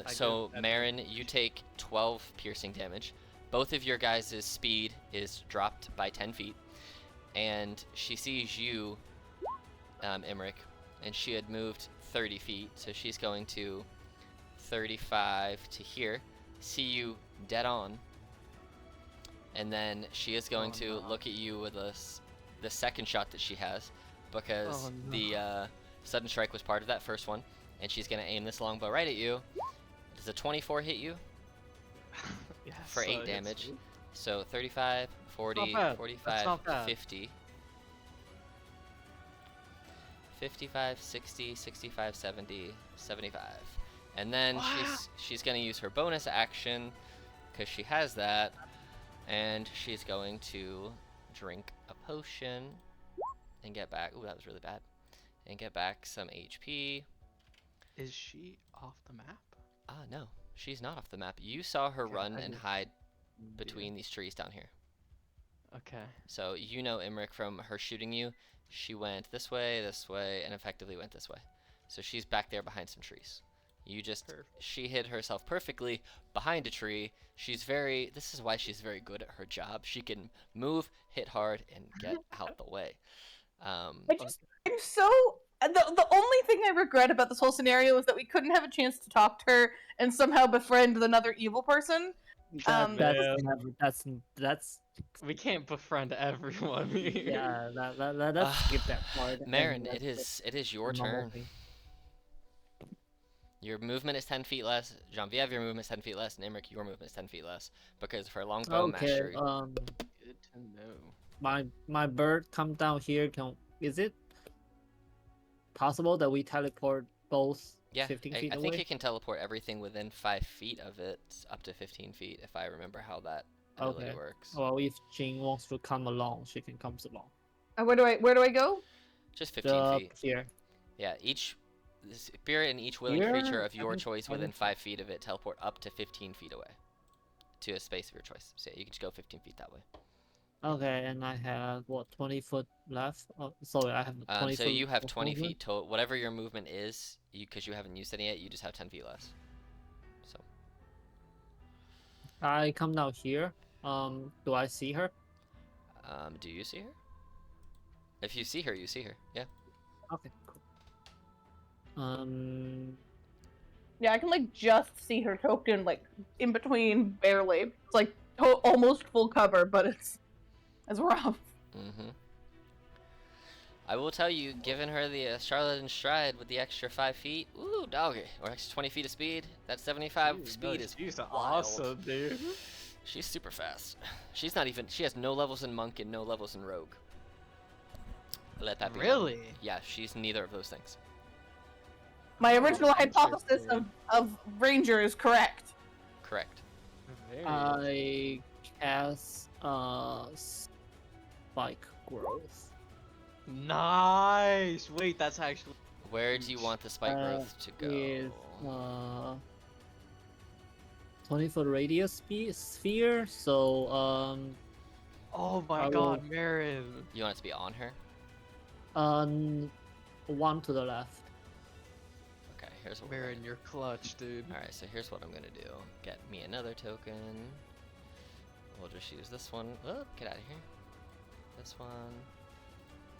So get that. Marin, you take 12 piercing damage. Both of your guys' speed is dropped by 10 feet, and she sees you, Emmerich, and she had moved 30 feet, so she's going to 35 to here, see you dead on, and then she is going to look at you with the second shot that she has, because the sudden strike was part of that first one, and she's gonna aim this longbow right at you. Does a 24 hit you? Yes, For 8 it's- damage. So 35, 40, bad. 45, not bad. 50. 55, 60, 65, 70, 75. And then Wow. she's gonna use her bonus action, because she has that, and she's going to drink a potion and get back. Ooh, that was really bad. And get back some HP. Is she off the map? Ah, no, she's not off the map. You saw her Okay, run I and did- hide between these trees down here. Okay. So you know, Imric, from her shooting you, she went this way, and effectively went this way. So she's back there behind some trees. You just, Perfect. she hid herself perfectly behind a tree. This is why she's very good at her job. She can move, hit hard, and get out the way. I'm so. The only thing I regret about this whole scenario is that we couldn't have a chance to talk to her and somehow befriend another evil person. That's Man. that's We can't befriend everyone here. yeah. Let's skip that part. and Marin, let's it is your do normal turn. thing. Your movement is 10 feet less. Genevieve, your movement is 10 feet less. And Imric, your movement is 10 feet less. Because for longbow Okay. mastery. Good to know. My bird come down here. Is it possible that we teleport both Yeah, 15 I feet think away? you can teleport everything within 5 feet of it, up to 15 feet, if I remember how that ability Okay. works. Well, if Jing wants to come along, she can come along. Where do I go? Just 15 Up feet. here. Yeah, each spirit and each willing Here? creature of your I think- choice I within think- 5 feet of it teleport up to 15 feet away. To a space of your choice. So you can just go 15 feet that way. Okay, and I have 20 foot left. Oh, sorry, I have 20 So foot. you have of 20 movement. feet total. Whatever your movement is, because you haven't used any yet, you just have 10 feet less. So I come down here. Do I see her? do you see her? If you see her, you see her. Yeah. Okay, cool. Yeah, I can like just see her token like in between barely. It's like almost full cover, but it's rough. Mm-hmm. I will tell you, giving her the Charlotte and Stride with the extra 5 feet, ooh, doggy, or extra 20 feet of speed, that 75 Dude, speed no, is she's wild. awesome, dude. She's super fast. She has no levels in Monk and no levels in Rogue. Let that be known. Really? Yeah, she's neither of those things. My Oh, original hypothesis interesting. of Ranger is correct. Correct. Very I cast spike growth. Nice. Wait, that's actually. Where do you want the spike growth to go? With 20-foot radius sphere. So Oh my I God, will- Marin. You want it to be on her? one to the left. Okay, here's what we're Marin, gonna you're clutch, dude. do. Alright, so here's what I'm gonna do. Get me another token. We'll just use this one. Oh, get out of here. This one.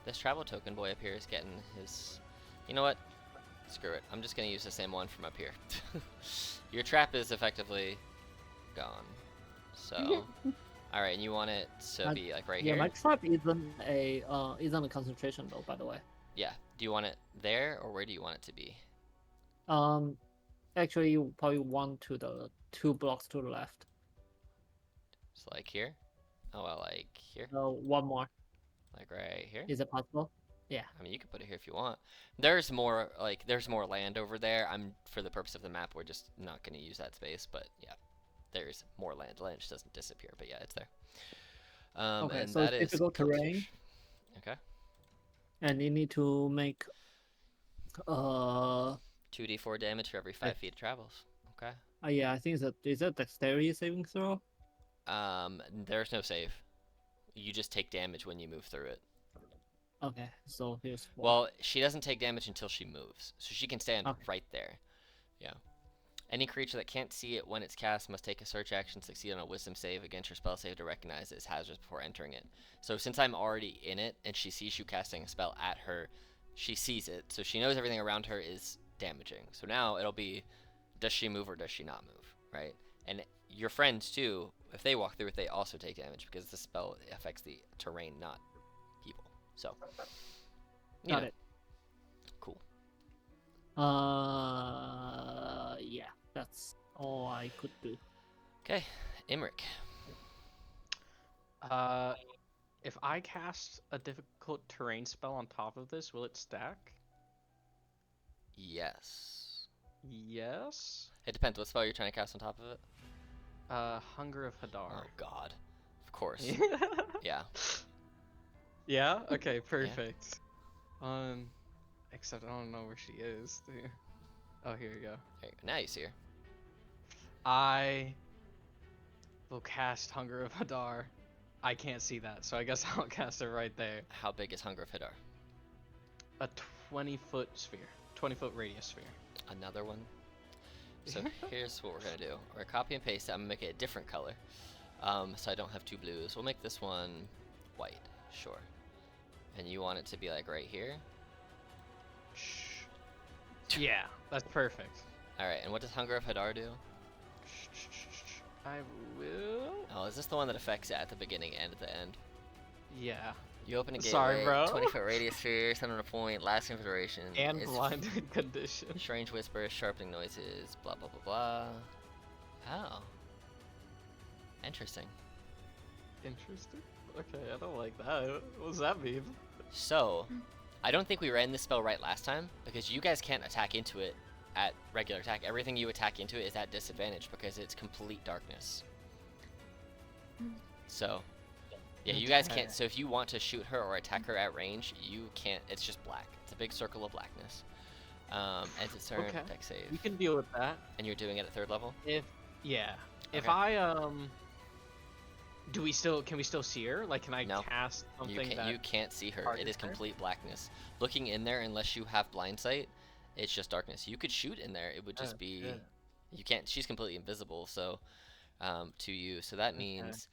This travel token boy up here is getting his... You know what? Screw it. I'm just gonna use the same one from up here. Your trap is effectively gone. So... Alright, and you want it to be like right Yeah, here? my trap isn't a concentration though, by the way. Yeah. Do you want it there, or where do you want it to be? Actually, you probably want to the 2 blocks to the left. So like here? Oh, well, like here? One more. Like right here? Is it possible? Yeah. I mean, you can put it here if you want. There's more land over there. For the purpose of the map, we're just not going to use that space, but yeah. There's more land. Land just doesn't disappear, but yeah, it's there. Okay, and so that it's is difficult terrain. Coach. Okay. And you need to make 2d4 damage for every 5 feet it travels. Okay. yeah, I think is that dexterity saving throw? There's no save. You just take damage when you move through it. Okay, so here's one. Well, she doesn't take damage until she moves, so she can stand Okay. right there. Yeah. Any creature that can't see it when it's cast must take a search action, succeed on a wisdom save against your spell save to recognize it as hazardous before entering it. So since I'm already in it and she sees you casting a spell at her, she sees it, so she knows everything around her is damaging. So now it'll be, does she move or does she not move, right? And your friends too, if they walk through it, they also take damage because the spell affects the terrain, not people. So, you Got know. it. Cool. Yeah, that's all I could do. Okay, Imric. If I cast a difficult terrain spell on top of this, will it stack? Yes. Yes. It depends. What spell you're trying to cast on top of it? Hunger of Hadar. Oh God. Of course. Yeah. Yeah. Okay. Perfect. Except I don't know where she is. Oh, here you go. There you go. Now you see her. I will cast Hunger of Hadar. I can't see that, so I guess I'll cast it right there. How big is Hunger of Hadar? A 20-foot sphere. 20-foot radius sphere. Another one. So here's what we're gonna do. We're gonna copy and paste it. I'm gonna make it a different color. So I don't have two blues. We'll make this one white. Sure. And you want it to be like right here? Yeah, that's perfect. Alright, and what does Hunger of Hadar do? I will. Oh, is this the one that affects it at the beginning and at the end? Yeah. You open a gateway, Sorry, bro. 20-foot radius sphere, center on a point, lasting for duration. And It's blinded condition. strange whispers, sharpening noises, blah blah blah blah. Oh. Interesting. Interesting. Okay, I don't like that. What does that mean? So, I don't think we ran this spell right last time, because you guys can't attack into it at regular attack. Everything you attack into it is at disadvantage because it's complete darkness. So, yeah, you guys can't. So if you want to shoot her or attack her at range, you can't. It's just black. It's a big circle of blackness. As its turn, Okay. deck save. We can deal with that. And you're doing it at 3rd level? If If Okay. I can we still see her? Like, can I No. cast something You can't see her. It targets is her? complete blackness. Looking in there, unless you have blind sight, it's just darkness. You could shoot in there. It would just be. yeah. You can't. She's completely invisible. So, to you. So that means,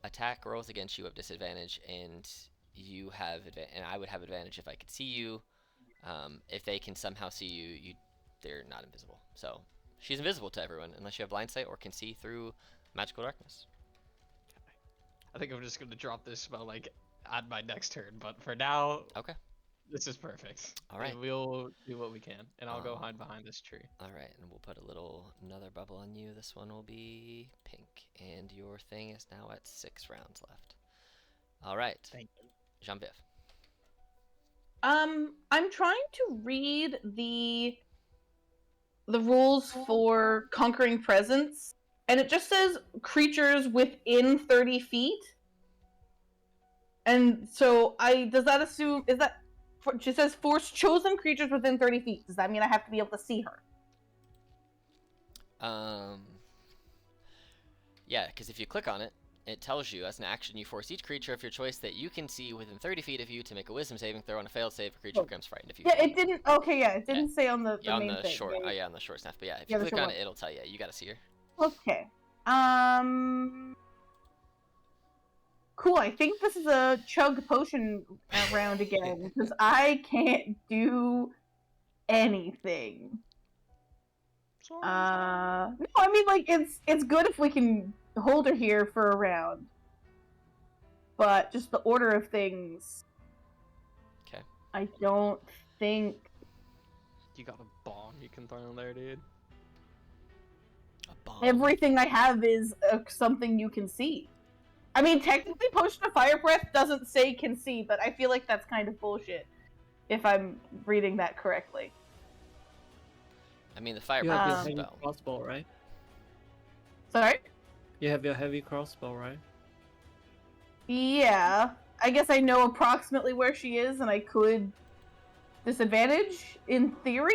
attack rolls against you have disadvantage, and you have and I would have advantage if I could see you. If they can somehow see you, they're not invisible. So she's invisible to everyone unless you have blind sight or can see through magical darkness. I think I'm just gonna drop this spell like on my next turn, but for now, Okay. this is perfect. All right. And we'll do what we can, and I'll go Um, hide behind this tree. All right, and we'll put another bubble on you. This one will be pink, and your thing is now at 6 rounds left. All right, Thank you. Jean-Viv. I'm trying to read the rules for conquering presence, and it just says creatures within 30 feet. And so does that assume, it says force chosen creatures within 30 feet. Does that mean I have to be able to see her? Yeah, because if you click on it, it tells you as an action you force each creature of your choice that you can see within 30 feet of you to make a wisdom saving throw. On a failed save, a creature becomes frightened. If you Yeah, it didn't. Okay, yeah, it didn't say on the yeah, on main the thing. short. Yeah, Oh yeah, on the short snap. But yeah, if Yeah, you the click on short it, it'll tell you. You gotta see her. Okay. Cool. I think this is a chug potion round again because I can't do anything. No, I mean like it's good if we can hold her here for a round, but just the order of things. Okay. I don't think. You got a bomb you can throw in there, dude. A bomb. Everything I have is something you can see. I mean, technically, Potion of Fire Breath doesn't say can see, but I feel like that's kind of bullshit, if I'm reading that correctly. I mean, the fire You have your breath heavy spell. crossbow, right? Sorry? You have your heavy crossbow, right? Yeah. I guess I know approximately where she is, and I could disadvantage, in theory?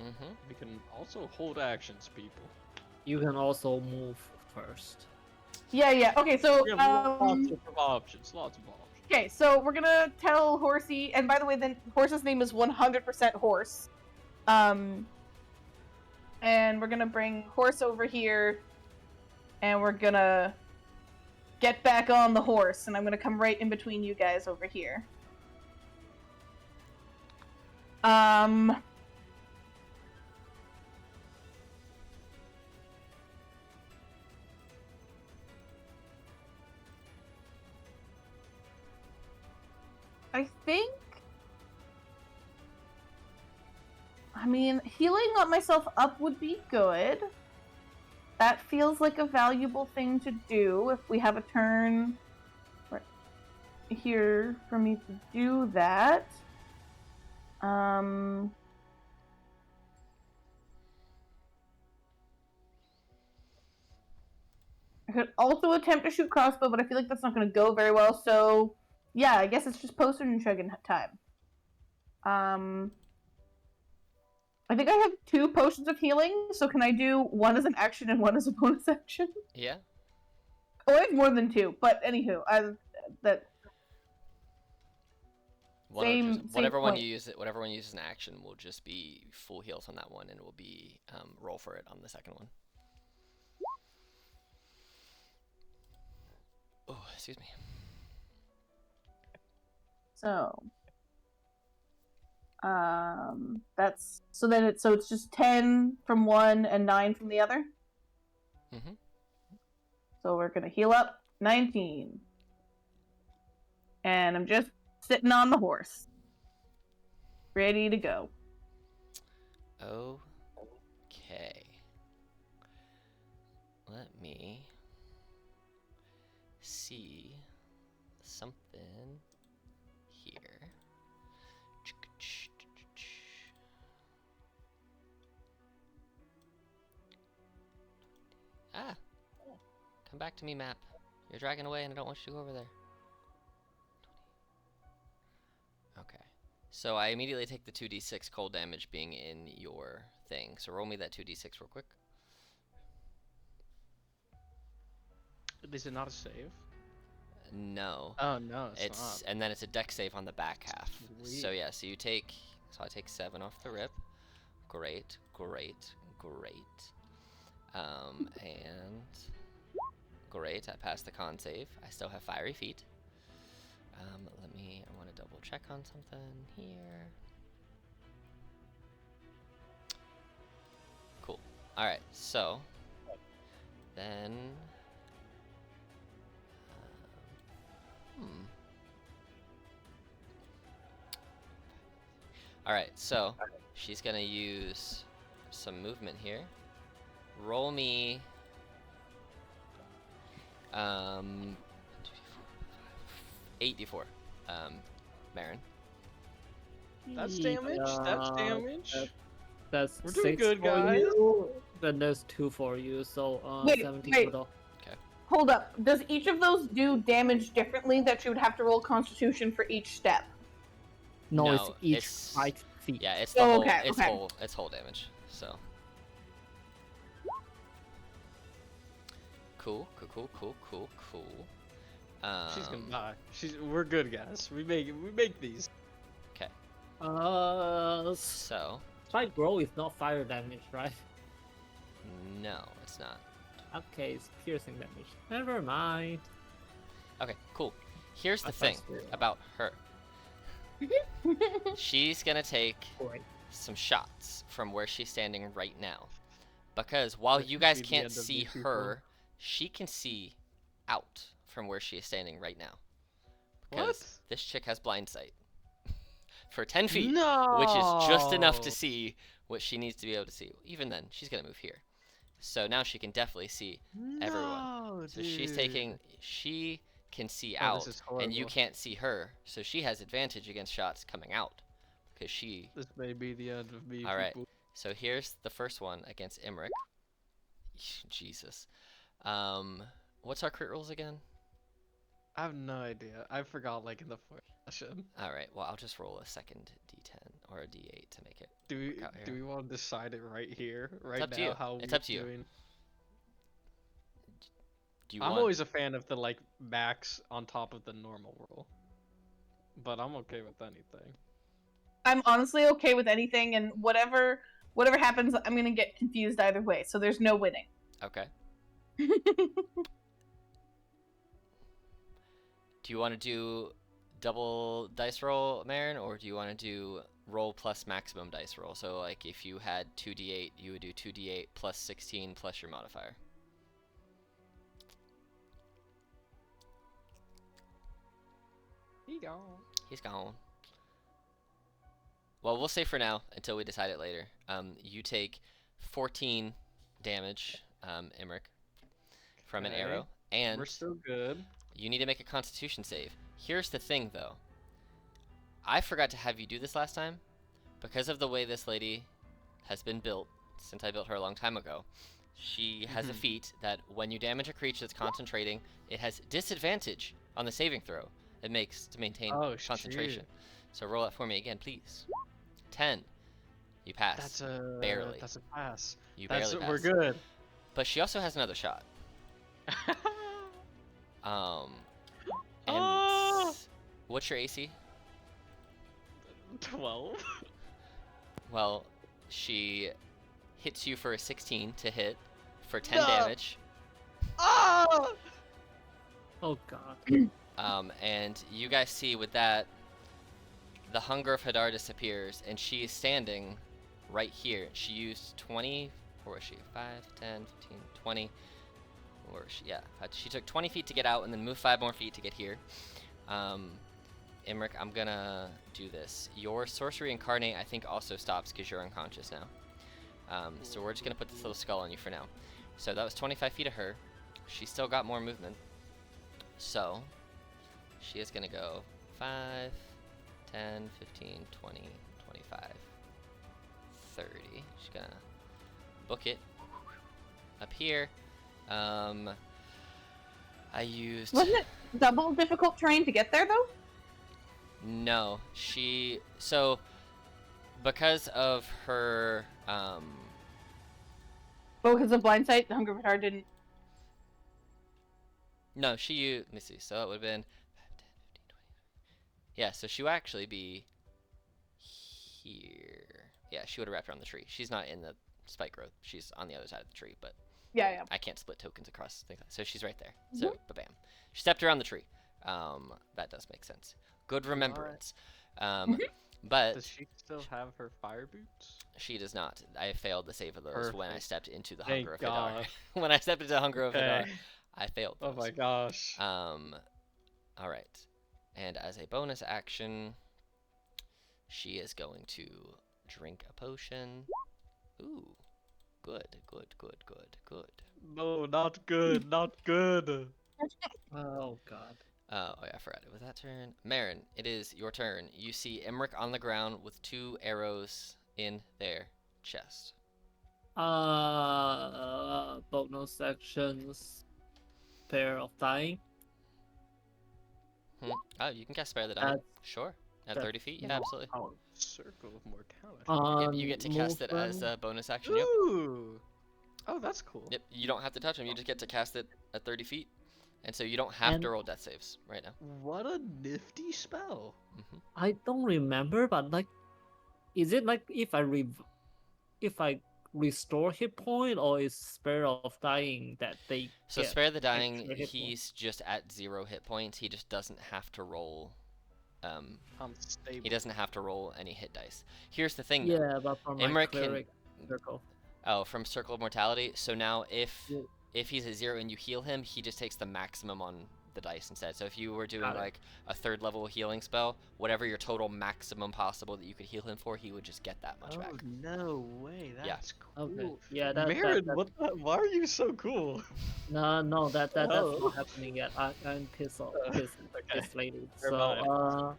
Mm-hmm. We can also hold actions, people. You can also move first. Yeah. Okay, so, We have lots of options. Lots of options. okay, so we're gonna tell Horsey, and by the way, then Horse's name is 100% Horse. And we're gonna bring Horse over here, and we're gonna get back on the horse, and I'm gonna come right in between you guys over here. I think I mean, healing myself up would be good. That feels like a valuable thing to do if we have a turn here for me to do that. I could also attempt to shoot crossbow, but I feel like that's not going to go very well. So, yeah, I guess it's just potion chugging time. I think I have 2 potions of healing, so can I do one as an action and one as a bonus action? Yeah. Oh, I have more than 2, but anywho, Whatever one point. you use, whatever one you use as an action will just be full heals on that one, and will be roll for it on the second one. Oh, excuse me. So, that's so then it's just 10 from one and 9 from the other. Mhm. So we're gonna heal up 19, and I'm just sitting on the horse, ready to go. Okay. Let me see something here. Ah! Come back to me, map. You're dragging away and I don't want you to go over there. Okay. So I immediately take the 2d6 cold damage being in your thing. So roll me that 2d6 real quick. Is it not a save? No. Oh no, it's not. And then it's a dex save on the back half. Sweet. So yeah, so I take 7 off the rip. Great, great, great. And great, I passed the con save. I still have fiery feet. I want to double check on something here. Cool. Alright, so then Alright, so she's gonna use some movement here. Roll me 8d4, Marin. That's damage. That's damage. That's We're doing 6 good, for guys. you. Then there's 2 for you, so Wait, 17 wait. total. Hold up. Does each of those do damage differently that you would have to roll Constitution for each step? No, No, it's each it's- 5 feet. Yeah, it's the Oh, whole. okay, It's okay. whole. It's whole damage. So. Cool. She's gonna die. We're good, guys. We make these. So Spike Grow is not fire damage, right? no, it's not. Okay, it's piercing damage. Never mind. Okay, cool. Here's the I thing thought so. about her. She's gonna take Great. some shots from where she's standing right now, because while This you could guys be the can't end of see you people. her, she can see out from where she is standing right now. Because What? this chick has blind sight for 10 feet, No. which is just enough to see what she needs to be able to see. Even then, she's gonna move here, so now she can definitely see everyone. No, So she can see Oh, out, this is and you horrible. can't see her, so she has advantage against shots coming out, because she. This may be the end of me. All right. people. So here's the first one against Imric. Jesus. What's our crit rolls again? I have no idea. I forgot, like in the first session. All right. Well, I'll just roll a second D10 or a D8 to make it. Do out we here. want to decide it right here, right up now? to you. How It's we're up to you. doing? Do you I'm want? always a fan of the like max on top of the normal roll, but I'm okay with anything. I'm honestly okay with anything, and whatever happens, I'm gonna get confused either way. So there's no winning. Okay. Do you want to do double dice roll, Marin, or do you want to do roll plus maximum dice roll? So like if you had 2d8, you would do 2d8 plus 16 plus your modifier. He gone. He's gone. Well, we'll say for now until we decide it later. You take 14 damage, Emmerich, from an Okay. arrow, and We're still good. you need to make a Constitution save. Here's the thing, though. I forgot to have you do this last time. Because of the way this lady has been built, since I built her a long time ago, she has a feat that when you damage a creature that's concentrating, it has disadvantage on the saving throw it makes to maintain concentration. Shoot. So roll that for me again, please. 10. You pass. That's a barely. That's a pass. You That's barely pass. we're good. But she also has another shot. And Ah! what's your AC? 12. Well, she hits you for a 16 to hit for 10 No. damage. Ah! Oh god. And you guys see with that, the hunger of Hadar disappears, and she is standing right here. She used 20, or was she? 5, 10, 15, 20. Or she, yeah, she took 20 feet to get out and then moved 5 more feet to get here. Emmerich, I'm gonna do this. Your sorcery incarnate, I think, also stops because you're unconscious now. So we're just gonna put this little skull on you for now. So that was 25 feet of her. She's still got more movement. So she is gonna go 5, 10, 15, 20, 25, 30. She's gonna book it up here. I used... Wasn't it double difficult terrain to get there, though? No, she... So, because of her, Oh, because of blind sight, the Hunger of Hadar didn't. No, she used... Let me see. So it would have been 5, 10, 15, 20... Yeah, so she would actually be here. Yeah, she would have wrapped around the tree. She's not in the spike growth. She's on the other side of the tree, but... Yeah. I can't split tokens across things. So she's right there. So, ba-bam. She stepped around the tree. That does make sense. Good remembrance. But Does she still have her fire boots? she does not. I failed the save of those when I Perfect. stepped into the Thank Hunger of God. Hadar. When I stepped into the Hunger of Hadar, Okay. I failed Oh those. my gosh. All right. And as a bonus action, she is going to drink a potion. Ooh. Good. No, not good. Not good. Oh god. Oh yeah, I forgot. It was that turn. Marin, it is your turn. You see Emmerich on the ground with 2 arrows in their chest. Bonus actions. Pair of dying. Oh, you can cast Spare the Dying. That's- Sure. At that- 30 feet? Yeah, no. absolutely. Oh. Circle of mortality. Yep, you get to cast it as a bonus action. Yep. Ooh. Oh, that's cool. Yep. You don't have to touch him. You just get to cast it at 30 feet. And so you don't have to roll death saves right now. What a nifty spell. I don't remember, but like, is it like if I restore hit point, or is Spare of Dying that they So get Spare the Dying, extra hit he's just at 0 hit points. He just doesn't have to roll. I'm stable. He doesn't have to roll any hit dice. Here's the thing, though. Yeah, but from my Emmerich can- cleric circle. Oh, from Circle of Mortality. So now if Yeah. if he's at 0 and you heal him, he just takes the maximum on the dice instead. So if you were doing Got it. like a 3rd level healing spell, whatever your total maximum possible that you could heal him for, he would just get that much Oh back. no way! Yeah. That's cool. Okay. Yeah, that. Marin, what? Why are you so cool? No, that's Oh. not happening yet. I'm pissed off. This Okay. lady. Never mind.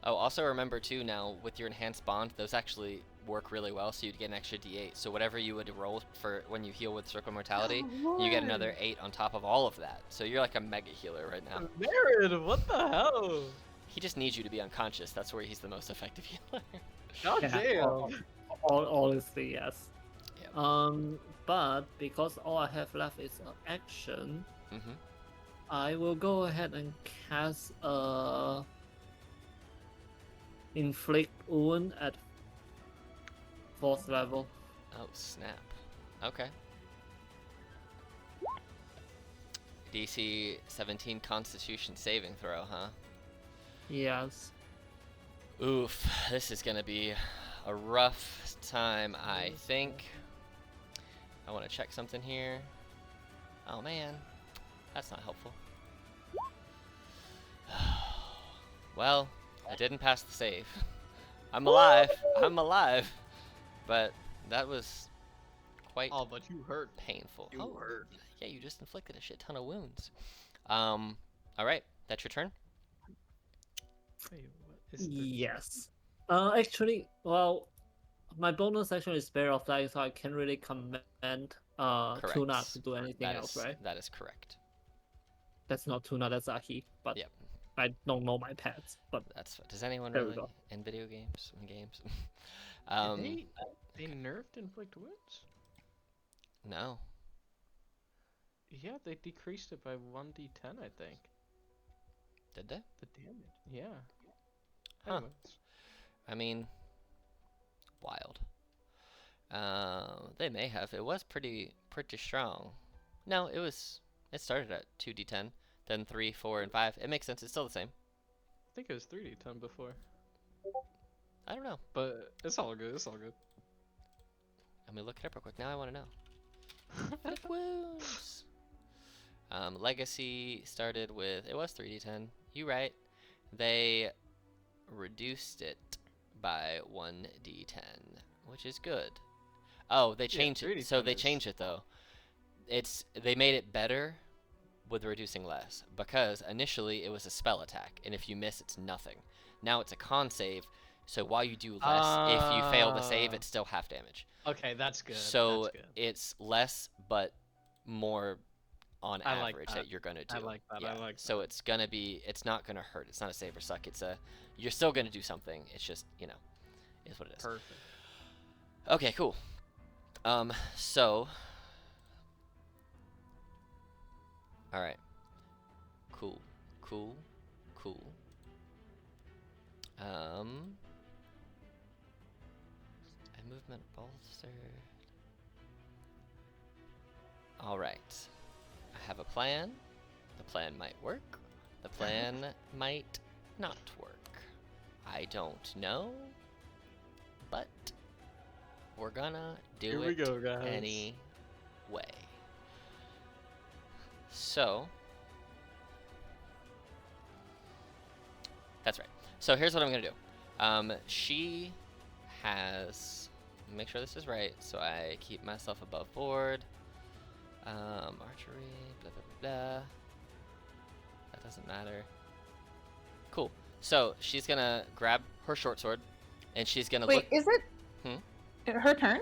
Oh, also remember too now with your enhanced bond, those actually work really well. So you'd get an extra D8. So whatever you would roll for when you heal with Circle of Mortality, you get another 8 on top of all of that. So you're like a mega healer right now. Marin, what the hell? He just needs you to be unconscious. That's where he's the most effective healer. God Yeah, damn. honestly, yes. Yep. But because all I have left is an action, Mm-hmm. I will go ahead and cast inflict wound at 4th level. Oh, snap. Okay. DC 17 Constitution saving throw, huh? Yes. Oof. This is gonna be a rough time, I think. I want to check something here. Oh, man. That's not helpful. Well, I didn't pass the save. I'm alive. I'm alive. But that was quite Oh, but you hurt. painful. You Oh, hurt. yeah, you just inflicted a shit ton of wounds. All right, that's your turn. Wait, what is the... Yes. Actually, well, my bonus action is Bear of Flying, so I can't really command Correct. Tuna to do anything That else, is right? that is correct. That's not Tuna, that's Ahi. But Yep. I don't know my pets. But Does anyone There we really go. in video games? In games? Did they nerfed inflict wounds? No. Yeah, they decreased it by 1d10, I think. Did they? The damage. Yeah. Huh. Anyways. I mean, wild. They may have. It was pretty strong. No, it started at 2d10, then 3, 4, and 5. It makes sense. It's still the same. I think it was 3d10 before. I don't know. But it's all good, it's all good. Let me look it up real quick. Now I want to know. Inflict wounds. Legacy started with, it was 3d10. You right. They reduced it by 1d10, which is good. Oh, they changed it. So 3d10 they is changed it though. They made it better with reducing less, because initially it was a spell attack, and if you miss, it's nothing. Now it's a con save, so while you do less, if you fail the save, it's still half damage. Okay, that's good. So that's good. it's less, but more on I like average that. that you're gonna do. I like that, I like So it's gonna be, it's not gonna hurt. It's not a save or suck. You're still gonna do something. It's just, is what it is. Perfect. Okay, cool. So. All right. Cool. And movement bolster. All right. I have a plan. The plan might work. The plan might not work. I don't know. But we're gonna do Here it we go, guys. anyway. So that's right. So here's what I'm gonna do. She has, make sure this is right, so I keep myself above board. Archery, blah blah blah blah. That doesn't matter. Cool. So she's gonna grab her short sword, and she's gonna Wait, look. is it her turn?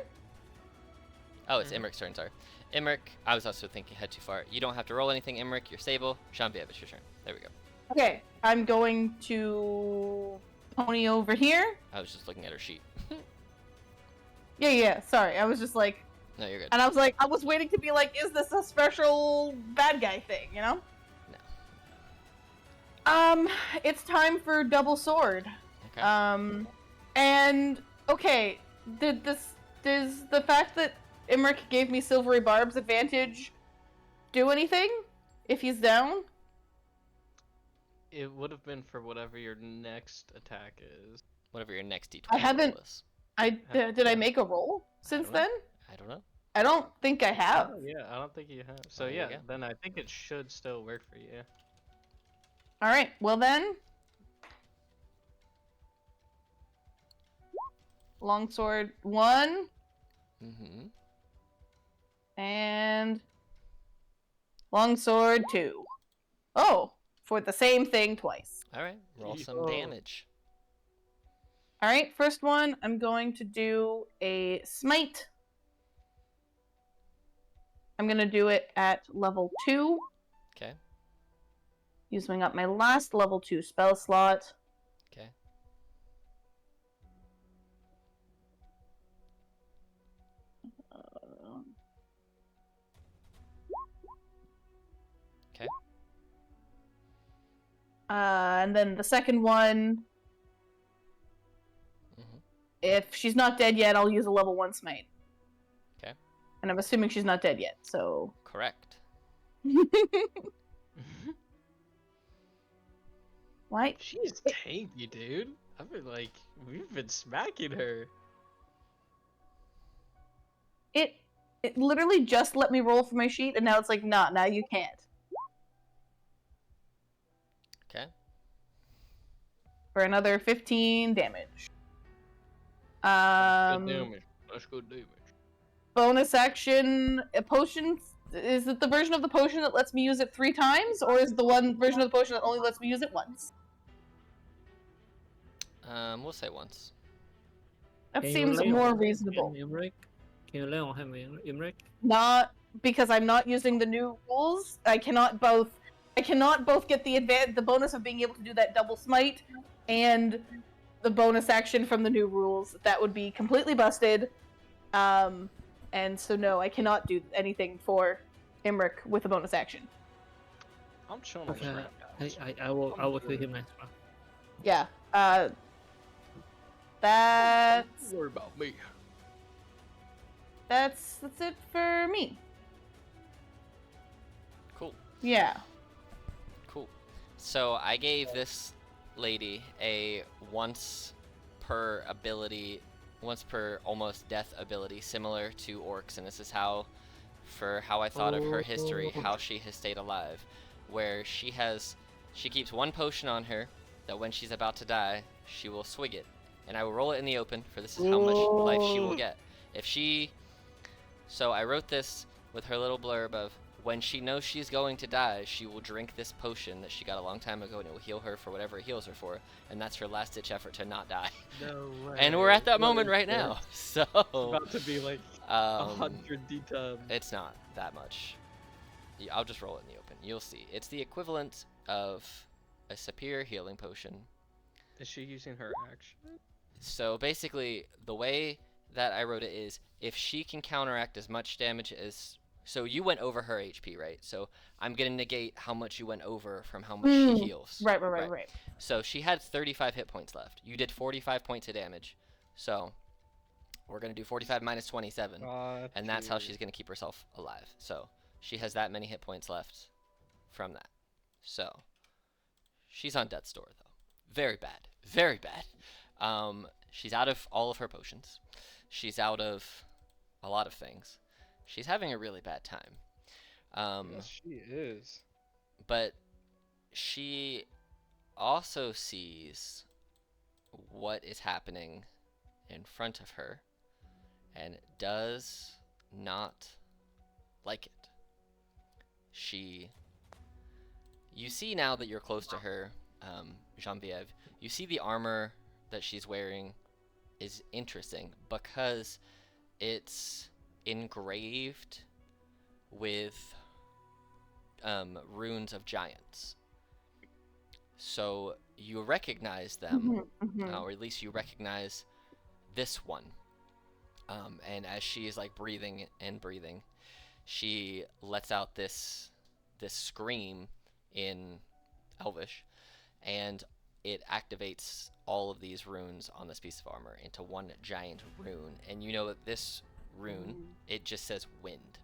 Oh, it's Imric's turn. Sorry, Imric. I was also thinking head too far. You don't have to roll anything, Imric. You're Sable. Shambi, it's your turn. There we go. Okay, I'm going to pony over here. I was just looking at her sheet. Yeah. Sorry, I was just like, No, you're good. and I was waiting to be like, is this a special bad guy thing? You know? No. It's time for double sword. Okay. And okay, does the fact that Imric gave me silvery barbs advantage do anything if he's down? It would have been for whatever your next attack is. Whatever your next D20 I haven't- roll is. Did I make a roll since don't know. then? I don't know. I don't think I have. Oh, yeah, I don't think you have. So There you yeah, go. then I think it should still work for you. All right. Well then, longsword 1 Mm-hmm. and longsword 2. Oh, for the same thing twice. All right. Roll some Yo. damage. All right. First one, I'm going to do a smite. I'm gonna do it at level 2. Okay. Using up my last level 2 spell slot. Okay. Okay. And then the second one, Mhm. if she's not dead yet, I'll use a level 1 smite. Okay. And I'm assuming she's not dead yet, so. Correct. Why? She's tanky, dude. I've been like, we've been smacking her. It literally just let me roll for my sheet, and now it's like, nah, now you can't. Okay. for another 15 damage. Good damage. That's good damage. Bonus action, a potion. Is it the version of the potion that lets me use it 3 times, or is it the one version of the potion that only lets me use it once? We'll say once. That Can you seems lay more on him, reasonable. Imric? Can you lay on him, Imric? Not because I'm not using the new rules. I cannot both get the bonus of being able to do that double smite and the bonus action from the new rules. That would be completely busted. And so no, I cannot do anything for Imric with a bonus action. I'm chilling on Okay, this round, guys. I will kill him next round. Yeah. Don't That's worry about me. that's it for me. Cool. Yeah. Cool. So I gave this lady a once per almost death ability, similar to orcs, and this is how I thought of her history, how she has stayed alive, where she keeps one potion on her that when she's about to die, she will swig it, and I will roll it in the open, for this is how much life she will get. So I wrote this with her little blurb of, when she knows she's going to die, she will drink this potion that she got a long time ago, and it will heal her for whatever it heals her for, and that's her last-ditch effort to not die. No way. And we're at that What moment is right this? now, so... It's about to be like Um, 100 d-tubs. it's not that much. I'll just roll it in the open. You'll see. It's the equivalent of a superior healing potion. Is she using her action? So basically, the way that I wrote it is, if she can counteract as much damage as... So you went over her HP, right? So I'm going to negate how much you went over from how much she heals. Right. So she had 35 hit points left. You did 45 points of damage. So we're going to do 45 minus 27. And that's how she's going to keep herself alive. So she has that many hit points left from that. So she's on death's door, though. Very bad. Very bad. She's out of all of her potions. She's out of a lot of things. She's having a really bad time. Yes, she is. But she also sees what is happening in front of her and does not like it. You see now that you're close to her, Genevieve, you see the armor that she's wearing is interesting because it's engraved with runes of giants. So you recognize them, or at least you recognize this one. And as she is like breathing and breathing, she lets out this scream in Elvish, and it activates all of these runes on this piece of armor into one giant rune. And you know that this rune, it just says wind.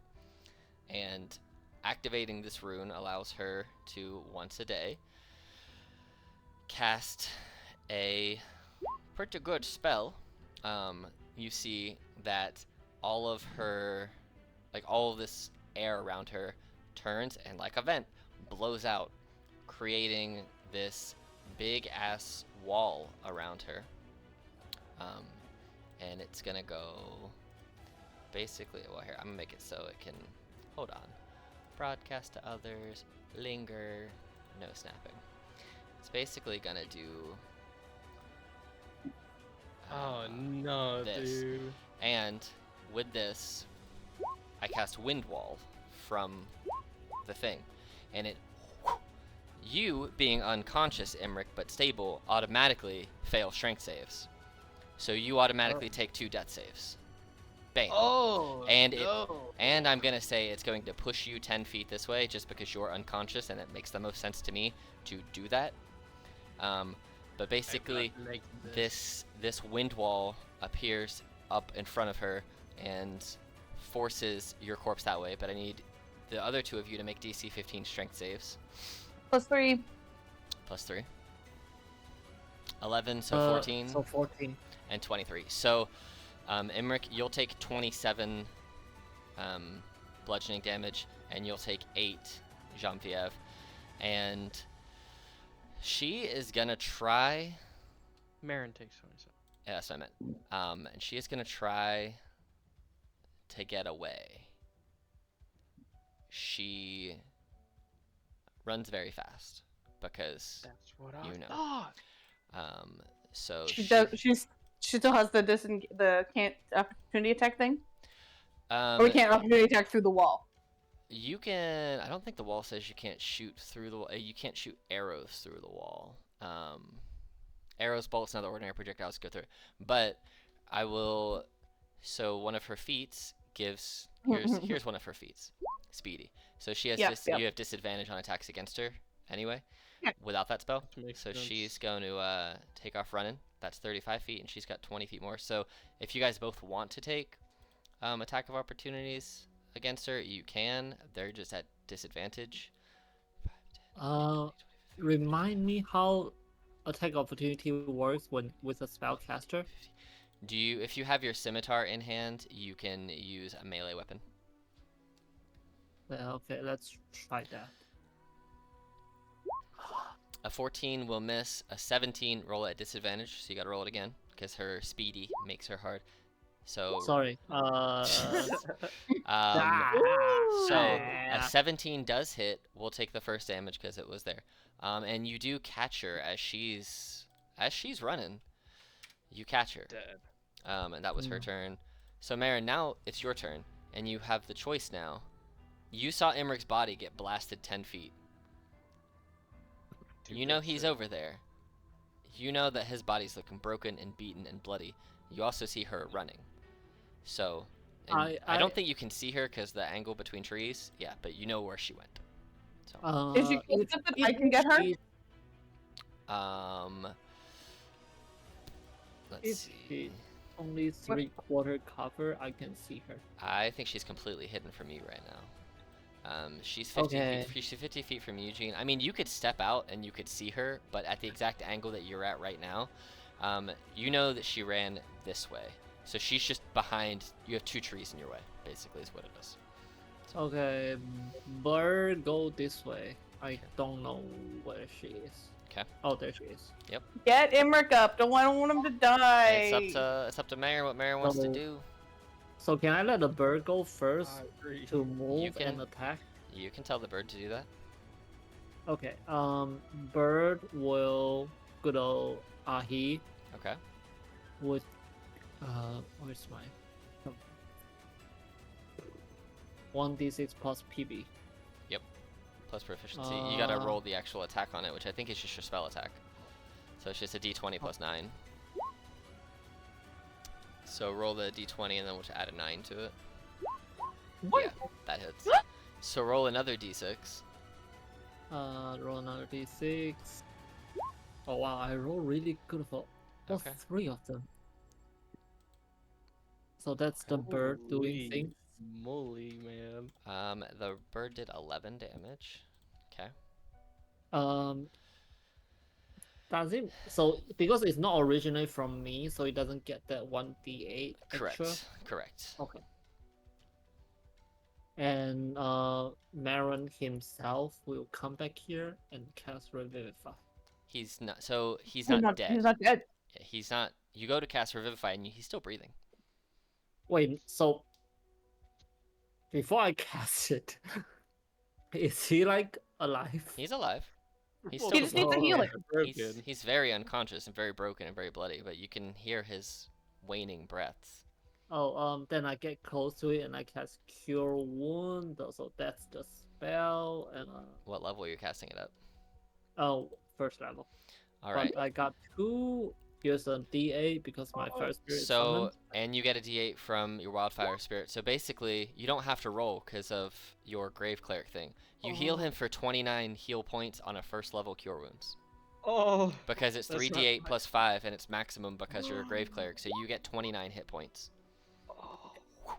And activating this rune allows her to, once a day, cast a pretty good spell. You see that all of this air around her turns and, like a vent, blows out, creating this big ass wall around her. And it's gonna go basically, well, here, I'm gonna make it so it can, hold on, broadcast to others, linger, no snapping. It's basically gonna do Oh no, this. dude. And with this, I cast Wind Wall from the thing, and it, you being unconscious, Imric, but stable, automatically fail strength saves. So you automatically take 2 death saves. Bam. Oh, And no. And I'm gonna say it's going to push you 10 feet this way, just because you're unconscious, and it makes the most sense to me to do that. But basically, Like this wind wall appears up in front of her and forces your corpse that way. But I need the other 2 of you to make DC 15 strength saves. +3. +3. 11, so 14. So 14. And 23. So, Imric, you'll take 27 bludgeoning damage, and you'll take 8 Genevieve. And she is gonna try Marin takes 27. Yeah, that's what I meant. And she is gonna try to get away. She runs very fast because That's what I you know. thought. So She does. She still has the can't opportunity attack thing, or we can't opportunity attack through the wall. You can. I don't think the wall says you can't shoot through the wall. You can't shoot arrows through the wall. Arrows, bolts, and other ordinary projectiles go through it. But I will. So one of her feats gives. Here's one of her feats. Speedy. So she has you have disadvantage on attacks against her anyway, without that spell. So sense. she's going to take off running. That's 35 feet, and she's got 20 feet more. So if you guys both want to take attack of opportunities against her, you can. They're just at disadvantage. 5, 10, 20, 25, 30, Remind me how attack opportunity works when with a spellcaster. if you have your scimitar in hand, you can use a melee weapon. Yeah, okay, let's try that. A 14 will miss. A 17 roll at disadvantage, so you gotta roll it again because her speedy makes her hard. So Sorry. So a 17 does hit. We'll take the first damage because it was there. And you do catch her as she's running. You catch her. Dead. And that was her turn. So Marin, now it's your turn, and you have the choice now. You saw Emmeric's body get blasted 10 feet. You know he's over there. You know that his body's looking broken and beaten and bloody. You also see her running. So, I don't think you can see her because the angle between trees. Yeah, but you know where she went. So. Is she close enough that I can get her? Let's If see. she's only 3/4 cover, I can see her. I think she's completely hidden from you right now. She's 50 Okay. feet. She's 50 feet from Eugene. I mean, you could step out and you could see her, but at the exact angle that you're at right now, you know that she ran this way. So she's just behind. You have 2 trees in your way, basically, is what it is. Okay, bird, go this way. I don't know where she is. Okay. Oh, there she is. Get Emmerich up. I don't want him to die. It's up to Marin what Marin wants to do. So can I let the bird go first I agree. to move can. and attack? You can tell the bird to do that. Okay. Bird will go to Ahi Okay. with where's my 1d6 plus PB. Plus proficiency. You gotta roll the actual attack on it, which I think is just your spell attack. So it's just a d20 plus 9. So roll the d20 and then we'll add a 9 to it. What? Yeah, that hits. So roll another d6. Roll another d6. Oh wow, I roll really good for all Okay. 3 of them. So that's the bird doing things. Moly, man. The bird did 11 damage. Okay. Does it? So because it's not originally from me, so it doesn't get that 1d8 Correct. extra. Correct. Okay. And Maron himself will come back here and cast Revivify. He's not. So he's not dead. He's not dead. He's not. You go to cast Revivify and he's still breathing. Wait, so before I cast it, is he like alive? He's alive. He's Well, still. He just needs to heal it. He's very unconscious and very broken and very bloody, but you can hear his waning breaths. Oh, then I get close to it and I cast Cure Wound. So that's the spell. And What level are you casting it at? oh, first level. All right. But I got 2. Here's a D8 because my first spirit So, summoned. and you get a D8 from your wildfire spirit. So basically, you don't have to roll because of your grave cleric thing. You heal him for 29 heal points on a first level cure wounds. Oh. Because it's That's 3d8 not plus 5 and it's maximum because you're a grave cleric. So you get 29 hit points. Oh, Yeah.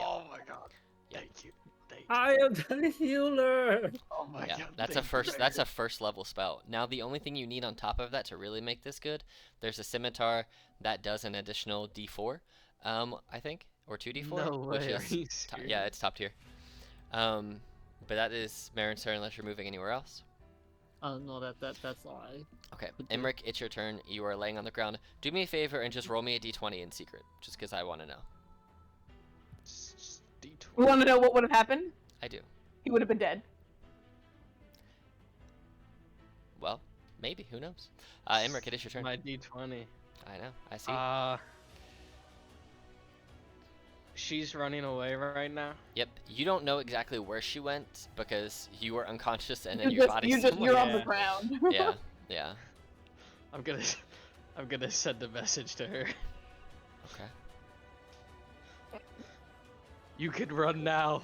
oh my god. Yeah. Thank you. Thank you. I am the healer. Oh my Yeah, god. that's a thank you, first. That's Marin. a first level spell. Now the only thing you need on top of that to really make this good, there's a scimitar that does an additional D4, I think, or 2d4, No which way. Are is you yeah, it's top tier. But that is Marin's turn unless you're moving anywhere else. No, that's all right. Okay, Would do. Emmerich, it's your turn. You are laying on the ground. Do me a favor and just roll me a d20 in secret, just because I want to know. You D20. want to know what would have happened? I do. He would have been dead. Well, maybe. Who knows? Emmerich, it is your turn. My D20. I know. I see. She's running away right now. Yep. You don't know exactly where she went because you were unconscious and then You your just, body's you're on the Yeah. ground. Yeah. Yeah. I'm gonna send a message to her. Okay. You can run now,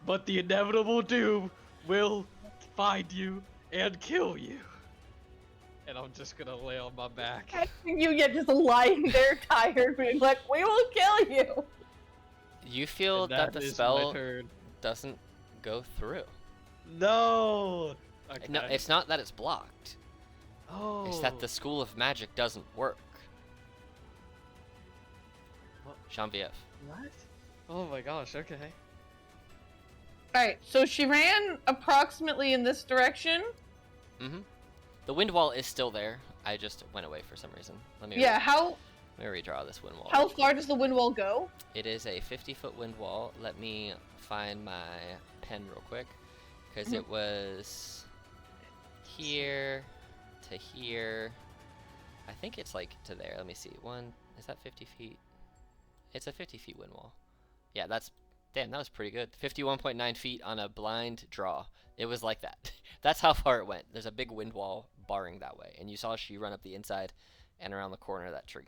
but the inevitable doom will find you and kill you. And I'm just gonna lay on my back. You get just lying there, tired, being like, "We will kill you." You feel And that the is my spell turn. doesn't go through. No. Okay. No, it's not that it's blocked. Oh. It's that the School of Magic doesn't work. What? Jean-Vief. What? Oh my gosh. Okay. Alright, so she ran approximately in this direction. Mm-hmm. The wind wall is still there. I just went away for some reason. Let me Yeah, how let me redraw this wind wall. how real quick. far does the wind wall go? It is a 50-foot wind wall. Let me find my pen real quick, because it was here to here. I think it's like to there. Let me see. Is that 50 feet? It's a 50 feet wind wall. Yeah, damn, that was pretty good. 51.9 feet on a blind draw. It was like that. That's how far it went. There's a big wind wall barring that way, and you saw she run up the inside and around the corner of that tree.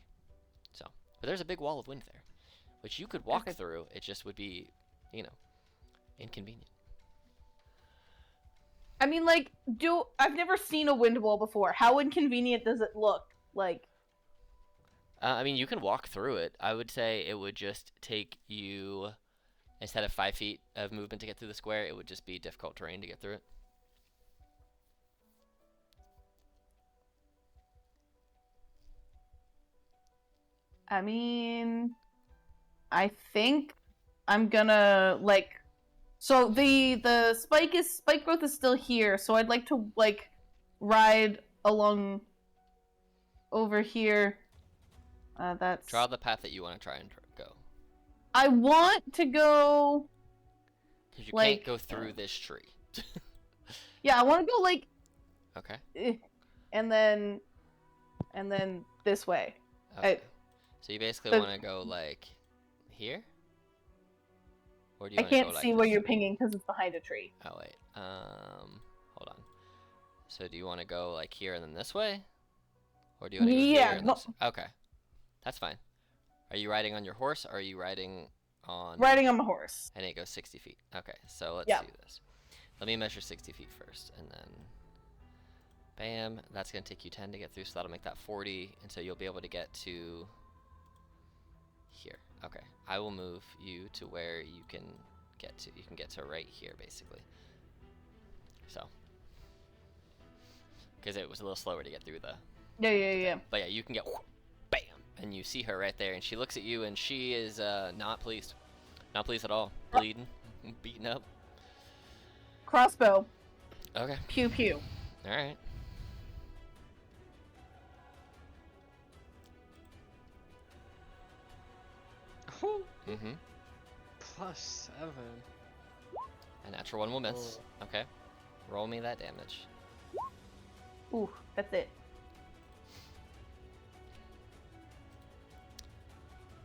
So, but there's a big wall of wind there, which you could walk Perfect. through. It just would be, inconvenient. I mean, like, I've never seen a wind wall before. How inconvenient does it look? Like, I mean, you can walk through it. I would say it would just take you, instead of 5 feet of movement to get through the square, it would just be difficult terrain to get through it. I mean, I think I'm gonna so the spike growth is still here, so I'd like to ride along over here. That's Draw the path that you want to try and go. I want to go. Because you Like, can't go through this tree. Yeah, I want to go Okay. and then this way. Okay. So you basically the- want to go like here? Or do you I want to go can't like see where this? you're pinging because it's behind a tree. Oh wait. Hold on. So do you want to go like here and then this way? Or do you want to go Yeah, here and no- this? Okay. That's fine. Are you riding on your horse or are you riding on Riding on my horse. And it goes 60 feet. Okay, so let's Yeah. do this. Let me measure 60 feet first, and then bam, that's going to take you 10 to get through, so that'll make that 40, and so you'll be able to get to here. Okay, I will move you to where you can get to. You can get to right here, basically. So, because it was a little slower to get through the... Yeah. But yeah, you can get bam, and you see her right there, and she looks at you, and she is not pleased. Not pleased at all. Bleeding, beaten up. Crossbow. Okay. Pew pew. All right. Mm-hmm. +7. A natural one will miss. Okay. Roll me that damage. Ooh, that's it.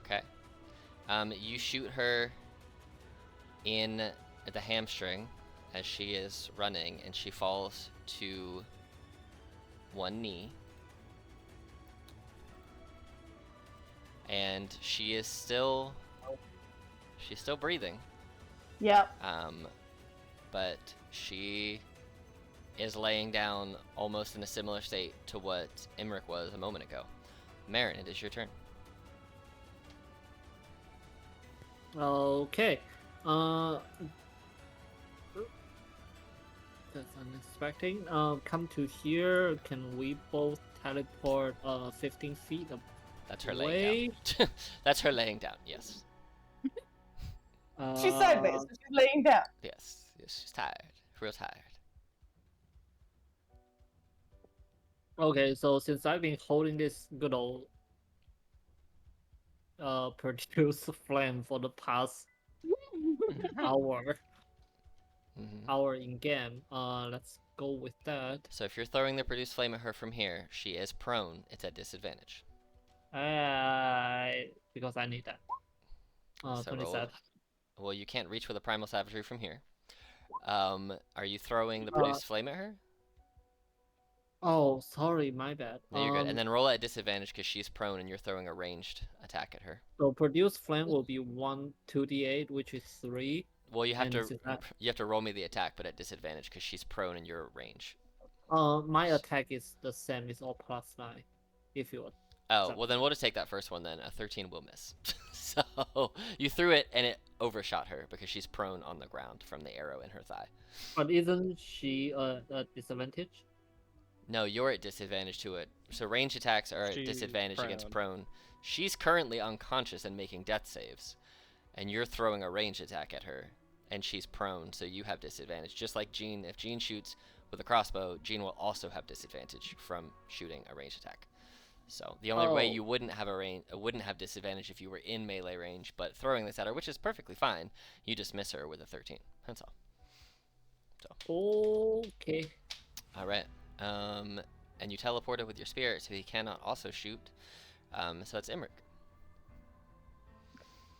Okay. You shoot her in the hamstring as she is running, and she falls to one knee. And she's still breathing. Yep. But she is laying down almost in a similar state to what Emmerich was a moment ago. Marin, it is your turn. Okay. That's unexpected. Come to here. Can we both teleport 15 feet That's her away? laying down. That's her laying down, yes. She's sideways, so she's laying down. Yes, she's tired. Real tired. Okay, so since I've been holding this good old produce flame for the past hour in game, let's go with that. So if you're throwing the produce flame at her from here, she is prone. It's at disadvantage. Because I need that. So roll 27. it. Well, you can't reach with a primal savagery from here. Are you throwing the produce flame at her? Oh, sorry, my bad. No, you're good. And then roll it at disadvantage because she's prone and you're throwing a ranged attack at her. So produce flame will be 2d8, which is 3. Well, you have And to roll me the attack, but at disadvantage because she's prone and you're range. My attack is the same. It's all +9. If you want. Oh, well then we'll just take that first one then. A 13 will miss. So you threw it and it overshot her because she's prone on the ground from the arrow in her thigh. But isn't she at disadvantage? No, you're at disadvantage to it. So range attacks are at She's disadvantage against prone. She's currently unconscious and making death saves. And you're throwing a range attack at her. And she's prone, so you have disadvantage. Just like Jean, if Jean shoots with a crossbow, Jean will also have disadvantage from shooting a range attack. So the only way you wouldn't have disadvantage if you were in melee range, but throwing this at her, which is perfectly fine, you just miss her with a 13. That's all. So. Okay. All right. And you teleported with your spirit, so he cannot also shoot. So that's Imric.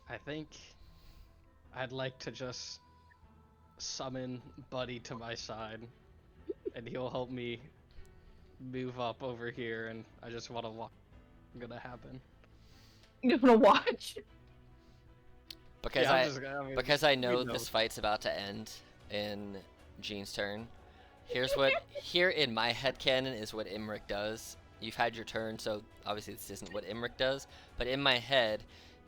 I think I'd like to just summon Buddy to my side, and he'll help me move up over here, and I just want to watch what's gonna happen. You just want to watch? Because Yeah, because I know we know. this fight's about to end in Jean's turn. Here in my headcanon is what Imric does. You've had your turn, so obviously this isn't what Imric does. But in my head,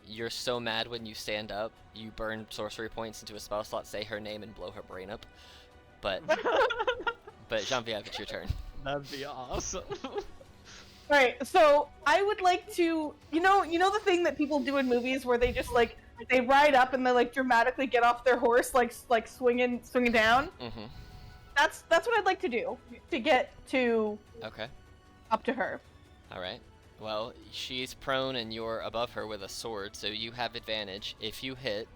you're so mad when you stand up, you burn sorcery points into a spell slot, say her name, and blow her brain up. But Jean-Pierre, it's your turn. That'd be awesome. Right, so I would like to, you know the thing that people do in movies where they just like they ride up and they like dramatically get off their horse, like swinging down. Mm-hmm. That's what I'd like to do to get to Okay. up to her. All right. Well, she's prone and you're above her with a sword, so you have advantage. If you hit,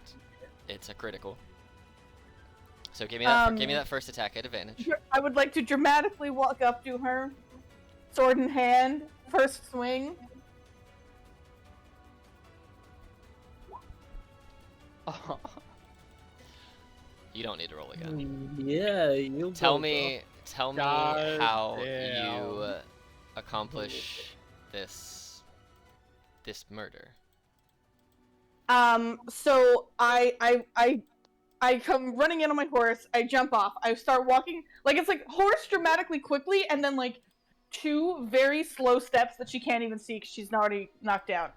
it's a critical. So give me that first attack at advantage. I would like to dramatically walk up to her, sword in hand, first swing. You don't need to roll again. Yeah, you Tell me God how damn. you accomplish this murder. So I come running in on my horse. I jump off. I start walking like it's like horse dramatically quickly, and then like 2 very slow steps that she can't even see because she's already knocked down.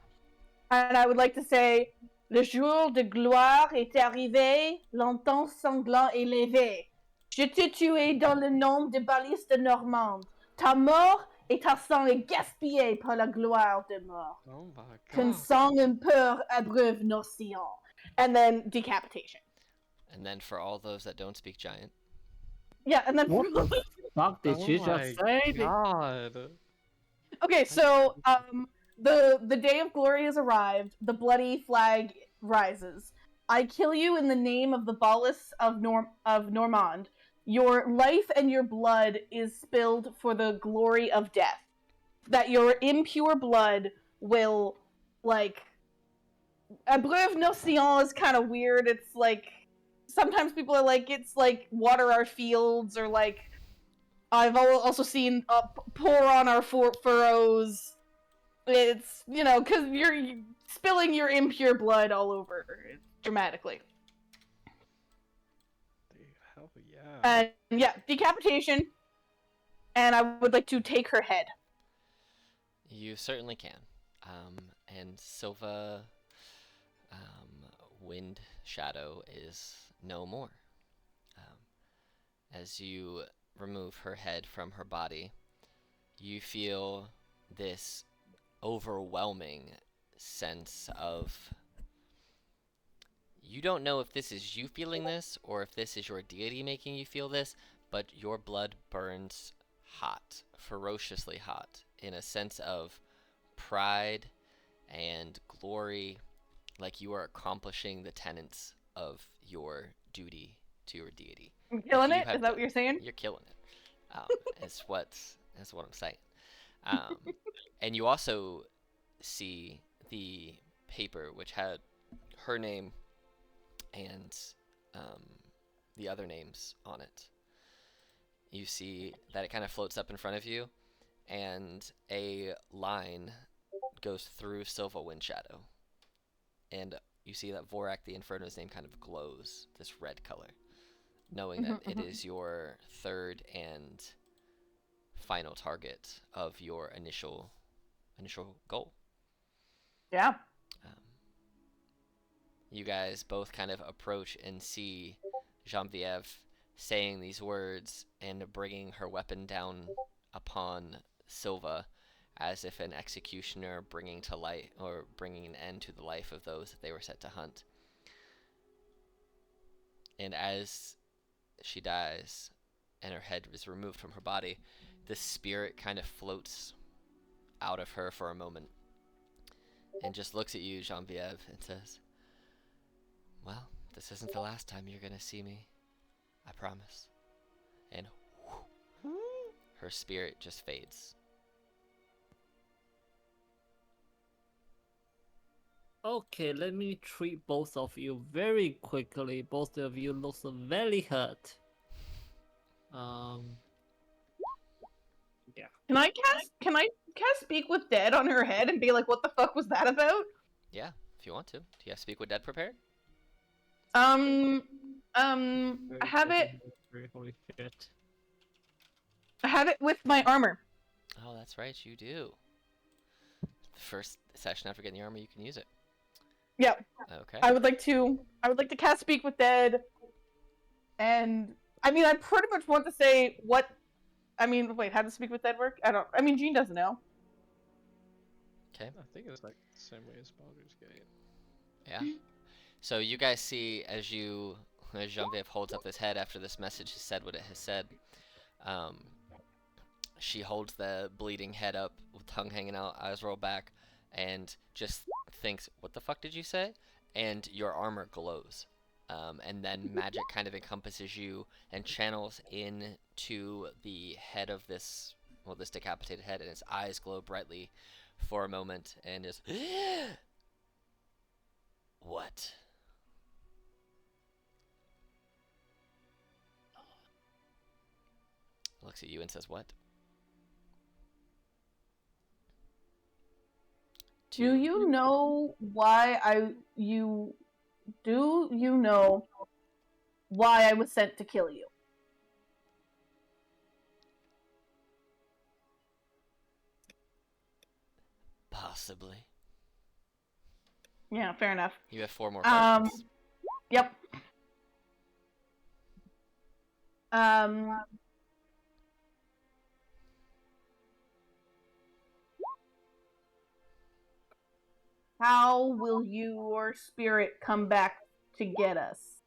And I would like to say, le jour de gloire est arrivé, l'entend sanglant est levé. Je t'ai tué dans le nom de baliste normande. Ta mort et ta sang est gaspillé par la gloire de mort. Oh my Qu'un god. sang impur abreuve nos sillons. And then decapitation. And then for all those that don't speak giant, Yeah, and then What the fuck did you Oh just my say? God. okay, so the day of glory has arrived. The bloody flag rises. I kill you in the name of the Ballast of Normand. Your life and your blood is spilled for the glory of death. That your impure blood will, like, abreuve nos sillons is kind of weird. It's like sometimes people are like, it's like water our fields, or like I've also seen pour on our furrows. It's, because you're spilling your impure blood all over dramatically. Dude, hell yeah. And yeah, decapitation. And I would like to take her head. you certainly can. And Silva, Wind Shadow is no more. As you remove her head from her body, you feel this overwhelming sense of, you don't know if this is you feeling this or if this is your deity making you feel this, but your blood burns hot, ferociously hot, in a sense of pride and glory, like you are accomplishing the tenets of your duty to your deity. I'm killing Like it. Is that what you're saying? You're killing it. Is what I'm saying. And you also see the paper which had her name and the other names on it. You see that it kind of floats up in front of you, and a line goes through Silva Windshadow, and you see that Vorak the Inferno's name kind of glows this red color, knowing that it is your third and final target of your initial goal. Yeah. You guys both kind of approach and see Genevieve saying these words and bringing her weapon down upon Silva, as if an executioner bringing to light or bringing an end to the life of those that they were set to hunt. And as she dies and her head is removed from her body, the spirit kind of floats out of her for a moment and just looks at you, Genevieve, and says, "Well, this isn't the last time you're gonna see me. I promise." And her spirit just fades. Okay, let me treat both of you very quickly. Both of you look very hurt. Yeah. Can I cast Speak with Dead on her head and be like, what the fuck was that about? Yeah, if you want to. Do you have Speak with Dead prepared? I have it. Holy shit. I have it with my armor. Oh, that's right, you do. The first session after getting the armor, you can use it. Yep. Okay. I would like to cast Speak with Dead, and I mean, I pretty much want to say what. I mean, wait, how does Speak with Dead work? I mean, Jean doesn't know. Okay. I think it's like the same way as Baldur's Gate. Yeah. So you guys see as Genevieve holds up this head after this message has said what it has said. She holds the bleeding head up with tongue hanging out, eyes rolled back, and just thinks, "What the fuck did you say?" And your armor glows. And then magic kind of encompasses you and channels into the head of this decapitated head, and its eyes glow brightly for a moment, and just what? Looks at you and says, "What?" Do you know why I was sent to kill you? Possibly. Yeah, fair enough. You have 4 more questions. Yep. How will your spirit come back to get us?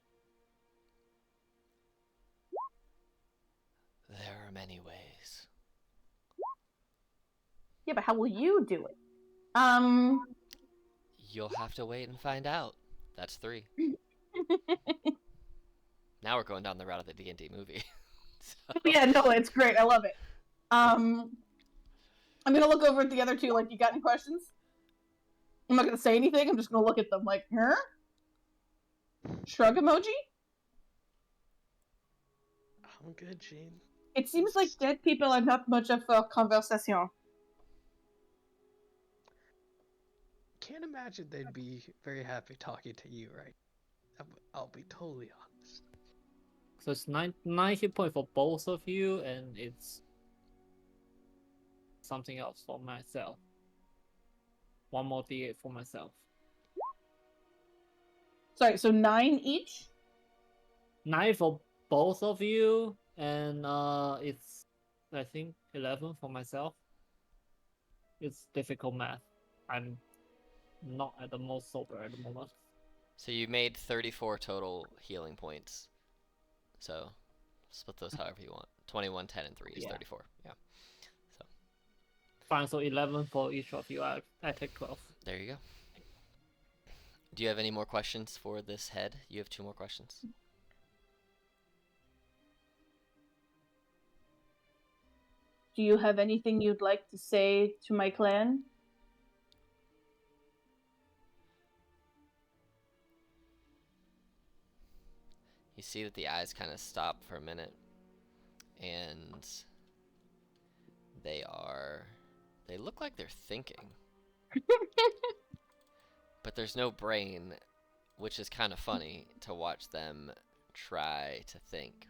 There are many ways. Yeah, but how will you do it? You'll have to wait and find out. That's 3. Now we're going down the route of the D&D movie. So... Yeah, no, it's great. I love it. I'm gonna look over at the other 2, like, you got any questions? I'm not gonna say anything, I'm just gonna look at them like, huh? Shrug emoji? I'm good, Jean. It seems like dead people are not much of a conversation. Can't imagine they'd be very happy talking to you, right? I'll be totally honest. So it's 9 hit point for both of you, and it's something else for myself. 1 more D8 for myself. Sorry, so 9 each? 9 for both of you, and it's I think 11 for myself. It's difficult math. I'm not at the most sober at the moment. So you made 34 total healing points. So split those however you want. 21, 10, and 3 is Yeah. 34. Yeah. So Fine, so 11 for each of you. I take 12. there you go. Do you have any more questions for this head? You have 2 more questions. Do you have anything you'd like to say to my clan? You see that the eyes kind of stop for a minute, and they look like they're thinking. But there's no brain, which is kind of funny to watch them try to think.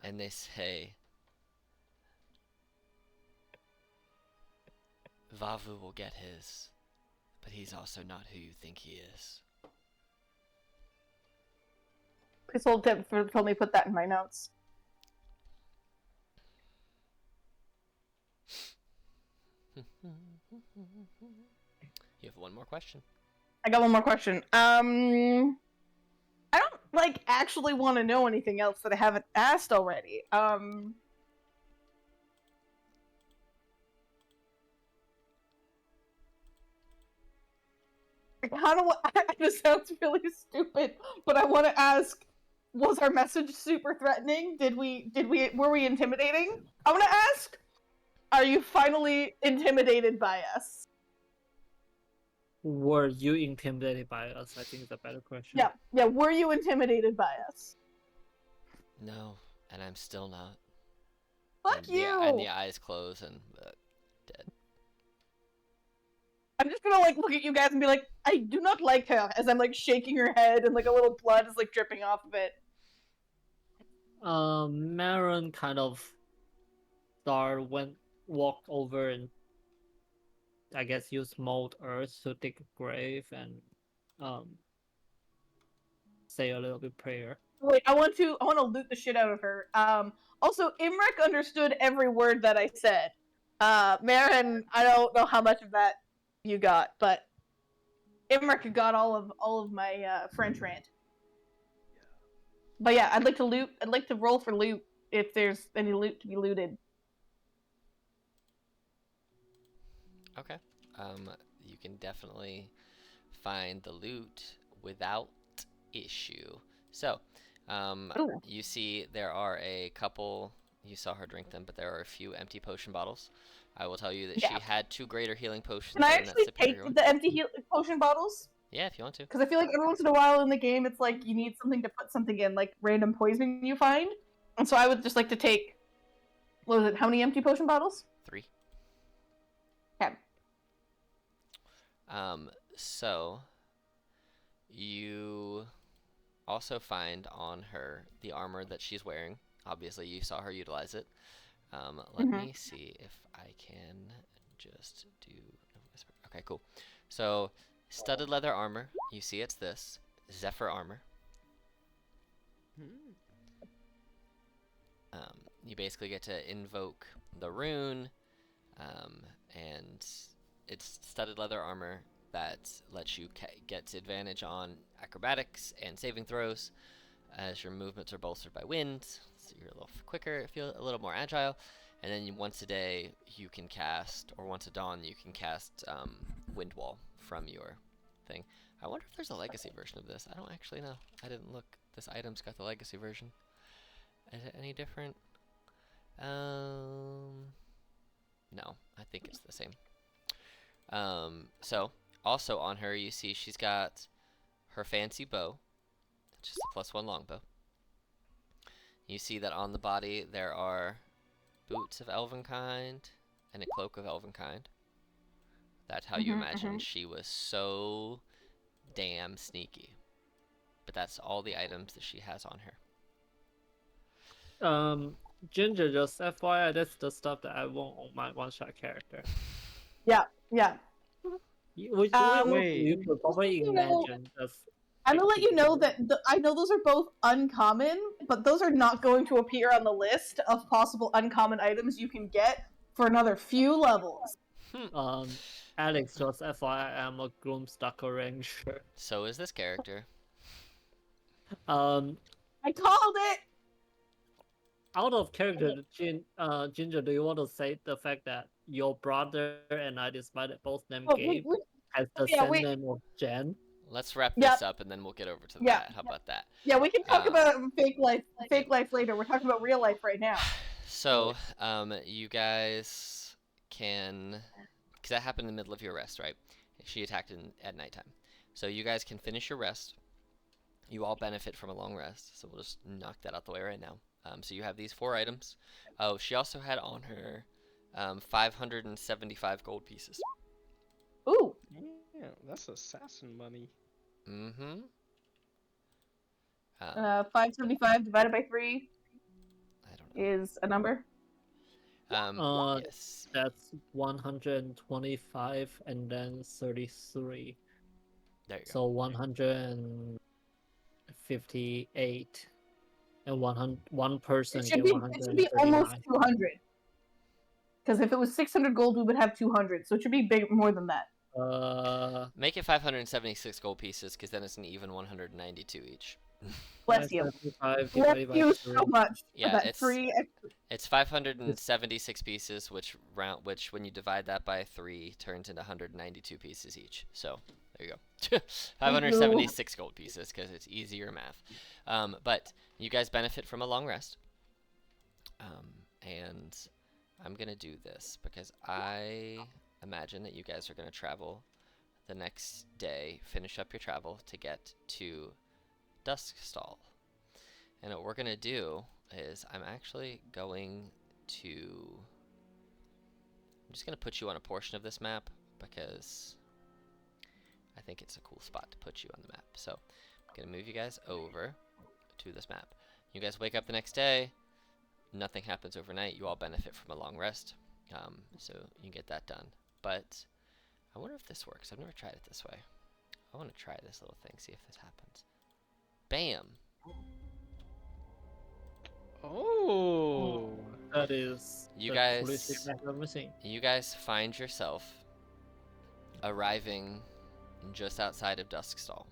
And they say, Vavu will get his, but he's also not who you think he is. Please hold tip for me put that in my notes. You have 1 more question. I got one more question. I don't actually want to know anything else that I haven't asked already. I kind of want. This sounds really stupid, but I want to ask: was our message super threatening? Were we intimidating? I want to ask: are you finally intimidated by us? Were you intimidated by us? I think it's a better question. Yeah. Were you intimidated by us? No, and I'm still not. Fuck and you! And the eyes close and dead. I'm just gonna look at you guys and be like, I do not like her, as I'm shaking her head and a little blood is dripping off of it. Marin kind of walked over and I guess used mold earth to dig a grave and say a little bit prayer. Wait, I want to loot the shit out of her. Also, Imrek understood every word that I said. Marin, I don't know how much of that you got, but Imrek got all of my French rant. But yeah, I'd like to loot. I'd like to roll for loot if there's any loot to be looted. Okay. You can definitely find the loot without issue. So, you see there are a couple. You saw her drink them, but there are a few empty potion bottles. I will tell you that she had 2 greater healing potions. Can I and actually that take the empty potion bottles? Yeah, if you want to. Because I feel like every once in a while in the game, it's you need something to put something in, random poison you find. And so I would just like to take, what was it, how many empty potion bottles? 3. Okay. So you also find on her the armor that she's wearing. Obviously, you saw her utilize it. Let me see if I can just do. Okay, cool. So, studded leather armor. You see, it's this Zephyr armor. You basically get to invoke the rune, and it's studded leather armor that lets you get advantage on acrobatics and saving throws as your movements are bolstered by wind, so you're a little quicker, feel a little more agile, and then once a day you can cast, or once a dawn you can cast Wind Wall from your thing. I wonder if there's a legacy version of this. I don't actually know. I didn't look. This item's got the legacy version. Is it any different? No, I think it's the same. So also on her, you see she's got her fancy bow. It's just a +1 longbow. You see that on the body there are boots of Elvenkind and a cloak of Elvenkind. That's how you imagine she was so damn sneaky. But that's all the items that she has on her. Ginger, just FYI, that's the stuff that I want on my one-shot character. Yeah. Which Wait. you could probably imagine. I'm gonna let you know that I know those are both uncommon, but those are not going to appear on the list of possible uncommon items you can get for another few levels. Alex, just FYI, I'm a Gloomstalker Ranger. So is this character. I called it! out of character, Ginger, do you want to say the fact that your brother and I, despite it both named Oh, Gabe, has the yeah, same name of Jen? Let's wrap Yep. this up and then we'll get over to Yeah. that. How about that? Yeah, we can talk Um, about fake life later. We're talking about real life right now. So, you guys can, because that happened in the middle of your rest, right? She attacked at nighttime. So you guys can finish your rest. You all benefit from a long rest, so we'll just knock that out the way right now. So you have these 4 items. Oh, she also had on her 575 gold pieces. Ooh. Yeah, that's assassin money. Mm-hmm. 575 divided by 3 I don't know. is a number. Yes. That's 125 and then 33. There you go. So 158, and one person It get should be 139. almost 200. Because if it was 600 gold, we would have 200. So it should be big more than that. Make it 576 gold pieces, because then it's an even 192 each. Bless you. 575 Bless divided by you 3. so much. Yeah, for that it's- 3 extra. It's 576 pieces, which when you divide that by 3 turns into 192 pieces each. So there you go. 576 gold pieces, because it's easier math. But you guys benefit from a long rest. And I'm gonna do this because I imagine that you guys are gonna travel the next day, finish up your travel to get to Duskstall. And what we're gonna do is I'm actually going to... I'm just gonna put you on a portion of this map because I think it's a cool spot to put you on the map. So I'm gonna move you guys over to this map. You guys wake up the next day, nothing happens overnight, you all benefit from a long rest, so you get that done. But I wonder if this works. I've never tried it this way. I want to try this little thing, see if this happens. Bam! Oh. That is You the guys- coolest thing I've ever seen. You guys find yourself arriving just outside of Duskstall.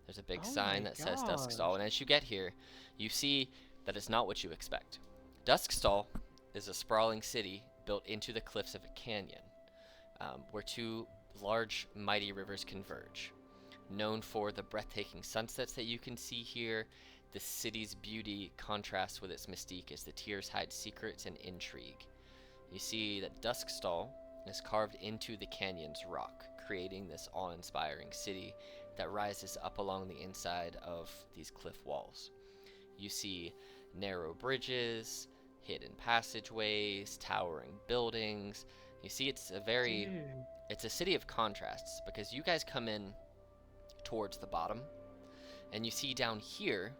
There's a big Oh sign my that says gosh. Duskstall, and as you get here, you see that it's not what you expect. Duskstall is a sprawling city built into the cliffs of a canyon, where 2 large, mighty rivers converge. Known for the breathtaking sunsets that you can see here, the city's beauty contrasts with its mystique as the tiers hide secrets and intrigue. You see that Duskstall is carved into the canyon's rock, creating this awe-inspiring city that rises up along the inside of these cliff walls. You see narrow bridges, hidden passageways, towering buildings. You see it's a city of contrasts, because you guys come in towards the bottom and you see down here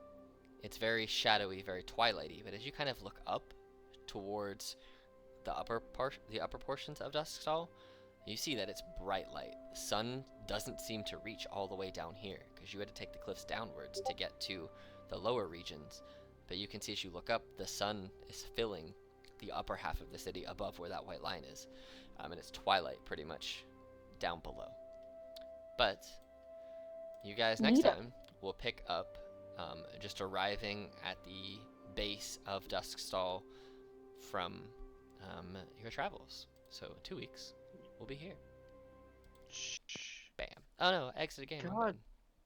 it's very shadowy, very twilighty, but as you kind of look up towards the upper portions of Duskstall, you see that it's bright light. The sun doesn't seem to reach all the way down here, because you had to take the cliffs downwards to get to the lower regions. But you can see as you look up, the sun is filling the upper half of the city above where that white line is. And it's twilight pretty much down below. But you guys next time will pick up just arriving at the base of Duskstall from your travels. So 2 weeks, we'll be here. Bam. Oh no, exit again. God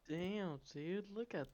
damn, dude, look at